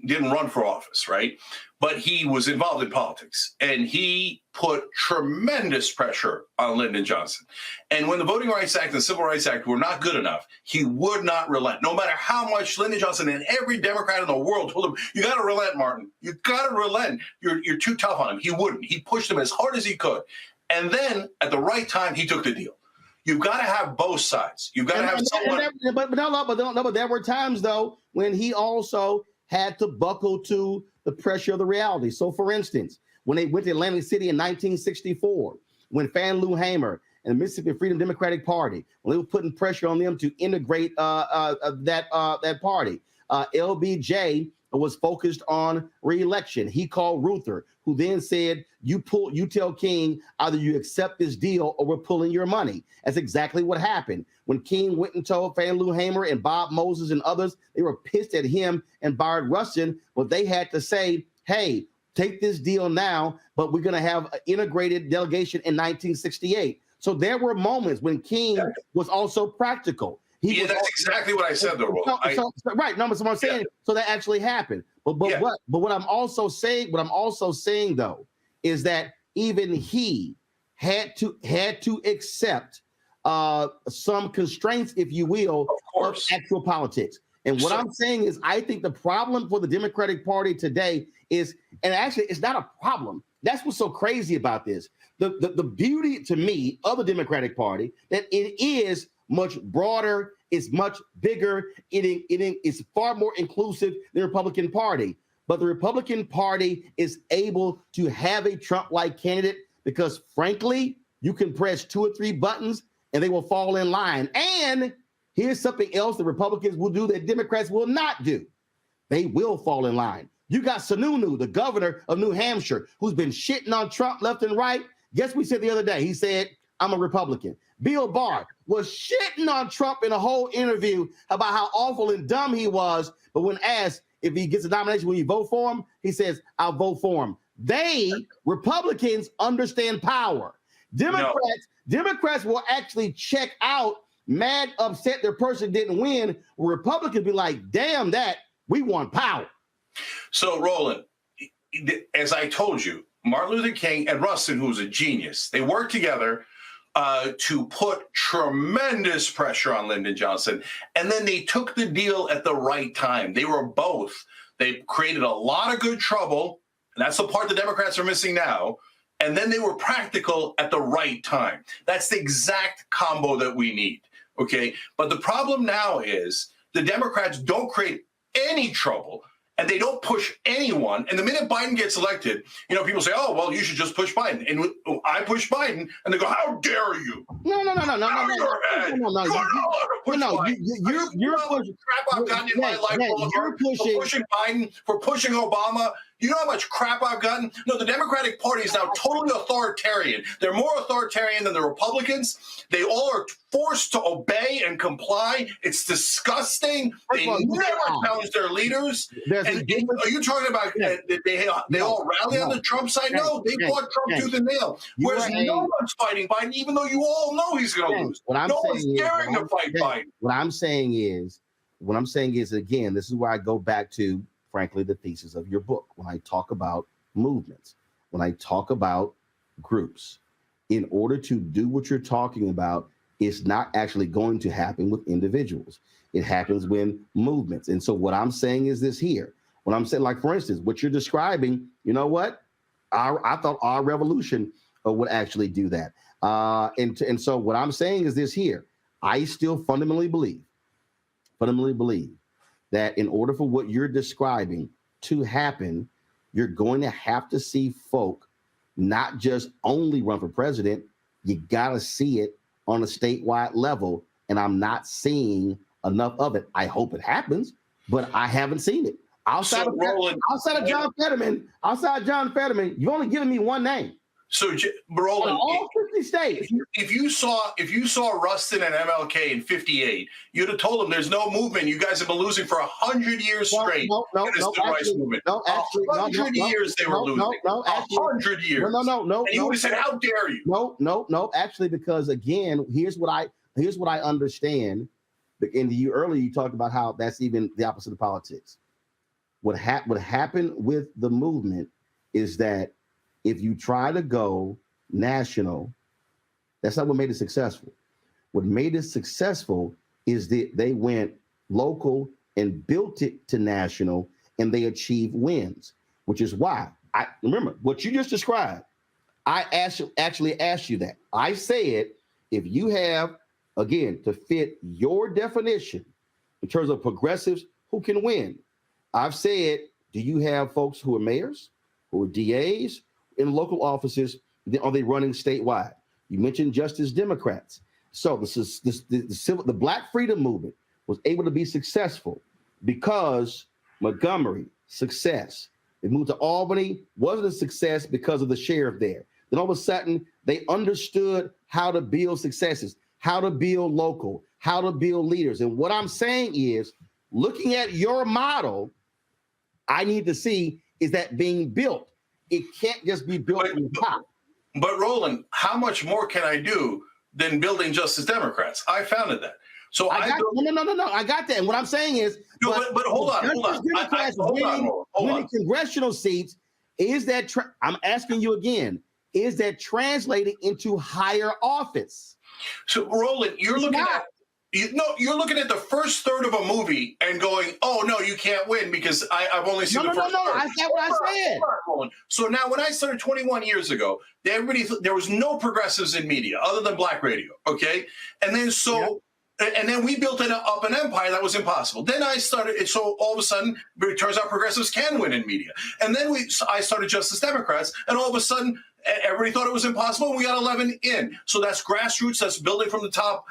didn't run for office, right? But he was involved in politics, and he put tremendous pressure on Lyndon Johnson. And when the Voting Rights Act and the Civil Rights Act were not good enough, he would not relent. No matter how much Lyndon Johnson and every Democrat in the world told him, you got to relent, Martin. You got to relent. You're too tough on him. He wouldn't. He pushed him as hard as he could. And then at the right time, he took the deal. You've got to have both sides. You've got to have someone. But there were times, though, when he also had to buckle to the pressure of the reality. So, for instance, when they went to Atlantic City in 1964, when Fan Lou Hamer and the Mississippi Freedom Democratic Party, when they were putting pressure on them to integrate that party, LBJ was focused on re-election. He called Ruther, who then said, you tell King, either you accept this deal or we're pulling your money. That's exactly what happened. When King went and told Fannie Lou Hamer and Bob Moses and others, they were pissed at him and Bayard Rustin, but they had to say, hey, take this deal now, but we're going to have an integrated delegation in 1968. So there were moments when King was also practical. That's exactly what I said, though, Roland. Right. No, but what I'm saying, so that actually happened. But what I'm also saying, though, is that even he had to accept some constraints, if you will, of actual politics. And what I'm saying is, I think the problem for the Democratic Party today is, and actually it's not a problem. That's what's so crazy about this. The beauty to me of the Democratic Party, that it is much broader, it's much bigger, it's far more inclusive than the Republican Party. But the Republican Party is able to have a Trump-like candidate because, frankly, you can press 2 or 3 buttons and they will fall in line. And here's something else the Republicans will do that Democrats will not do. They will fall in line. You got Sununu, the governor of New Hampshire, who's been shitting on Trump left and right. Guess what he said the other day? He said, I'm a Republican. Bill Barr was shitting on Trump in a whole interview about how awful and dumb he was. But when asked if he gets a nomination, will you vote for him? He says, I'll vote for him. Republicans understand power. Democrats will actually check out, mad, upset their person didn't win. Republicans be like, damn that, we want power. So, Roland, as I told you, Martin Luther King and Rustin, who's a genius, they worked together to put tremendous pressure on Lyndon Johnson. And then they took the deal at the right time. They created a lot of good trouble. And that's the part the Democrats are missing now. And then they were practical at the right time. That's the exact combo that we need. Okay. But the problem now is the Democrats don't create any trouble. And they don't push anyone. And the minute Biden gets elected, people say, oh, well, you should just push Biden. And I push Biden, and they go, how dare you? No. You're pushing crap I've gotten in my life for pushing Biden, for pushing Obama. You know how much crap I've gotten? No, the Democratic Party is now totally authoritarian. They're more authoritarian than the Republicans. They all are forced to obey and comply. It's disgusting. They never challenge their leaders. Are you talking about they all rally on the Trump side? No, they fought Trump tooth and nail. Whereas no one's fighting Biden, even though you all know he's going to lose. No one's daring to fight Biden. What I'm saying is, again, this is where I go back to, frankly, the thesis of your book. When I talk about movements, when I talk about groups, in order to do what you're talking about, it's not actually going to happen with individuals. It happens when movements. And so what I'm saying is this here. When I'm saying, like, for instance, what you're describing, you know what? I thought our revolution would actually do that. And so what I'm saying is this here. I still fundamentally believe that in order for what you're describing to happen, you're going to have to see folk not just only run for president, you got to see it on a statewide level. And I'm not seeing enough of it. I hope it happens, but I haven't seen it. Outside of John Fetterman, you've only given me one name. So, Roland, all 50 states. If you saw Rustin and MLK in '58, you'd have told them there's no movement. You guys have been losing for 100 years straight. No, movement. 100 years they were losing. 100 years. No. And you would have said, "How dare you?" No. Actually, because again, here's what I understand. And earlier you talked about how that's even the opposite of politics. What happened with the movement is that if you try to go national, that's not what made it successful. What made it successful is that they went local and built it to national, and they achieved wins, which is why I remember what you just described. I actually asked you that. I said, if you have, again, to fit your definition in terms of progressives who can win, I've said, do you have folks who are mayors, who are DAs, in local offices? Are they running statewide? You mentioned Justice Democrats. So the Black Freedom Movement was able to be successful because Montgomery, success. They moved to Albany, wasn't a success because of the sheriff there. Then all of a sudden, they understood how to build successes, how to build local, how to build leaders. And what I'm saying is, looking at your model, I need to see, is that being built? It can't just be built from the top. But Roland, how much more can I do than building Justice Democrats? I founded that. So I got no. I got that. And what I'm saying is, but hold on. Democrats winning congressional seats, is that? I'm asking you again. Is that translated into higher office? So Roland, you're looking at the first third of a movie and going, "Oh no, you can't win because I've only seen the first third." I said what I said. So now, when I started 21 years ago, there was no progressives in media other than black radio. Okay, and then and then we built up an empire that was impossible. Then I started, so all of a sudden, it turns out progressives can win in media. And then I started Justice Democrats, and all of a sudden, everybody thought it was impossible, and we got 11 in. So that's grassroots, that's building from the top,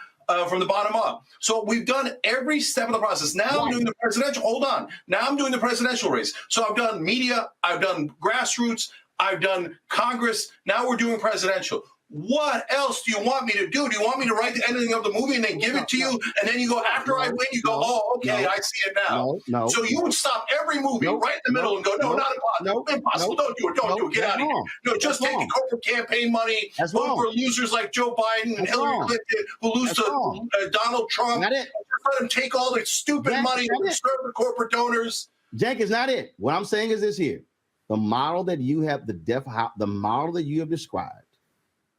from the bottom up. So we've done every step of the process. Now I'm doing the presidential, now I'm doing the presidential race. So I've done media, I've done grassroots, I've done Congress, now we're doing presidential. What else do you want me to do? Do you want me to write the ending of the movie and then give it to you? And then you go, after I win, you go, oh, okay, I see it now. No. So you would stop every movie right in the middle and go, no, not impossible. Impossible. Don't do it. Get out of here. No, just take the corporate campaign money, vote for losers like Joe Biden and Hillary Clinton who lose to Donald Trump. Not it. Let them take all the stupid money and serve the corporate donors. Cenk, is not it. What I'm saying is this here. The model that you have, the model that you have described,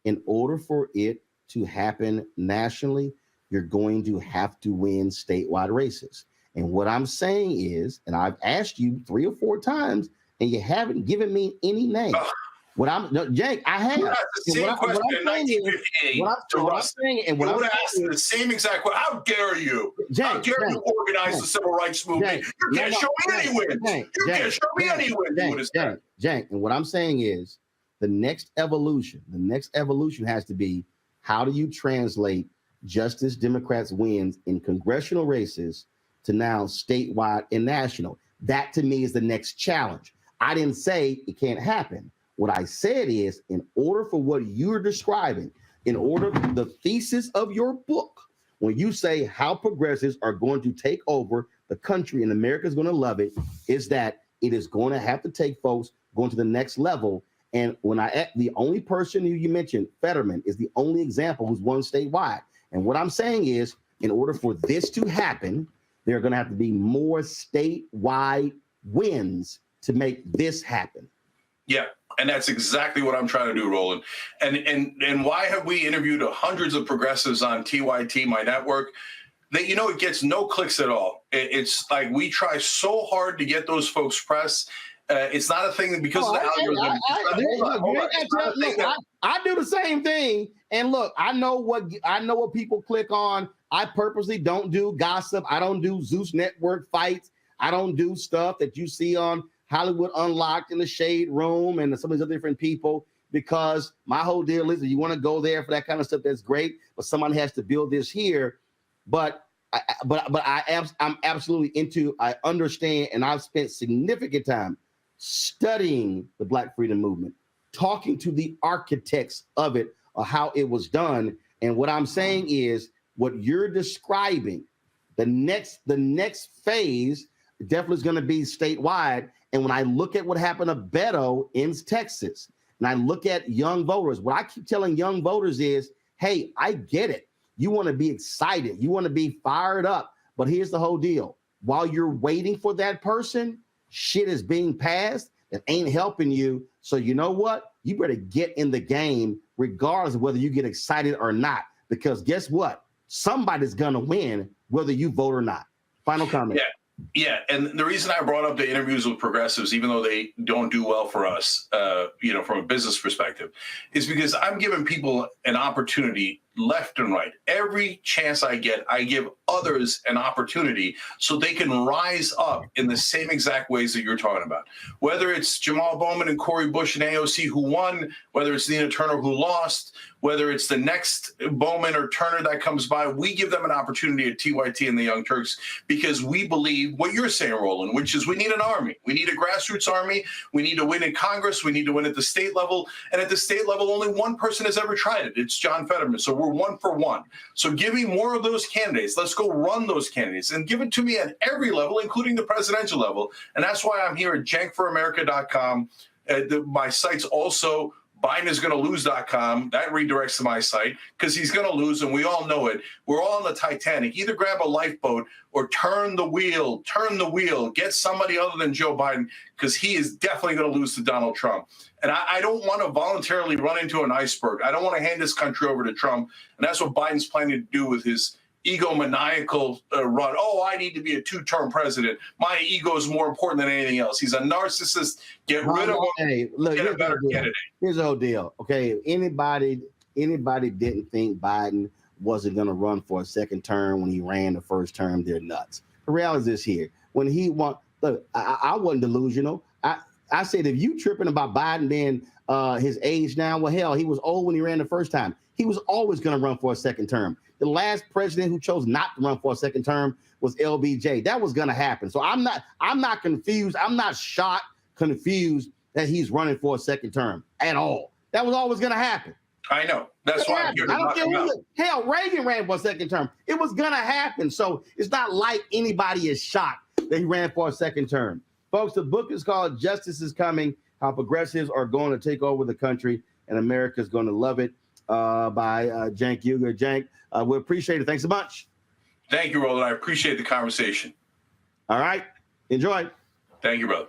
in order for it to happen nationally, you're going to have to win statewide races. And what I'm saying is, and I've asked you 3 or 4 times, and you haven't given me any name. Cenk, I have. You asked the same question in 1958 to Rustin. You would have asked the same exact question. How dare you? How dare you organize the civil rights movement? You can't show me any wins. You can't show me any wins. Cenk, and what I'm saying is, the next evolution has to be, how do you translate Justice Democrats wins in congressional races to now statewide and national? That to me is the next challenge. I didn't say it can't happen. What I said is, in order for what you're describing, the thesis of your book, when you say how progressives are going to take over the country and America's going to love it, is that it is going to have to take folks going to the next level. And when the only person who you mentioned, Fetterman, is the only example who's won statewide. And what I'm saying is, in order for this to happen, there are going to have to be more statewide wins to make this happen. Yeah, and that's exactly what I'm trying to do, Roland. And why have we interviewed hundreds of progressives on TYT, my network? That, it gets no clicks at all. It's like we try so hard to get those folks press. It's not a thing because of the algorithm. I do the same thing. And look, I know what people click on. I purposely don't do gossip. I don't do Zeus Network fights. I don't do stuff that you see on Hollywood Unlocked in the Shade Room and some of these other different people, because my whole deal is that you want to go there for that kind of stuff. That's great, but someone has to build this here. But I'm absolutely into. I understand, and I've spent significant time studying the Black Freedom Movement, talking to the architects of it, or how it was done. And what I'm saying is, what you're describing, the next phase definitely is going to be statewide. And when I look at what happened to Beto in Texas, and I look at young voters, what I keep telling young voters is, hey, I get it. You want to be excited. You want to be fired up. But here's the whole deal. While you're waiting for that person, shit is being passed that ain't helping you. So you know what? You better get in the game regardless of whether you get excited or not. Because guess what? Somebody's going to win whether you vote or not. Final comment. Yeah. And the reason I brought up the interviews with progressives, even though they don't do well for us, from a business perspective, is because I'm giving people an opportunity left and right. Every chance I get, I give others an opportunity so they can rise up in the same exact ways that you're talking about. Whether it's Jamal Bowman and Cori Bush and AOC who won, whether it's Nina Turner who lost, whether it's the next Bowman or Turner that comes by, we give them an opportunity at TYT and the Young Turks because we believe what you're saying, Roland, which is we need an army. We need a grassroots army. We need to win in Congress. We need to win at the state level. And at the state level, only one person has ever tried it. It's John Fetterman. So we're 1 for 1. So give me more of those candidates. Let's go run those candidates and give it to me at every level, including the presidential level. And that's why I'm here at cenkforamerica.com. My site's also BidenIsGonnaLose.com. That redirects to my site because he's going to lose, and we all know it. We're all on the Titanic. Either grab a lifeboat or turn the wheel, get somebody other than Joe Biden because he is definitely going to lose to Donald Trump. And I don't want to voluntarily run into an iceberg. I don't want to hand this country over to Trump, and that's what Biden's planning to do with his egomaniacal run. Oh, I need to be a 2-term president. My ego is more important than anything else. He's a narcissist. Get rid of him. Hey, look, get a better candidate. Here's the whole deal. Okay, anybody didn't think Biden wasn't going to run for a second term when he ran the first term, they're nuts. The reality is this here. When he won, look, I wasn't delusional. I said, if you tripping about Biden being his age now, well, hell, he was old when he ran the first time. He was always going to run for a second term. The last president who chose not to run for a second term was LBJ. That was going to happen. So I'm not confused. I'm not shocked, confused that he's running for a second term at all. That was always going to happen. I know. That's why I'm here to knock him out. Hell, Reagan ran for a second term. It was going to happen. So it's not like anybody is shocked that he ran for a second term. Folks, the book is called Justice is Coming, How Progressives Are Going to Take Over the Country and America's Going to Love It, by Cenk Uygur. Cenk, we appreciate it. Thanks so much. Thank you, Roland. I appreciate the conversation. All right. Enjoy. Thank you, brother.